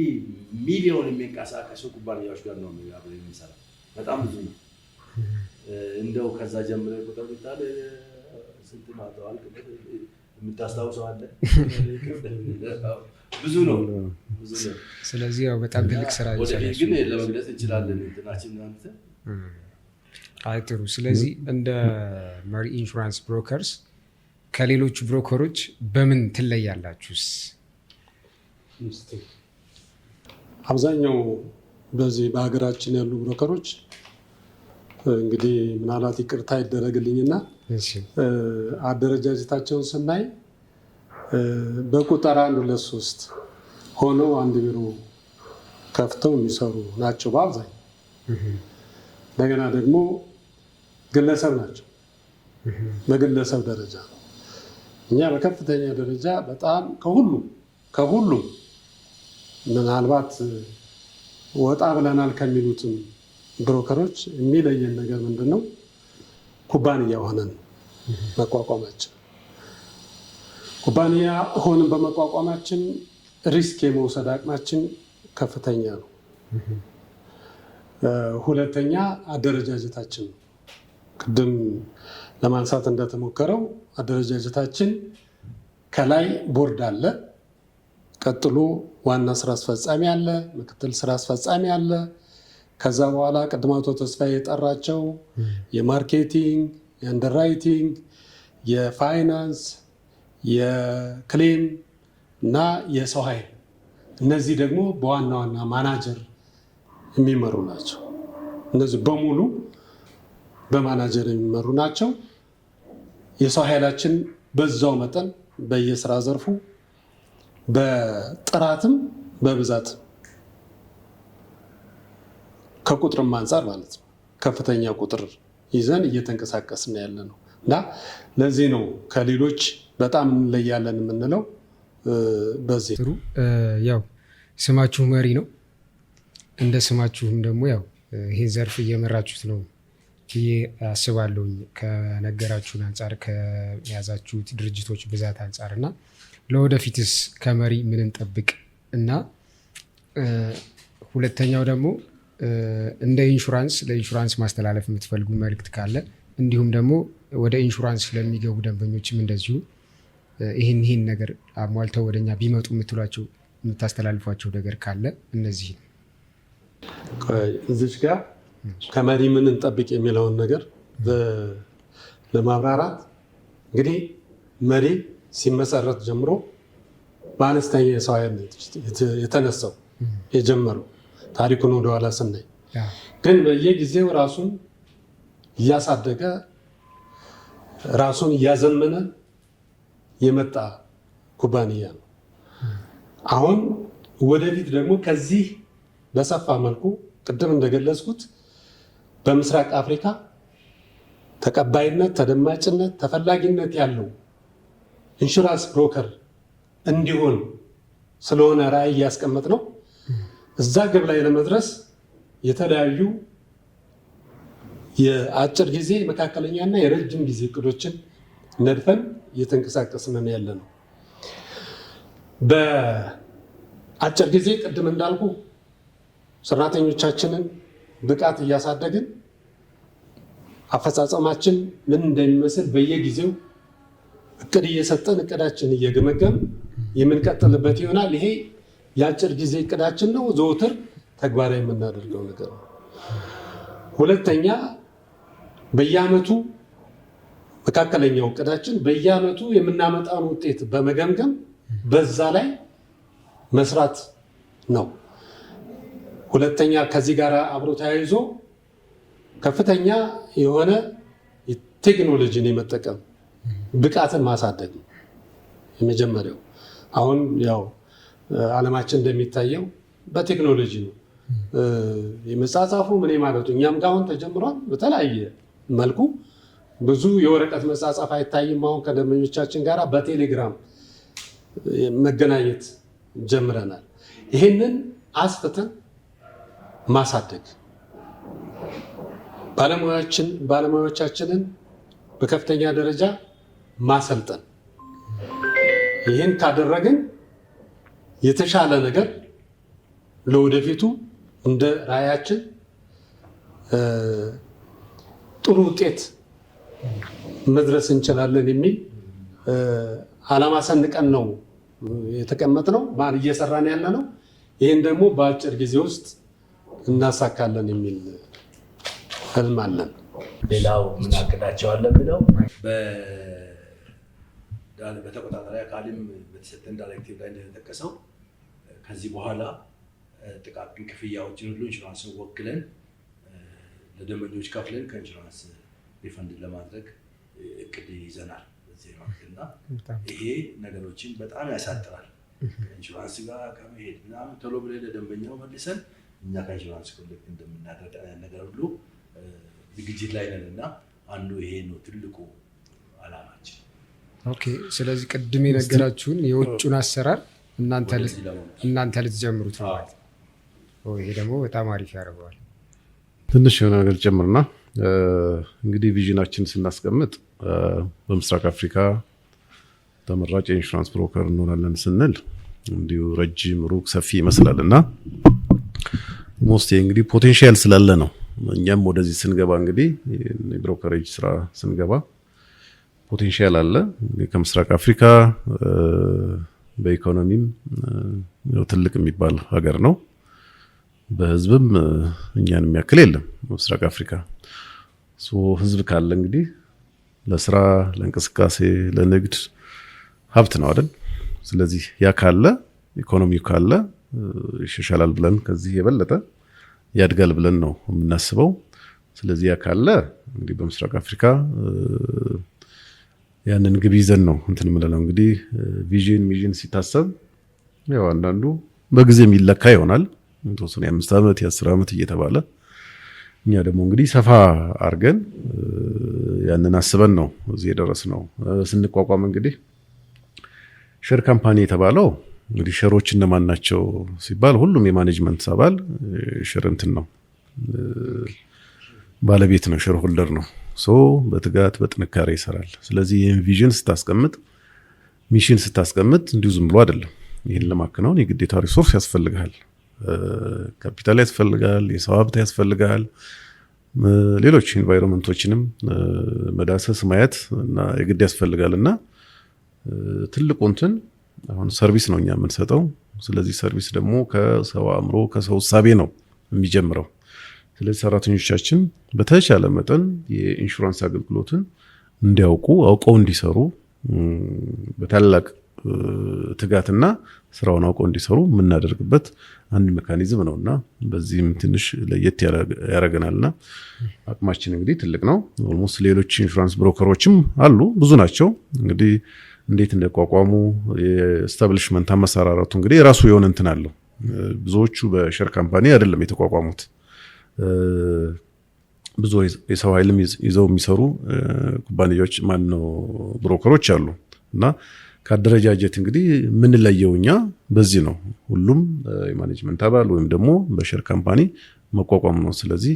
ሚሊዮን የሚንቀሳቀሱ ኩባንያዎች ጋር ነው አብረን የምንሰራው። በጣም ብዙ ነው። እንደው ከዛ ጀምረ ቁጥር ቢታል ስንት ማተዋል የምታስታውሰው አለ? ብዙ ነው። ስለዚህ ያው በጣም ትልቅ ስራ ይቻላል፣ ግን ለመግለጽ እንችላለን እንትናችን አንተ። አይ ጥሩ። ስለዚህ እንደ መሪ ኢንሹራንስ ብሮከርስ ከሌሎቹ ብሮከሮች በምን ትለያላችሁስ? አብዛኛው በዚህ በሀገራችን ያሉ ብሮከሮች እንግዲህ ምናልባት ይቅርታ ይደረግልኝና አደረጃጀታቸውን ስናይ በቁጥር 1 2 3 ሆነው አንድ ቢሮ ከፍተው የሚሰሩ ናቸው በአብዛኛው። እንደገና ደግሞ ግለሰብ ናቸው በግለሰብ ደረጃ። እኛ በከፍተኛ ደረጃ በጣም ከሁሉም ምናልባት ወጣ ብለናል ከሚሉትም ብሮከሮች የሚለየን ነገር ምንድን ነው? ኩባንያ ሆነን መቋቋማችን። ኩባንያ ሆነን በመቋቋማችን ሪስክ የመውሰድ አቅማችን ከፍተኛ ነው። ሁለተኛ አደረጃጀታችን ነው። ቅድም ለማንሳት እንደተሞከረው አደረጃጀታችን ከላይ ቦርድ አለ፣ ቀጥሎ ዋና ስራ አስፈጻሚ አለ፣ ምክትል ስራ አስፈጻሚ አለ። ከዛ በኋላ ቅድም አቶ ተስፋዬ የጠራቸው የማርኬቲንግ፣ የአንደርራይቲንግ፣ የፋይናንስ፣ የክሌም እና የሰው ኃይል፣ እነዚህ ደግሞ በዋና ዋና ማናጀር የሚመሩ ናቸው። እነዚህ በሙሉ በማናጀር የሚመሩ ናቸው። የሰው ኃይላችን በዛው መጠን በየስራ ዘርፉ በጥራትም በብዛት ከቁጥርም አንጻር ማለት ነው ከፍተኛ ቁጥር ይዘን እየተንቀሳቀስን ያለ ነው እና ለዚህ ነው ከሌሎች በጣም እንለያለን የምንለው። በዚህ ጥሩ። ያው ስማችሁ መሪ ነው። እንደ ስማችሁም ደግሞ ያው ይሄን ዘርፍ እየመራችሁት ነው ብዬ አስባለሁ ከነገራችሁን አንጻር ከያዛችሁት ድርጅቶች ብዛት አንጻር እና ለወደፊትስ ከመሪ ምን እንጠብቅ እና ሁለተኛው ደግሞ እንደ ኢንሹራንስ ለኢንሹራንስ ማስተላለፍ የምትፈልጉ መልእክት ካለ እንዲሁም ደግሞ ወደ ኢንሹራንስ ለሚገቡ ደንበኞችም እንደዚሁ ይህን ነገር አሟልተው ወደኛ ቢመጡ የምትሏቸው የምታስተላልፏቸው ነገር ካለ እነዚህ እዚች ጋር ከመሪ ምን እንጠብቅ የሚለውን ነገር ለማብራራት እንግዲህ መሪ ሲመሰረት ጀምሮ በአነስተኛ የሰው ኃይል የተነሳው የጀመረው ታሪኩን ወደኋላ ስናይ ግን በየጊዜው ራሱን እያሳደገ ራሱን እያዘመነ የመጣ ኩባንያ ነው። አሁን ወደፊት ደግሞ ከዚህ በሰፋ መልኩ ቅድም እንደገለጽኩት በምስራቅ አፍሪካ ተቀባይነት፣ ተደማጭነት፣ ተፈላጊነት ያለው ኢንሹራንስ ብሮከር እንዲሆን ስለሆነ ራዕይ እያስቀመጥ ነው። እዛ ግብ ላይ ለመድረስ የተለያዩ የአጭር ጊዜ መካከለኛና የረጅም ጊዜ እቅዶችን ነድፈን እየተንቀሳቀስን ያለ ነው። በአጭር ጊዜ ቅድም እንዳልኩ ሰራተኞቻችንን ብቃት እያሳደግን አፈጻጸማችን ምን እንደሚመስል በየጊዜው እቅድ እየሰጠን እቅዳችን እየገመገም የምንቀጥልበት ይሆናል። ይሄ የአጭር ጊዜ እቅዳችን ነው፣ ዘወትር ተግባራዊ የምናደርገው ነገር ነው። ሁለተኛ በየአመቱ መካከለኛው እቅዳችን በየአመቱ የምናመጣውን ውጤት በመገምገም በዛ ላይ መስራት ነው። ሁለተኛ ከዚህ ጋር አብሮ ተያይዞ ከፍተኛ የሆነ ቴክኖሎጂን የመጠቀም ብቃትን ማሳደግ ነው የመጀመሪያው። አሁን ያው ዓለማችን እንደሚታየው በቴክኖሎጂ ነው የመጻጻፉ ምን ማለቱ እኛም ጋር አሁን ተጀምሯል። በተለያየ መልኩ ብዙ የወረቀት መጻጻፍ አይታይም። አሁን ከደንበኞቻችን ጋር በቴሌግራም መገናኘት ጀምረናል። ይሄንን አስፍተን ማሳደግ ባለሙያዎቻችንን በከፍተኛ ደረጃ ማሰልጠን፣ ይህን ካደረግን የተሻለ ነገር ለወደፊቱ እንደ ራዕያችን ጥሩ ውጤት መድረስ እንችላለን የሚል ዓላማ ሰንቀን ነው የተቀመጥነው፣ እየሰራን ያለ ነው። ይህን ደግሞ በአጭር ጊዜ ውስጥ እናሳካለን የሚል ህልም አለን። ሌላው ምን አቅዳቸዋል የሚለው በተቆጣጣሪ አካልም በተሰጠን ዳይሬክቲቭ ላይ እንደተጠቀሰው ከዚህ በኋላ ጥቃቅን ክፍያዎችን ሁሉ ኢንሹራንስን ወክለን ለደንበኞች ከፍለን ከኢንሹራንስ ሪፈንድ ለማድረግ እቅድ ይዘናል። በዚህ ወቅትና ይሄ ነገሮችን በጣም ያሳጥራል። ከኢንሹራንስ ጋር ከመሄድ ምናምን ቶሎ ብለን ለደንበኛው መልሰን እኛ ከኢንሹራንስ ኮሌክት እንደምናደርግ ነገር ሁሉ ዝግጅት ላይ ነን እና አንዱ ይሄ ነው ትልቁ ዓላማችን። ኦኬ። ስለዚህ ቅድም የነገራችሁን የውጭውን አሰራር እናንተ ልትጀምሩት ነው ማለት ነው። ይሄ ደግሞ በጣም አሪፍ ያደርገዋል። ትንሽ የሆነ ነገር ጨምርና እንግዲህ ቪዥናችን ስናስቀምጥ በምስራቅ አፍሪካ ተመራጭ የኢንሹራንስ ብሮከር እንሆናለን ስንል እንዲሁ ረጅም ሩቅ ሰፊ ይመስላል እና ሞስት እንግዲህ ፖቴንሻል ስላለ ነው። እኛም ወደዚህ ስንገባ እንግዲህ የብሮከሬጅ ስራ ስንገባ ፖቴንሻል አለ። ከምስራቅ አፍሪካ በኢኮኖሚም ትልቅ የሚባል ሀገር ነው። በህዝብም እኛን የሚያክል የለም ምስራቅ አፍሪካ። ህዝብ ካለ እንግዲህ ለስራ፣ ለእንቅስቃሴ፣ ለንግድ ሀብት ነው አይደል? ስለዚህ ያ ካለ ኢኮኖሚው ካለ ይሻሻላል ብለን ከዚህ የበለጠ ያድጋል ብለን ነው የምናስበው። ስለዚህ ያ ካለ እንግዲህ በምስራቅ አፍሪካ ያንን ግብ ይዘን ነው እንትን የምንለው። እንግዲህ ቪዥን ሲታሰብ ያው አንዳንዱ በጊዜ የሚለካ ይሆናል የተወሰነ የ5 ዓመት የ10 ዓመት እየተባለ እኛ ደግሞ እንግዲህ ሰፋ አድርገን ያንን አስበን ነው እዚህ የደረስነው። ስንቋቋም እንግዲህ ሼር ካምፓኒ የተባለው እንግዲህ ሼሮች እነማን ናቸው ሲባል ሁሉም የማኔጅመንት አባል ሼር እንትን ነው ባለቤት ነው፣ ሼር ሆልደር ነው። በትጋት በጥንካሬ ይሰራል። ስለዚህ ይህን ቪዥን ስታስቀምጥ፣ ሚሽን ስታስቀምጥ እንዲሁ ዝም ብሎ አይደለም። ይህን ለማከናወን የግዴታ ሪሶርስ ያስፈልጋል፣ ካፒታል ያስፈልጋል፣ የሰው ሀብት ያስፈልጋል፣ ሌሎች ኢንቫይሮንመንቶችንም መዳሰስ ማየት እና የግድ ያስፈልጋል እና ትልቁ እንትን አሁን ሰርቪስ ነው እኛ የምንሰጠው። ስለዚህ ሰርቪስ ደግሞ ከሰው አእምሮ ከሰው እሳቤ ነው የሚጀምረው። ስለዚህ ሰራተኞቻችን በተቻለ መጠን የኢንሹራንስ አገልግሎትን እንዲያውቁ አውቀው እንዲሰሩ በታላቅ ትጋትና ስራውን አውቀው እንዲሰሩ የምናደርግበት አንድ ሜካኒዝም ነውና በዚህም ትንሽ ለየት ያደርገናልና አቅማችን እንግዲህ ትልቅ ነው። ኦልሞስት ሌሎች ኢንሹራንስ ብሮከሮችም አሉ፣ ብዙ ናቸው። እንግዲህ እንዴት እንደቋቋሙ የኤስታብሊሽመንት አመሰራረቱ እንግዲህ የራሱ የሆነ እንትን አለው። ብዙዎቹ በሼር ካምፓኒ አይደለም የተቋቋሙት። ብዙ የሰው ኃይልም ይዘው የሚሰሩ ኩባንያዎች ብሮከሮች አሉ እና ከአደረጃጀት እንግዲህ የምንለየው እኛ በዚህ ነው። ሁሉም የማኔጅመንት አባል ወይም ደግሞ በሼር ካምፓኒ መቋቋም ነው። ስለዚህ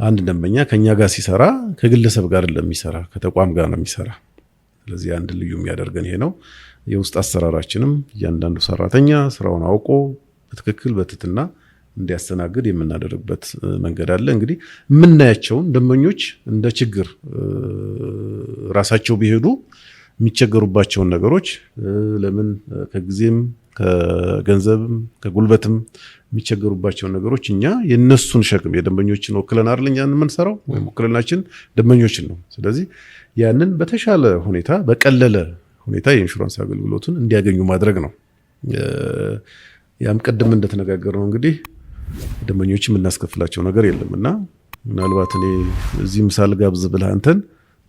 አንድ ደንበኛ ከኛ ጋር ሲሰራ ከግለሰብ ጋር ለሚሰራ ከተቋም ጋር ነው የሚሰራ። ስለዚህ አንድ ልዩ የሚያደርገን ይሄ ነው። የውስጥ አሰራራችንም እያንዳንዱ ሰራተኛ ስራውን አውቆ በትክክል በትትና እንዲያስተናግድ የምናደርግበት መንገድ አለ። እንግዲህ የምናያቸውን ደንበኞች እንደ ችግር ራሳቸው ቢሄዱ የሚቸገሩባቸውን ነገሮች ለምን ከጊዜም ከገንዘብም ከጉልበትም የሚቸገሩባቸውን ነገሮች እኛ የነሱን ሸክም የደንበኞችን ወክለን አይደል እኛ የምንሰራው ወይም ወክለናችን ደንበኞችን ነው። ስለዚህ ያንን በተሻለ ሁኔታ በቀለለ ሁኔታ የኢንሹራንስ አገልግሎቱን እንዲያገኙ ማድረግ ነው። ያም ቅድም እንደተነጋገርነው እንግዲህ ደንበኞች የምናስከፍላቸው ነገር የለምና ምናልባት እኔ እዚህ ምሳል ጋብዝ ብለህ አንተን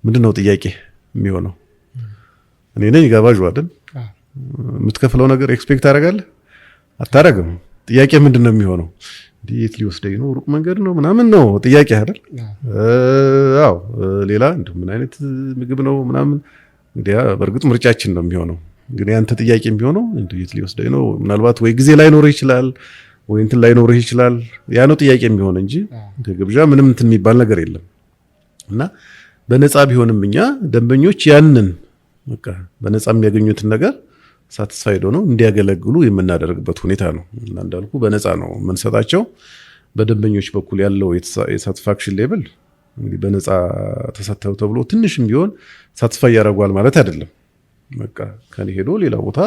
ምንድነው ጥያቄ የሚሆነው? እኔ ነኝ ጋባዥ አይደል? የምትከፍለው ነገር ኤክስፔክት ታደርጋለህ? አታደርግም። ጥያቄ ምንድነው የሚሆነው? እንዴት ሊወስደኝ ነው? ሩቅ መንገድ ነው ምናምን ነው ጥያቄ አይደል? አዎ ሌላ እንደው ምን አይነት ምግብ ነው ምናምን እንግዲህ በእርግጥ ምርጫችን ነው የሚሆነው። እንግዲህ አንተ ጥያቄ የሚሆነው እንዴት ሊወስደኝ ነው? ምናልባት ወይ ጊዜ ላይኖርህ ይችላል ወይ እንትን ላይኖርህ ይችላል። ያ ነው ጥያቄ የሚሆን እንጂ ከግብዣ ምንም እንትን የሚባል ነገር የለም። እና በነፃ ቢሆንም እኛ ደንበኞች ያንን በቃ በነፃ የሚያገኙትን ነገር ሳትስፋይድ ሆነው እንዲያገለግሉ የምናደርግበት ሁኔታ ነው። እና እንዳልኩ በነፃ ነው የምንሰጣቸው። በደንበኞች በኩል ያለው የሳቲስፋክሽን ሌቭል እንግዲህ በነፃ ተሰጥተው ተብሎ ትንሽም ቢሆን ሳትስፋይ ያደርጓል ማለት አይደለም። በቃ ከኔ ሄዶ ሌላ ቦታ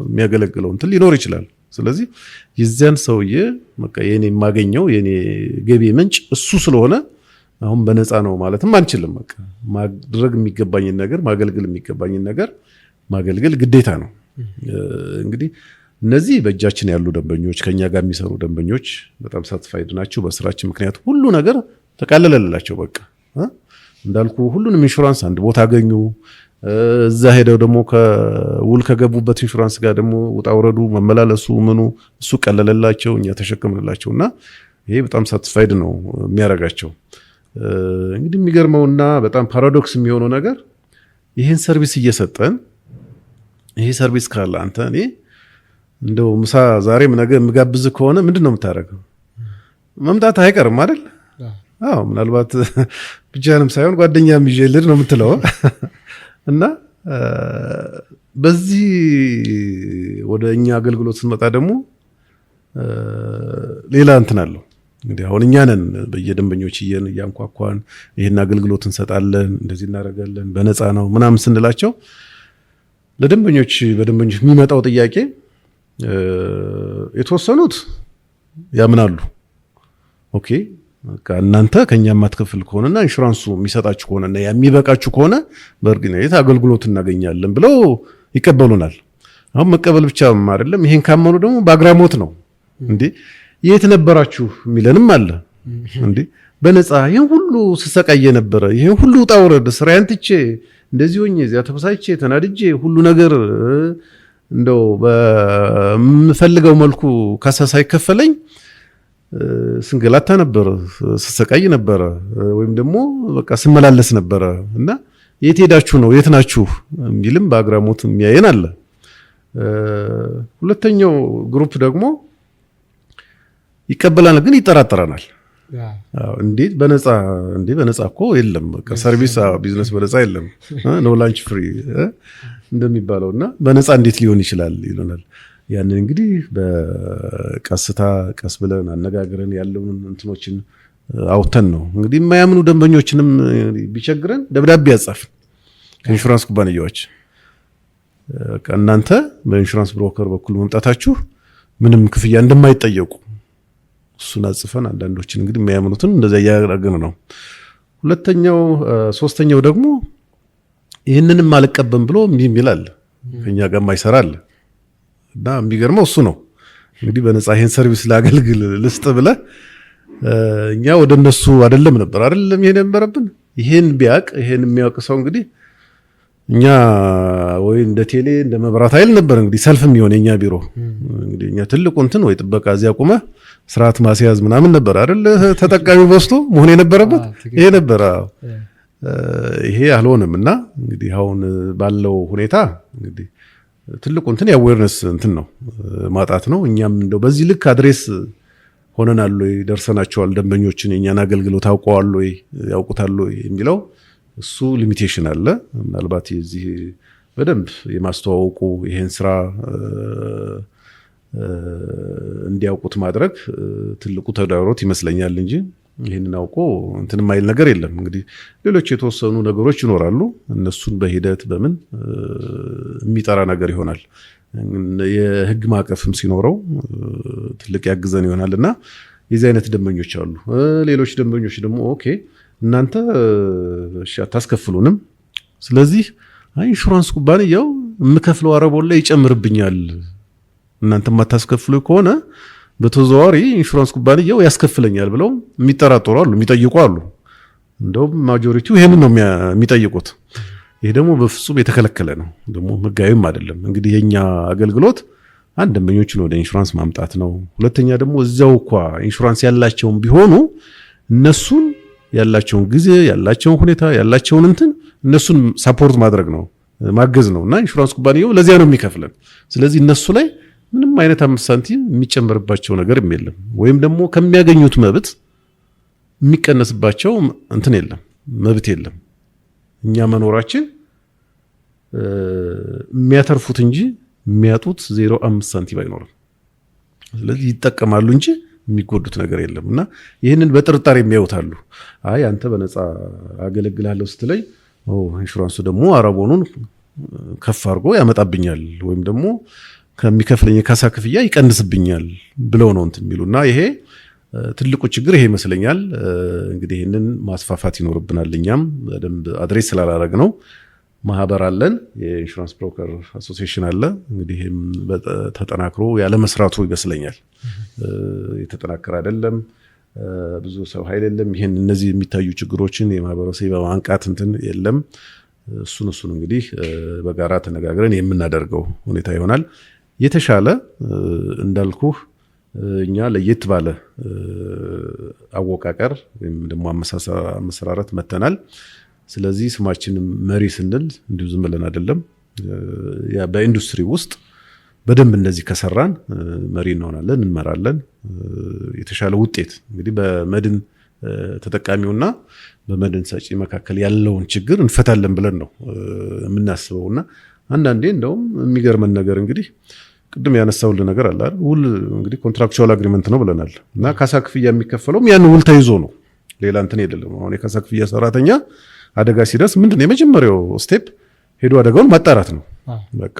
የሚያገለግለው እንትን ሊኖር ይችላል። ስለዚህ የዚያን ሰውዬ በቃ የኔ የማገኘው የኔ ገቢ ምንጭ እሱ ስለሆነ አሁን በነፃ ነው ማለትም አንችልም። በቃ ማድረግ የሚገባኝን ነገር ማገልገል የሚገባኝን ነገር ማገልገል ግዴታ ነው። እንግዲህ እነዚህ በእጃችን ያሉ ደንበኞች ከኛ ጋር የሚሰሩ ደንበኞች በጣም ሳትስፋይድ ናቸው በስራችን ምክንያት ሁሉ ነገር ተቃለለላቸው። በቃ እንዳልኩ ሁሉንም ኢንሹራንስ አንድ ቦታ አገኙ። እዛ ሄደው ደግሞ ከውል ከገቡበት ኢንሹራንስ ጋር ደግሞ ውጣ ወረዱ መመላለሱ ምኑ እሱ ቀለለላቸው፣ እኛ ተሸክምንላቸውና ይሄ በጣም ሳትስፋይድ ነው የሚያረጋቸው። እንግዲህ የሚገርመውና በጣም ፓራዶክስ የሚሆነው ነገር ይሄን ሰርቪስ እየሰጠን ይሄ ሰርቪስ ካለ አንተ እኔ እንደው ምሳ ዛሬም ነገ የምጋብዝ ከሆነ ምንድነው የምታደርገው? መምጣት አይቀርም አይደል? አዎ ምናልባት ብቻንም ሳይሆን ጓደኛም ይዤ ልድ ነው የምትለው እና በዚህ ወደ እኛ አገልግሎት ስንመጣ ደግሞ ሌላ እንትን አለው። እንግዲህ አሁን እኛ ነን በየደንበኞች እያንኳኳን ይሄን አገልግሎት እንሰጣለን፣ እንደዚህ እናደርጋለን፣ በነፃ ነው ምናምን ስንላቸው ለደንበኞች በደንበኞች የሚመጣው ጥያቄ የተወሰኑት ያምናሉ። ኦኬ በቃ እናንተ ከኛ የማትከፍል ከሆነና ኢንሹራንሱ የሚሰጣችሁ ከሆነና የሚበቃችሁ ከሆነ በእርግጥ አገልግሎት እናገኛለን ብለው ይቀበሉናል። አሁን መቀበል ብቻ አይደለም፣ ይሄን ካመኑ ደግሞ በአግራሞት ነው እንዴ የት ነበራችሁ የሚለንም አለ። እንዴ በነፃ ይሄን ሁሉ ስሰቃየ ነበረ፣ ይሄን ሁሉ ውጣ ውረድ ስራዬን ትቼ እንደዚህ ሆኜ እዚያ ተበሳጭቼ ተናድጄ ሁሉ ነገር እንደው በምፈልገው መልኩ ካሳ ሳይከፈለኝ ስንገላታ ነበር፣ ስሰቃይ ነበር፣ ወይም ደግሞ በቃ ስመላለስ ነበር እና የት ሄዳችሁ ነው የት ናችሁ የሚልም በአግራሞት የሚያየን አለ። ሁለተኛው ግሩፕ ደግሞ ይቀበላል ግን ይጠራጠራናል። እንዴት በነፃ በነፃ እኮ የለም በቃ ሰርቪስ ቢዝነስ በነፃ የለም ኖ ላንች ፍሪ እንደሚባለውና በነፃ እንዴት ሊሆን ይችላል ይሉናል። ያንን እንግዲህ በቀስታ ቀስ ብለን አነጋግረን ያለውን እንትኖችን አውተን ነው እንግዲህ የማያምኑ ደንበኞችንም ቢቸግረን ደብዳቤ ያጻፍን ከኢንሹራንስ ኩባንያዎች በቃ እናንተ በኢንሹራንስ ብሮከር በኩል መምጣታችሁ ምንም ክፍያ እንደማይጠየቁ እሱን አጽፈን አንዳንዶችን እንግዲህ የማያምኑትን እንደዛ ያያረግን ነው። ሁለተኛው ሶስተኛው ደግሞ ይሄንንም አልቀበም ብሎ ይላል ከኛ ጋር ማይሰራል እና የሚገርመው እሱ ነው እንግዲህ በነፃ ይሄን ሰርቪስ ላገልግል ልስጥ ብለ እኛ ወደ እነሱ አይደለም ይሄን የነበረብን። ይሄን ቢያቅ ይሄን የሚያውቅ ሰው እንግዲህ እኛ ወይ እንደ ቴሌ እንደ መብራት ኃይል ነበር እንግዲህ ሰልፍ የሚሆን የኛ ቢሮ እንግዲህ እኛ ትልቁ እንትን ወይ ጥበቃ እዚያ ቆመ ስርዓት ማስያዝ ምናምን ነበር አይደል ተጠቃሚ በስቶ መሆን የነበረበት ይሄ ነበር። ይሄ አልሆነምና እንግዲህ አሁን ባለው ሁኔታ እንግዲህ ትልቁ እንትን ያዌርነስ እንትን ነው ማጣት ነው። እኛም እንደው በዚህ ልክ አድሬስ ሆነናል ወይ ደርሰናቸዋል ደንበኞችን የኛን አገልግሎት አውቀዋል ወይ ያውቁታል ወይ የሚለው እሱ ሊሚቴሽን አለ። ምናልባት የዚህ በደንብ የማስተዋወቁ ይሄን ስራ እንዲያውቁት ማድረግ ትልቁ ተግዳሮት ይመስለኛል እንጂ ይሄንን አውቆ እንትን ማይል ነገር የለም። እንግዲህ ሌሎች የተወሰኑ ነገሮች ይኖራሉ። እነሱን በሂደት በምን የሚጠራ ነገር ይሆናል። የህግ ማዕቀፍም ሲኖረው ትልቅ ያግዘን ይሆናልና የዚህ አይነት ደንበኞች አሉ። ሌሎች ደንበኞች ደግሞ ኦኬ እናንተ እሺ አታስከፍሉንም፣ ስለዚህ ኢንሹራንስ ኩባንያው የምከፍለው አረቦላ ይጨምርብኛል፣ እናንተ ማታስከፍሉ ከሆነ በተዘዋዋሪ ኢንሹራንስ ኩባንያው ያስከፍለኛል ብለው የሚጠራጠሩ አሉ፣ የሚጠይቁ አሉ። እንደውም ማጆሪቲው ይሄንን ነው የሚጠይቁት። ይሄ ደግሞ በፍጹም የተከለከለ ነው፣ ደግሞ ህጋዊም አይደለም። እንግዲህ የኛ አገልግሎት አንድ ደንበኞችን ወደ ኢንሹራንስ ማምጣት ነው። ሁለተኛ ደግሞ እዛው እንኳን ኢንሹራንስ ያላቸውን ቢሆኑ እነሱን ያላቸውን ጊዜ ያላቸውን ሁኔታ ያላቸውን እንትን እነሱን ሰፖርት ማድረግ ነው ማገዝ ነውና ኢንሹራንስ ኩባንያው ለዚያ ነው የሚከፍለን። ስለዚህ እነሱ ላይ ምንም አይነት 5 ሳንቲም የሚጨመርባቸው ነገር የለም፣ ወይም ደግሞ ከሚያገኙት መብት የሚቀነስባቸው እንትን የለም፣ መብት የለም። እኛ መኖራችን የሚያተርፉት እንጂ የሚያጡት 0.5 ሳንቲም አይኖርም። ስለዚህ ይጠቀማሉ እንጂ የሚጎዱት ነገር የለም። እና ይህንን በጥርጣሬ የሚያዩታሉ። አይ አንተ በነፃ አገለግላለሁ ስትለኝ ኢንሹራንሱ ደግሞ አረቦኑን ከፍ አድርጎ ያመጣብኛል ወይም ደግሞ ከሚከፍለኝ የካሳ ክፍያ ይቀንስብኛል ብለው ነው እንትን የሚሉና ይሄ ትልቁ ችግር ይሄ ይመስለኛል። እንግዲህ ይህንን ማስፋፋት ይኖርብናል። እኛም በደንብ አድሬስ ስላላረግ ነው። ማህበር አለን፣ የኢንሹራንስ ብሮከር አሶሲዬሽን አለ። እንግዲህ ይህም ተጠናክሮ ያለ መስራቱ ይመስለኛል የተጠናከረ አይደለም። ብዙ ሰው ኃይል የለም። ይሄን እነዚህ የሚታዩ ችግሮችን የማህበረሰብ በማንቃት እንትን የለም። እሱን እንግዲህ በጋራ ተነጋግረን የምናደርገው ሁኔታ ይሆናል። የተሻለ እንዳልኩህ እኛ ለየት ባለ አወቃቀር ወይም ደግሞ አመሰራረት መተናል። ስለዚህ ስማችንም መሪ ስንል እንዲሁ ዝም ብለን አይደለም። በኢንዱስትሪ ውስጥ በደንብ እንደዚህ ከሰራን መሪ እንሆናለን፣ እንመራለን። የተሻለ ውጤት እንግዲህ በመድን ተጠቃሚውና በመድን ሰጪ መካከል ያለውን ችግር እንፈታለን ብለን ነው የምናስበውና አንዳንዴ እንደውም የሚገርመን ነገር እንግዲህ ቅድም ያነሳውልህ ነገር አለ አይደል? ውል እንግዲህ ኮንትራክቹዋል አግሪመንት ነው ብለናል እና ካሳ ክፍያ የሚከፈለውም ያን ውል ተይዞ ነው። ሌላ እንትን አይደለም። አሁን የካሳ ክፍያ ሰራተኛ አደጋ ሲደርስ ምንድነው የመጀመሪያው ስቴፕ? ሄዶ አደጋውን ማጣራት ነው። በቃ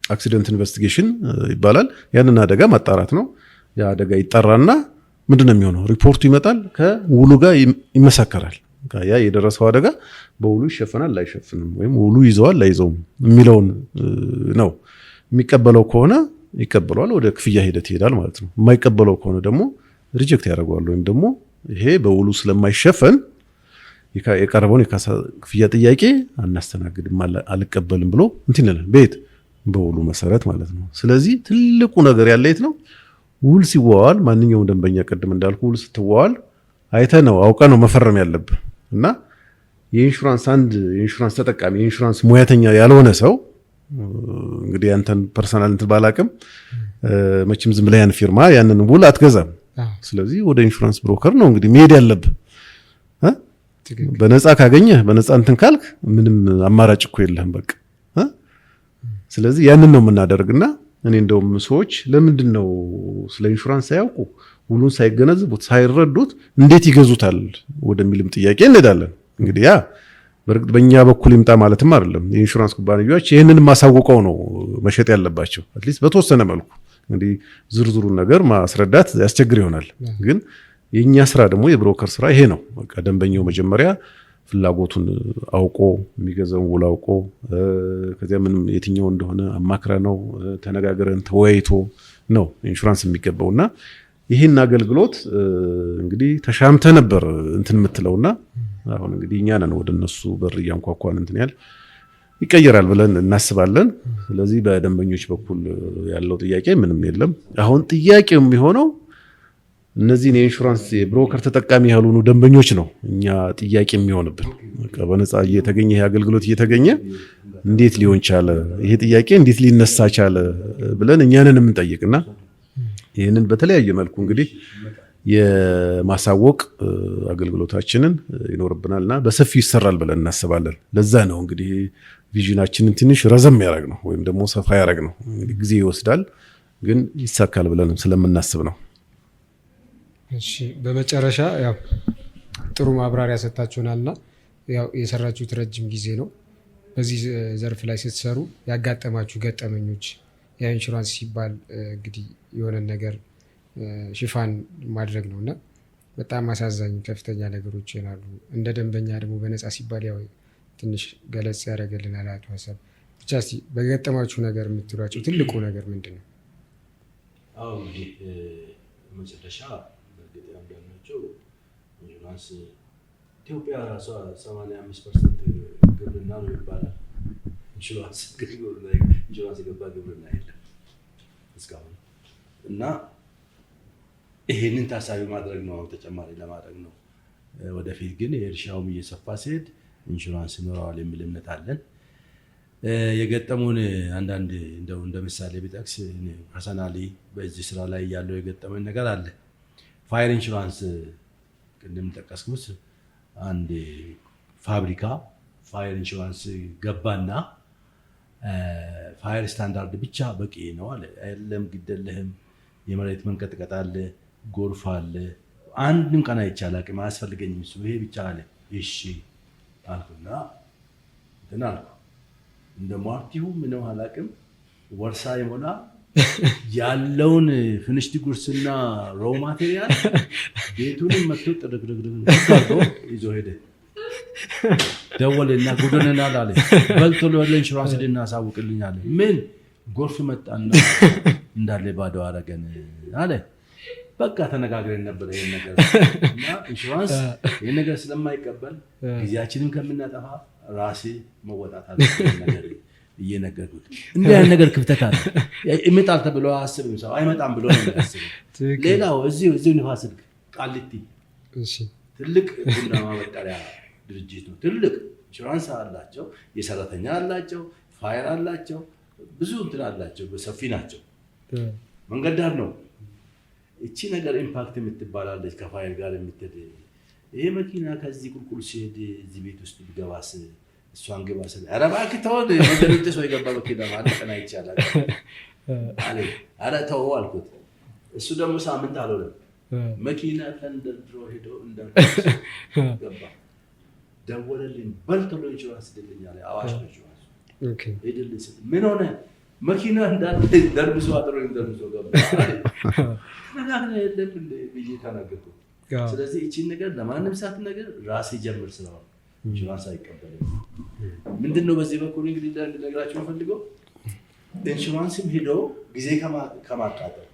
አክሲደንት ኢንቨስቲጌሽን ይባላል። ያንን አደጋ ማጣራት ነው። ያ አደጋ ይጣራና ምንድነው የሚሆነው? ሪፖርቱ ይመጣል፣ ከውሉ ጋር ይመሰከራል። ያ የደረሰው አደጋ በውሉ ይሸፈናል ላይሸፍንም፣ ወይም ውሉ ይዘዋል ላይዘውም የሚለውን ነው። የሚቀበለው ከሆነ ይቀበለዋል፣ ወደ ክፍያ ሂደት ይሄዳል ማለት ነው። የማይቀበለው ከሆነ ደግሞ ሪጀክት ያደርገዋል፣ ወይም ደግሞ ይሄ በውሉ ስለማይሸፈን የቀረበውን የካሳ ክፍያ ጥያቄ አናስተናግድም አልቀበልም ብሎ እንትን ይላል። ቤት በውሉ መሰረት ማለት ነው። ስለዚህ ትልቁ ነገር ያለ የት ነው? ውል ሲዋዋል ማንኛውም ደንበኛ ቅድም እንዳልኩ ውል ስትዋዋል አይተህ ነው አውቀህ ነው መፈረም ያለብህ እና የኢንሹራንስ ተጠቃሚ የኢንሹራንስ ሙያተኛ ያልሆነ ሰው እንግዲህ አንተን ፐርሰናል እንትን ባላቅም መቼም ዝም ብለህ ያን ፊርማ ያንን ውል አትገዛም። ስለዚህ ወደ ኢንሹራንስ ብሮከር ነው እንግዲህ መሄድ ያለብህ። በነፃ ካገኘህ በነፃ እንትን ካልክ ምንም አማራጭ እኮ የለህም በቃ። ስለዚህ ያንን ነው የምናደርግና እኔ እንደውም ሰዎች ለምንድን ነው ስለ ኢንሹራንስ ሳያውቁ ውሉን ሳይገነዝቡት ሳይረዱት እንዴት ይገዙታል ወደሚልም ጥያቄ እንሄዳለን። እንግዲህ ያ በእርግጥ በእኛ በኩል ይምጣ ማለትም አይደለም። የኢንሹራንስ ኩባንያዎች ይህንን ማሳወቀው ነው መሸጥ ያለባቸው። አትሊስት በተወሰነ መልኩ እንግዲህ ዝርዝሩን ነገር ማስረዳት ያስቸግር ይሆናል። ግን የእኛ ስራ ደግሞ የብሮከር ስራ ይሄ ነው። በቃ ደንበኛው መጀመሪያ ፍላጎቱን አውቆ የሚገዛውን ውል አውቆ ከዚያ ምንም የትኛው እንደሆነ አማክረ ነው ተነጋግረን ተወያይቶ ነው ኢንሹራንስ የሚገባውና ይህን አገልግሎት እንግዲህ ተሻምተ ነበር እንትን የምትለውና አሁን እንግዲህ እኛ ነን ወደ እነሱ በር እያንኳኳን እንትን ያል ይቀየራል ብለን እናስባለን። ስለዚህ በደንበኞች በኩል ያለው ጥያቄ ምንም የለም። አሁን ጥያቄው የሚሆነው እነዚህን የኢንሹራንስ የብሮከር ተጠቃሚ ያልሆኑ ደንበኞች ነው እኛ ጥያቄ የሚሆንብን። በነፃ እየተገኘ ይሄ አገልግሎት እየተገኘ እንዴት ሊሆን ቻለ፣ ይሄ ጥያቄ እንዴት ሊነሳ ቻለ ብለን እኛንን የምንጠይቅና ይህንን በተለያየ መልኩ እንግዲህ የማሳወቅ አገልግሎታችንን ይኖርብናልና በሰፊው ይሰራል ብለን እናስባለን። ለዛ ነው እንግዲህ ቪዥናችንን ትንሽ ረዘም ያደረግ ነው ወይም ደግሞ ሰፋ ያደረግ ነው። እንግዲህ ጊዜ ይወስዳል፣ ግን ይሳካል ብለን ስለምናስብ ነው። እሺ፣ በመጨረሻ ያው ጥሩ ማብራሪያ ሰጣችሁናልና ያው የሰራችሁት ረጅም ጊዜ ነው። በዚህ ዘርፍ ላይ ስትሰሩ ያጋጠማችሁ ገጠመኞች የኢንሹራንስ ሲባል እንግዲህ የሆነ ነገር ሽፋን ማድረግ ነውና በጣም አሳዛኝ ከፍተኛ ነገሮች ይናሉ። እንደ ደንበኛ ደግሞ በነፃ ሲባል ያው ትንሽ ገለጽ ያደርገልናል አቶ ሀሳብ። ብቻ እስቲ በገጠማችሁ ነገር የምትሏቸው ትልቁ ነገር ምንድን ነው? አዎ እንግዲህ መጨረሻ በእርግጥ ያለው ኢንሹራንስ ኢትዮጵያ ራሷ 85% ግብርና ነው ይባላል። ኢንሹራንስ የገባ ግብርና የለም እስካሁን እና ይሄንን ታሳቢ ማድረግ ነው፣ ተጨማሪ ለማድረግ ነው። ወደፊት ግን የእርሻውም እየሰፋ ሲሄድ ኢንሹራንስ ይኖረዋል የሚል እምነት አለን። የገጠሙን አንዳንድ እንደው እንደ ምሳሌ ቢጠቅስ ፐርሰናሊ በዚህ ስራ ላይ ያለው የገጠመን ነገር አለ። ፋየር ኢንሹራንስ ቅድም ጠቀስኩት። አንድ ፋብሪካ ፋየር ኢንሹራንስ ገባና ፋየር ስታንዳርድ ብቻ በቂ ነው አለ። አይደለም ግደለህም፣ የመሬት መንቀጥቀጥ አለ፣ ጎርፍ አለ። አንድም ቀን አይቻል አቅም አያስፈልገኝም እሱ ይሄ ብቻ አለ። እሺ አልኩና እንትን አልኩ። እንደ ሟርቲው ምነው አላቅም ወርሳ የሞላ ያለውን ፍንሽቲ ጉርስና ሮው ማቴሪያል ቤቱንም መጥቶ ጥርግርግርግ ይዞ ሄደ። ደወለና ጉድነናል አለ። በልቶ ለኢንሹራንስ ልናሳውቅልኝ አለ። ምን ጎርፍ መጣና እንዳለ ባዶ አረገን አለ። በቃ ተነጋግረን ነበር ይሄን ነገር እና ኢንሹራንስ ይሄን ነገር ስለማይቀበል ጊዜያችንን ከምናጠፋ ራሴ መወጣት አለብኝ ነገር እየነገርኩት እንዲህ አይነት ነገር ክፍተት አለ። ይመጣል ተብሎ አስብም ሰው አይመጣም ብሎ ነው የሚያስበው። ሌላው እዚሁ ንፋስ ስልክ ቃሊቲ ትልቅ ቡና ማበጠሪያ ድርጅት ነው። ትልቅ ኢንሹራንስ አላቸው፣ የሰራተኛ አላቸው፣ ፋየር አላቸው፣ ብዙ እንትን አላቸው፣ ሰፊ ናቸው። መንገድ ዳር ነው። እቺ ነገር ኢምፓክት የምትባላለች ከፋየር ጋር የምትሄድ ይሄ መኪና ከዚህ ቁልቁል ሲሄድ እዚህ ቤት ውስጥ ቢገባስ እሷን ግባ ስለ ኧረ እባክህ ተው ነገር እንደ ሰው የገባ መኪና ማለት ቀና ይቻላል አለ። ኧረ ተው አልኩት። እሱ ደግሞ ሳምንት አልሆነም መኪና ተንደርድሮ ሄዶ ገባ። ደወለልኝ። በልቶ ኢንሹራንስ ድልኝ አለ። አዋሽ ነው ኢንሹራንስ ሄድልኝ ስል ምን ሆነ መኪና እንዳለ ደርብሶ አጥሮኝ ደርብሶ ገባ አለ። ተናግረ የለም ብዬ ተናገርኩት። ስለዚህ እቺን ነገር ለማንም ሳት ነገር ራሴ ጀምር ስለሆነ ኢንሹራንስ አይቀበልም። ምንድነው በዚህ በኩል እንግዲህ እንደነገራችሁ ፈልገው ኢንሹራንስም ሄዶ ጊዜ ከማቃጠል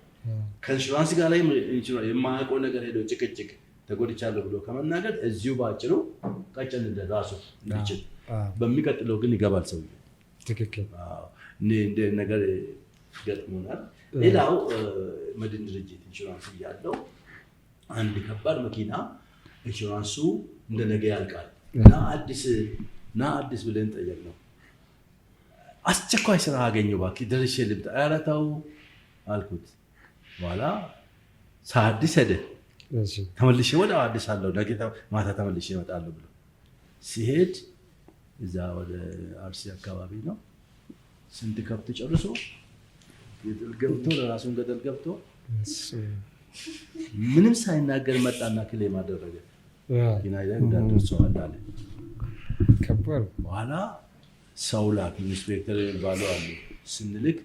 ከኢንሹራንስ ጋር ላይ የማያውቀው ነገር ሄዶ ጭቅጭቅ ተጎድቻለሁ ብሎ ከመናገር እዚሁ ባጭሩ ቀጨን እንደራሱ እንዲችል በሚቀጥለው ግን ይገባል ሰው። ትክክል። እንደ ነገር ገጥሞናል። ሌላው መድን ድርጅት ኢንሹራንስ እያለው አንድ ከባድ መኪና ኢንሹራንሱ እንደ ነገ ያልቃል እና አዲስ ብለን ጠየቅነው። አስቸኳይ ስራ አገኘሁ እባክህ ደርሼ ልምጣ። ኧረ ተው አልኩት። በኋላ ሳዲስ ሄደ። ተመልሼ ወደ አዲስ አለው ነገ ማታ ተመልሼ እመጣለሁ ብሎ ሲሄድ እዛ ወደ አርሲ አካባቢ ነው። ስንት ከብት ጨርሶ ገደል ገብቶ ለራሱን ገደል ገብቶ ምንም ሳይናገር መጣና ክሌም አደረገ። ኪናይዳ እንዳደርሰዋል አለ። ከባድ። በኋላ ሰው ላክ ኢንስፔክተር ባለው አለ። ስንልክ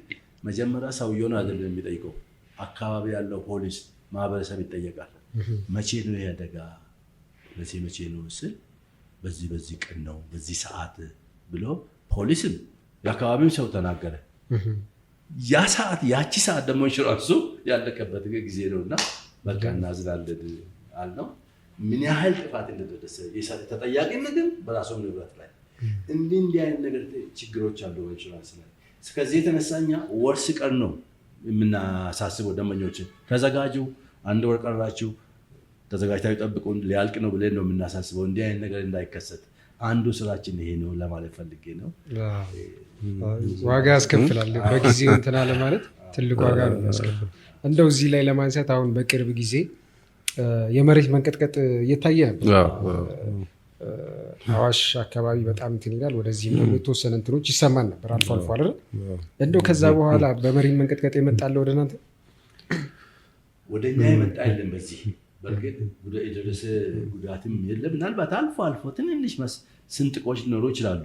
መጀመሪያ ሰውየውን አይደለም የሚጠይቀው አካባቢ ያለው ፖሊስ ማህበረሰብ ይጠየቃል። መቼ ነው ያደጋ መቼ ነው ስል በዚህ ቀን ነው በዚህ ሰዓት ብሎ ፖሊስም የአካባቢው ሰው ተናገረ። ያ ሰዓት ያቺ ሰዓት ደግሞ ኢንሹራንሱ ያለቀበት ጊዜ ነውና በቃ እናዝናለን አልነው። ምን ያህል ጥፋት እንደደረሰ ተጠያቂነትም በራሱ ንብረት ላይ እንዲህ አይነት ነገር ችግሮች አሉ ኢንሹራንስ ላይ። ከዚህ የተነሳኛ ወርስ ቀን ነው የምናሳስበው ደንበኞችን ተዘጋጁ፣ አንድ ወር ቀራችሁ ተዘጋጅታችሁ ጠብቁን ሊያልቅ ነው ብለን ነው የምናሳስበው። እንዲህ አይነት ነገር እንዳይከሰት አንዱ ስራችን ይሄ ነው ለማለት ፈልጌ ነው። ዋጋ ያስከፍላል። በጊዜው እንትና ለማለት ትልቅ ዋጋ ነው ያስከፍላል። እንደው እዚህ ላይ ለማንሳት አሁን በቅርብ ጊዜ የመሬት መንቀጥቀጥ እየታየ ነበር። አዋሽ አካባቢ በጣም እንትን ይላል። ወደዚህም ደግሞ የተወሰነ እንትኖች ይሰማን ነበር አልፎ አልፎ አይደል? እንደው ከዛ በኋላ በመሬት መንቀጥቀጥ የመጣለ ወደ እናንተ ወደኛ የመጣ የለም። በዚህ በእርግጥ የደረሰ ጉዳትም የለም። ምናልባት አልፎ አልፎ ትንንሽ ስንጥቆች ሊኖሩ ይችላሉ።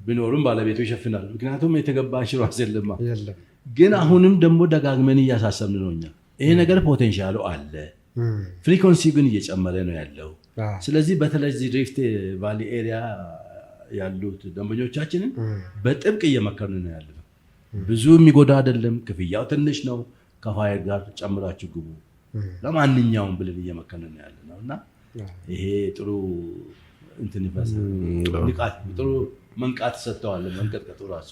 ቢኖሩም ባለቤቱ ይሸፍናል። ምክንያቱም የተገባ ኢንሹራንስ የለማ። ግን አሁንም ደግሞ ደጋግመን እያሳሰብን ነው እኛ ይሄ ነገር ፖቴንሻሉ አለ። ፍሪኮንሲ ግን እየጨመረ ነው ያለው። ስለዚህ በተለይ ሪፍት ቫሊ ኤሪያ ያሉት ደንበኞቻችንን በጥብቅ እየመከርን ነው ያለው። ብዙ የሚጎዳ አይደለም፣ ክፍያው ትንሽ ነው። ከፋየር ጋር ጨምራችሁ ግቡ ለማንኛውም ብለን እየመከርን ነው ያለው እና ይሄ ጥሩ እንትን ይፈሳል። ንቃት ጥሩ መንቃት ሰጥተዋል። መንቀጥቀጡ ራሱ።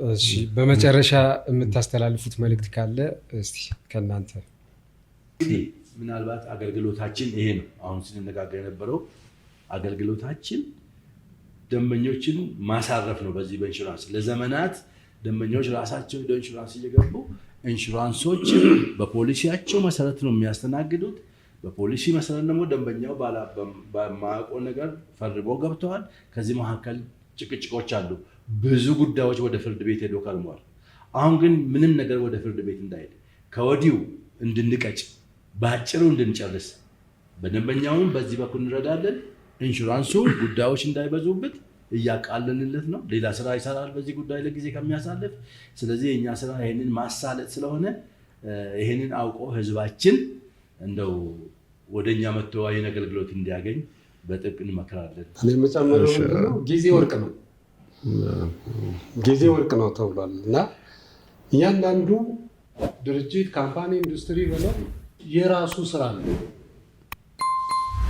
እሺ በመጨረሻ የምታስተላልፉት መልእክት ካለ እስቲ ከእናንተ። ምናልባት አገልግሎታችን ይሄ ነው። አሁን ስንነጋገር የነበረው አገልግሎታችን ደንበኞችን ማሳረፍ ነው። በዚህ በኢንሹራንስ ለዘመናት ደንበኞች ራሳቸው ወደ ኢንሹራንስ እየገቡ ኢንሹራንሶች በፖሊሲያቸው መሰረት ነው የሚያስተናግዱት። በፖሊሲ መሰረት ደግሞ ደንበኛው በማያውቀው ነገር ፈርቦ ገብተዋል። ከዚህ መካከል ጭቅጭቆች አሉ። ብዙ ጉዳዮች ወደ ፍርድ ቤት ሄዶ ከርመዋል። አሁን ግን ምንም ነገር ወደ ፍርድ ቤት እንዳይሄድ ከወዲሁ እንድንቀጭ በአጭሩ እንድንጨርስ በደንበኛውም በዚህ በኩል እንረዳለን። ኢንሹራንሱ ጉዳዮች እንዳይበዙበት እያቃለንለት ነው። ሌላ ስራ ይሰራል በዚህ ጉዳይ ለጊዜ ከሚያሳልፍ። ስለዚህ የኛ ስራ ይሄንን ማሳለጥ ስለሆነ ይሄንን አውቆ ህዝባችን እንደው ወደኛ መጥቶ አይን አገልግሎት እንዲያገኝ በጥብቅ እንመክራለን። እኔ የምጨምረው ምንድነው ጊዜ ወርቅ ነው። ጊዜ ወርቅ ነው ተብሏል እና እያንዳንዱ ድርጅት፣ ካምፓኒ፣ ኢንዱስትሪ ብለው የራሱ ስራ አለው።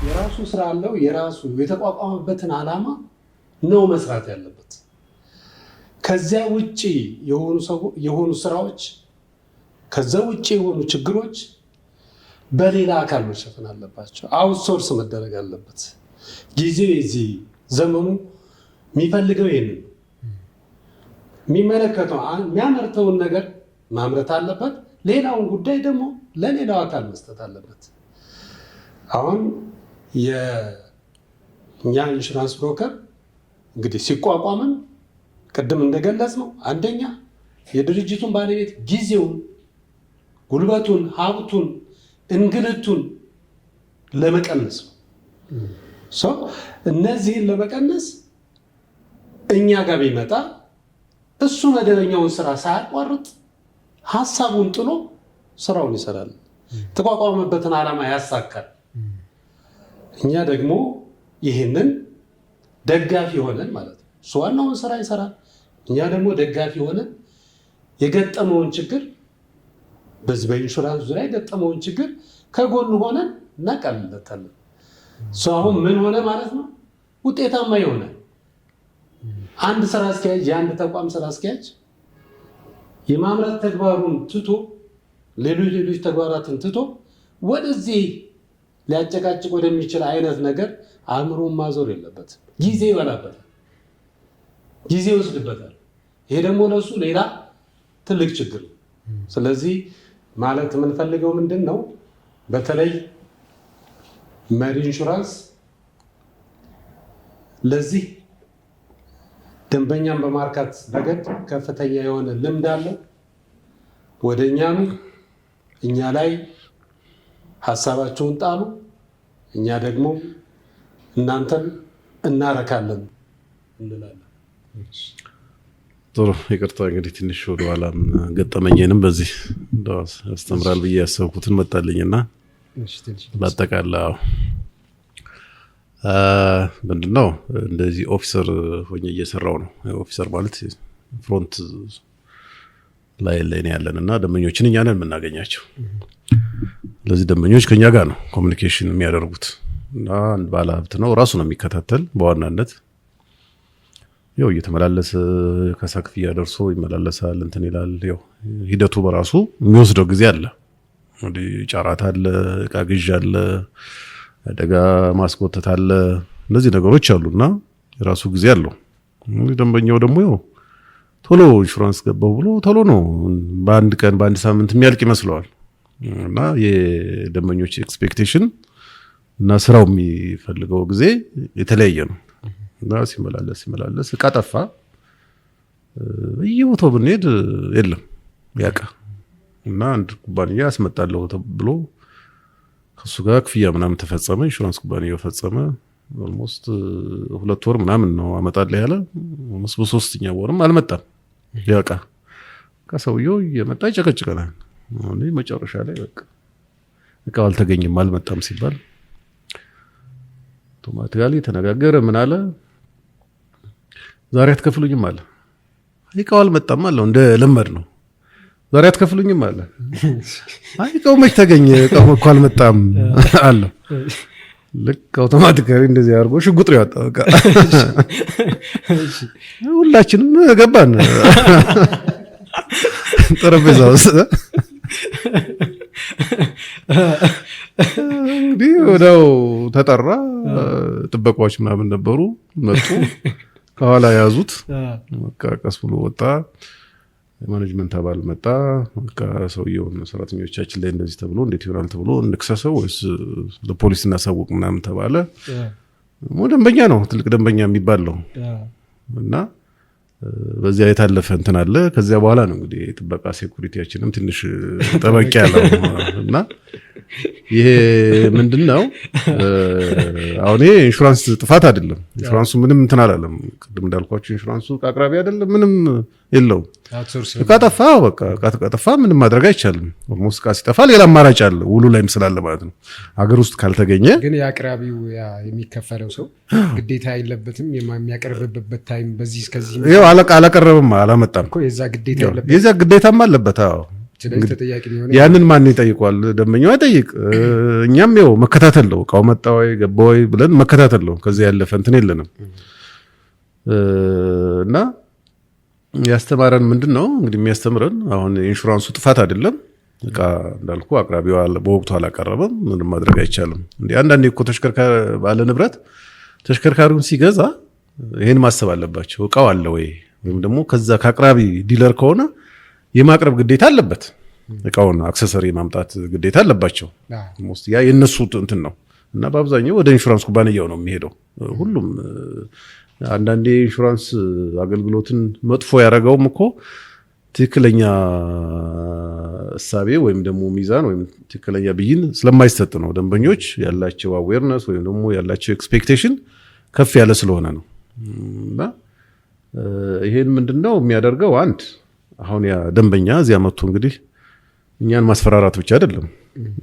የራሱ ስራ አለው። የራሱ የተቋቋመበትን ዓላማ ነው መስራት ያለበት። ከዚያ ውጪ የሆኑ ስራዎች፣ ከዛ ውጪ የሆኑ ችግሮች በሌላ አካል መሸፈን አለባቸው። አውትሶርስ መደረግ አለበት። ጊዜው የዚህ ዘመኑ የሚፈልገው ይሄንን የሚመለከተው የሚያመርተውን ነገር ማምረት አለበት። ሌላውን ጉዳይ ደግሞ ለሌላው አካል መስጠት አለበት። አሁን የእኛ ኢንሹራንስ ብሮከር እንግዲህ ሲቋቋምም ቅድም እንደገለጽ ነው አንደኛ የድርጅቱን ባለቤት ጊዜውን፣ ጉልበቱን፣ ሀብቱን፣ እንግልቱን ለመቀነስ ነው። እነዚህን ለመቀነስ እኛ ጋር ቢመጣ እሱ መደበኛውን ስራ ሳያቋርጥ ሀሳቡን ጥሎ ስራውን ይሰራል፣ የተቋቋመበትን ዓላማ ያሳካል። እኛ ደግሞ ይህንን ደጋፊ ሆነን ማለት ነው። እሱ ዋናውን ስራ ይሰራል፣ እኛ ደግሞ ደጋፊ ሆነን የገጠመውን ችግር በዚህ በኢንሹራንስ ዙሪያ የገጠመውን ችግር ከጎን ሆነን እናቃልለታለን። አሁን ምን ሆነ ማለት ነው? ውጤታማ የሆነ አንድ ስራ አስኪያጅ፣ የአንድ ተቋም ስራ አስኪያጅ የማምረት ተግባሩን ትቶ ሌሎች ተግባራትን ትቶ ወደዚህ ሊያጨቃጭቅ ወደሚችል አይነት ነገር አእምሮን ማዞር የለበትም። ጊዜ ይበላበታል፣ ጊዜ ይወስድበታል። ይሄ ደግሞ ለሱ ሌላ ትልቅ ችግር ነው። ስለዚህ ማለት የምንፈልገው ምንድን ነው? በተለይ መሪ ኢንሹራንስ ለዚህ ደንበኛን በማርካት ረገድ ከፍተኛ የሆነ ልምድ አለው። ወደ እኛም እኛ ላይ ሀሳባቸውን ጣሉ፣ እኛ ደግሞ እናንተን እናረካለን እንላለን። ጥሩ፣ ይቅርታ እንግዲህ ትንሽ ወደኋላም ገጠመኝንም በዚህ ያስተምራል ብዬ ያሰብኩትን መጣልኝና በአጠቃላይ ምንድነው እንደዚህ ኦፊሰር ሆኜ እየሰራው ነው። ኦፊሰር ማለት ፍሮንት ላይ ነው ያለንና ደንበኞችን እኛ ነን የምናገኛቸው። ለዚህ ደንበኞች ከኛ ጋር ነው ኮሚኒኬሽን የሚያደርጉት እና አንድ ባለ ሀብት ነው ራሱ ነው የሚከታተል በዋናነት ያው እየተመላለሰ ከሳክፍያ ደርሶ ይመላለሳል እንትን ይላል። ያው ሂደቱ በራሱ የሚወስደው ጊዜ አለ። ወዲ ጫራታ አለ፣ እቃ ግዥ አለ፣ አደጋ ማስቆጠት አለ። እነዚህ ነገሮች አሉና የራሱ ጊዜ አለው። ደንበኛው ደግሞ ያው ቶሎ ኢንሹራንስ ገባው ብሎ ቶሎ ነው በአንድ ቀን በአንድ ሳምንት የሚያልቅ ይመስለዋል። እና የደንበኞች ኤክስፔክቴሽን እና ስራው የሚፈልገው ጊዜ የተለያየ ነው። እና ሲመላለስ እቃ ጠፋ በየቦታው ብንሄድ የለም ያቃ እና አንድ ኩባንያ ያስመጣለው ብሎ ከሱ ጋር ክፍያ ምናምን ተፈጸመ። ኢንሹራንስ ኩባንያው ፈጸመ። ኦልሞስት 2 ወር ምናምን ነው አመጣለህ ያለ። ኦልሞስት በሶስተኛ ወርም አልመጣም ያቃ። ከሰውየው የመጣ ይጨቀጭቀናል። አሁን መጨረሻ ላይ በቃ እቃው አልተገኘም አልመጣም ሲባል አውቶማቲካሊ ተነጋገረ። ምን አለ? ዛሬ አትከፍሉኝም አለ። እቃው አልመጣም አለ። እንደ ለመድ ነው። ዛሬ አትከፍሉኝም አለ። አይ እቃው መች ተገኘ? እቃው እኮ አልመጣም አለ። ልክ አውቶማቲካሊ እንደዚህ አድርጎ ሽጉጥ ነው ያወጣው። በቃ ሁላችንም ገባን ጠረጴዛ ውስጥ። እንግዲህ ወዲያው ተጠራ። ጥበቃዎች ምናምን ነበሩ፣ መጡ፣ ከኋላ ያዙት። በቃ ቀስ ብሎ ወጣ። የማኔጅመንት አባል መጣ። በቃ ሰውየውን ሰራተኞቻችን ላይ እንደዚህ ተብሎ እንዴት ይሆናል ተብሎ እንክሰሰው ወይስ ለፖሊስ እናሳውቅ ምናምን ተባለ። ደንበኛ ነው፣ ትልቅ ደንበኛ የሚባል ነው። እና በዚያ የታለፈ እንትን አለ። ከዚያ በኋላ ነው እንግዲህ ጥበቃ ሴኩሪቲያችንም ትንሽ ጠበቅ ያለው እና ይሄ ምንድነው አሁን ይሄ ኢንሹራንስ ጥፋት አይደለም። ኢንሹራንሱ ምንም እንትን አላለም። ቅድም እንዳልኳችሁ ኢንሹራንሱ አቅራቢ አይደለም፣ ምንም የለውም። ከጠፋ በቃ ከጠፋ ምንም ማድረግ አይቻልም። ኦልሞስት ቃ ሲጠፋ ሌላ አማራጭ አለ ውሉ ላይም ስላለ ማለት ነው። ሀገር ውስጥ ካልተገኘ ግን የአቅራቢው የሚከፈለው ሰው ግዴታ የለበትም የሚያቀርብበት ታይም በዚህ እስከዚህ ይኸው አላቀረበም አላመጣም እኮ የዛ ግዴታም አለበት። አዎ ያንን ማን ይጠይቋል? ደንበኛው አይጠይቅ። እኛም ይኸው መከታተል ነው። እቃው መጣ ወይ ገባ ወይ ብለን መከታተል ነው። ከዚህ ያለፈ እንትን የለንም። እና ያስተማረን ምንድነው እንግዲህ የሚያስተምረን አሁን ኢንሹራንሱ ጥፋት አይደለም። እቃ እንዳልኩ አቅራቢው በወቅቱ አላቀረበም፣ ምንም ማድረግ አይቻልም። እንዴ አንዳንዴ እኮ ተሽከርካሪ ባለ ንብረት ተሽከርካሪውን ሲገዛ ይሄን ማሰብ አለባቸው። እቃው አለ ወይ ወይም ደግሞ ከዛ ከአቅራቢ ዲለር ከሆነ የማቅረብ ግዴታ አለበት። እቃውን አክሰሰሪ ማምጣት ግዴታ አለባቸው። ያ የነሱ እንትን ነው እና በአብዛኛው ወደ ኢንሹራንስ ኩባንያው ነው የሚሄደው ሁሉም። አንዳንዴ ኢንሹራንስ አገልግሎትን መጥፎ ያደረገውም እኮ ትክክለኛ እሳቤ ወይም ደግሞ ሚዛን ወይም ትክክለኛ ብይን ስለማይሰጥ ነው። ደንበኞች ያላቸው አዌርነስ ወይም ደግሞ ያላቸው ኤክስፔክቴሽን ከፍ ያለ ስለሆነ ነው። እና ይሄን ምንድነው የሚያደርገው? አንድ አሁን ያ ደንበኛ እዚያ መጥቶ እንግዲህ እኛን ማስፈራራት ብቻ አይደለም፣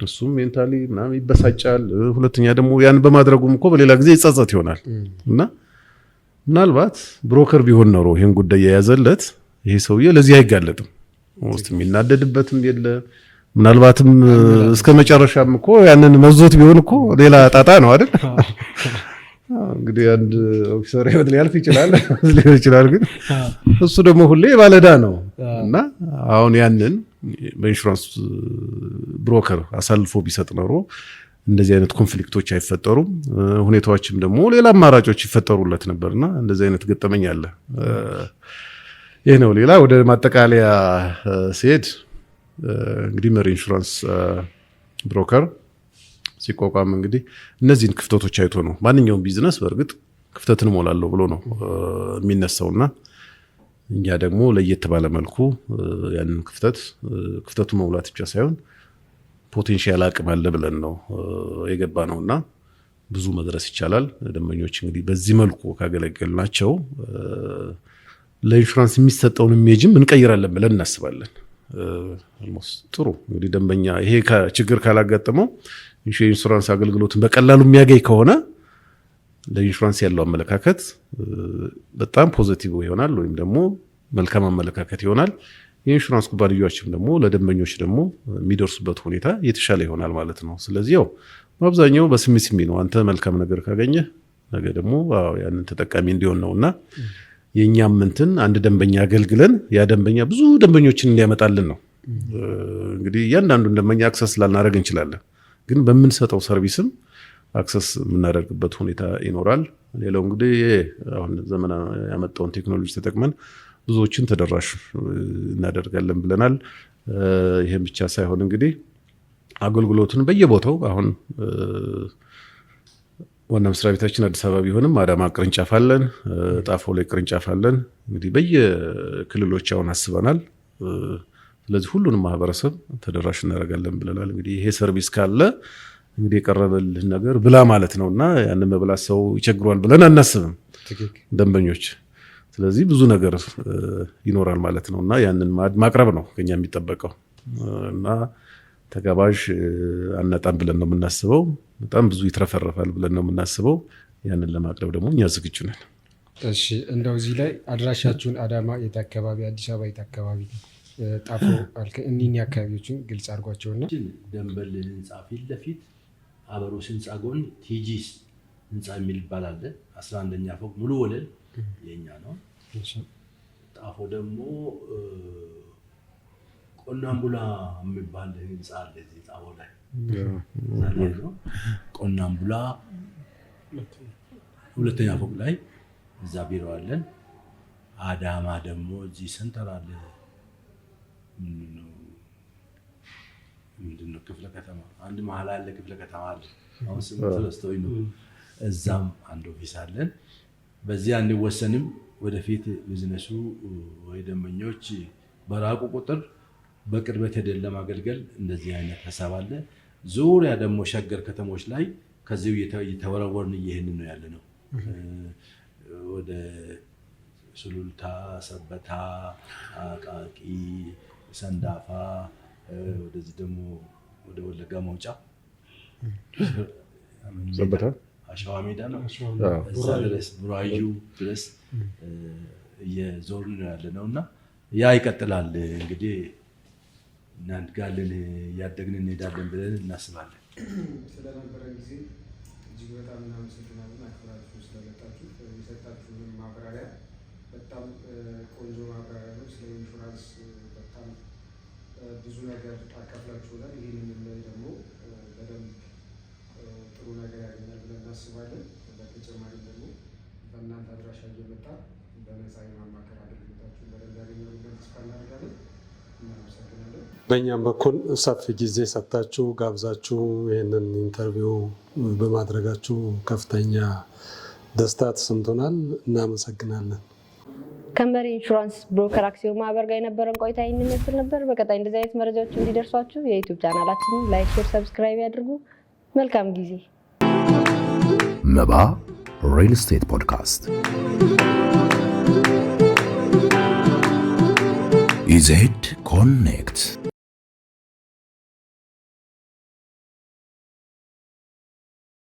እሱም ሜንታሊ ምናምን ይበሳጫል። ሁለተኛ ደግሞ ያን በማድረጉም እኮ በሌላ ጊዜ ይጸጸት ይሆናል። እና ምናልባት ብሮከር ቢሆን ኖሮ ይሄን ጉዳይ የያዘለት ይሄ ሰውዬ ለዚህ አይጋለጥም። ውስጥ የሚናደድበትም የለ። ምናልባትም እስከ መጨረሻም እኮ ያንን መዞት ቢሆን እኮ ሌላ ጣጣ ነው አይደል? እንግዲህ አንድ ኦፊሰር ህይወት ሊያልፍ ይችላል፣ ግን እሱ ደግሞ ሁሌ ባለዳ ነው። እና አሁን ያንን በኢንሹራንስ ብሮከር አሳልፎ ቢሰጥ ኖሮ እንደዚህ አይነት ኮንፍሊክቶች አይፈጠሩም። ሁኔታዎችም ደግሞ ሌላ አማራጮች ይፈጠሩለት ነበርና እንደዚህ አይነት ገጠመኝ አለ። ይህ ነው። ሌላ ወደ ማጠቃለያ ሲሄድ እንግዲህ መሪ ኢንሹራንስ ብሮከር ሲቋቋም እንግዲህ እነዚህን ክፍተቶች አይቶ ነው። ማንኛውም ቢዝነስ በእርግጥ ክፍተትን እሞላለሁ ብሎ ነው የሚነሳውና እኛ ደግሞ ለየት ባለ መልኩ ያንን ክፍተቱን መሙላት ብቻ ሳይሆን ፖቴንሻል አቅም አለ ብለን ነው የገባ ነውና ብዙ መድረስ ይቻላል። ደንበኞች እንግዲህ በዚህ መልኩ ካገለገልናቸው ለኢንሹራንስ የሚሰጠውን ኢሜጅም እንቀይራለን ብለን እናስባለን። ጥሩ እንግዲህ ደንበኛ ይሄ ችግር ካላጋጠመው ኢንሹራንስ አገልግሎትን በቀላሉ የሚያገኝ ከሆነ ለኢንሹራንስ ያለው አመለካከት በጣም ፖዚቲቭ ይሆናል፣ ወይም ደግሞ መልካም አመለካከት ይሆናል። የኢንሹራንስ ኩባንያዎችም ደግሞ ለደንበኞች ደግሞ የሚደርሱበት ሁኔታ የተሻለ ይሆናል ማለት ነው። ስለዚህ ያው በአብዛኛው በስሚ ነው። አንተ መልካም ነገር ካገኘ ነገ ደግሞ ያንን ተጠቃሚ እንዲሆን ነውና የኛም እንትን አንድ ደንበኛ አገልግለን ያ ደንበኛ ብዙ ደንበኞችን እንዲያመጣልን ነው። እንግዲህ እያንዳንዱን ደንበኛ አክሰስ ላናደርግ እንችላለን፣ ግን በምንሰጠው ሰርቪስም አክሰስ የምናደርግበት ሁኔታ ይኖራል። ሌላው እንግዲህ አሁን ዘመን ያመጣውን ቴክኖሎጂ ተጠቅመን ብዙዎችን ተደራሽ እናደርጋለን ብለናል። ይሄን ብቻ ሳይሆን እንግዲህ አገልግሎቱን በየቦታው አሁን ዋና መስሪያ ቤታችን አዲስ አበባ ቢሆንም አዳማ ቅርንጫፍ አለን፣ ጣፎ ላይ ቅርንጫፍ አለን። እንግዲህ በየክልሎች አሁን አስበናል። ስለዚህ ሁሉንም ማህበረሰብ ተደራሽ እናደርጋለን ብለናል። እንግዲህ ይሄ ሰርቪስ ካለ እንግዲህ የቀረበልህ ነገር ብላ ማለት ነውና ያንን መብላት ሰው ይቸግሯል ብለን አናስብም ደንበኞች። ስለዚህ ብዙ ነገር ይኖራል ማለት ነውና ያንን ማቅረብ ነው ከኛ የሚጠበቀው እና ተጋባዥ አናጣም ብለን ነው የምናስበው። በጣም ብዙ ይትረፈረፋል ብለን ነው የምናስበው። ያንን ለማቅረብ ደግሞ እኛ ዝግጁ ነን። እሺ፣ እንደው እዚህ ላይ አድራሻችሁን አዳማ የት አካባቢ፣ አዲስ አበባ የት አካባቢ፣ ጣፎ እኒህን አካባቢዎችን ግልጽ አድርጓቸውና ደንበል ህንፃ ፊት ለፊት አበሮስ ህንፃ ጎን ቲጂስ ህንፃ የሚል ይባላል። 11ኛ ፎቅ ሙሉ ወለል የኛ ነው። ጣፎ ደግሞ ቆናምቡላ የሚባል ህንፃ አለ እዚህ ጣፎ ላይ ነው። ቆናምቡላ 2ኛ ፎቅ ላይ እዛ ቢሮ አለን። አዳማ ደግሞ እዚህ ሰንተር አለ። ምንድነው ክፍለ ከተማ አንድ መሀል አለ፣ ክፍለ ከተማ አለ። አሁን ስም ተለስተውኝ ነው። እዛም አንድ ኦፊስ አለን። በዚህ አንወሰንም ወደፊት ቢዝነሱ ወይ ደንበኞች በራቁ ቁጥር በቅርበት ሄደን ለማገልገል እንደዚህ አይነት ሀሳብ አለ። ዙሪያ ደግሞ ሸገር ከተሞች ላይ ከዚሁ እየተወረወርን እየሄድን ነው ያለ ነው። ወደ ሱሉልታ፣ ሰበታ፣ አቃቂ፣ ሰንዳፋ፣ ወደዚህ ደግሞ ወደ ወለጋ መውጫ ሰበታ አሸዋ ሜዳ ነው እዛ ድረስ ቡራዩ ድረስ እየዞርን ነው ያለ ነው እና ያ ይቀጥላል። እንግዲህ እናድጋለን፣ እያደግን እንሄዳለን ብለን እናስባለን። ስለነበረ ጊዜ እጅግ በጣም እናመሰግናለን። አክብራችሁ ስለመጣችሁ የሰጣችሁን ማብራሪያ በጣም ቆንጆ ማብራሪያ ነው። ስለ ኢንሹራንስ በጣም ብዙ ነገር አካፍላችሁናል። ይህንን ደግሞ በደንብ ጥሩ ነገር ያገኛል ብለን እናስባለን። በተጨማሪም ደግሞ በእናንተ አድራሻ እየመጣ በነፃ የማማከር አገልግሎታችሁን በደንብ ያገኛል ብለን ተስፋ እናደርጋለን። እናመሰግናለን። በእኛም በኩል ሰፊ ጊዜ ሰጥታችሁ ጋብዛችሁ ይህንን ኢንተርቪው በማድረጋችሁ ከፍተኛ ደስታ ተሰምቶናል። እናመሰግናለን። ከመሪ ኢንሹራንስ ብሮከር አክሲዮን ማህበር ጋር የነበረን ቆይታ ይህንን ይመስል ነበር። በቀጣይ እንደዚህ አይነት መረጃዎች እንዲደርሷችሁ የዩቲዩብ ቻናላችንን ላይክ፣ ሼር፣ ሰብስክራይብ ያድርጉ። መልካም ጊዜ። መባ ሪል ስቴት ፖድካስት ኢዜድ ኮኔክት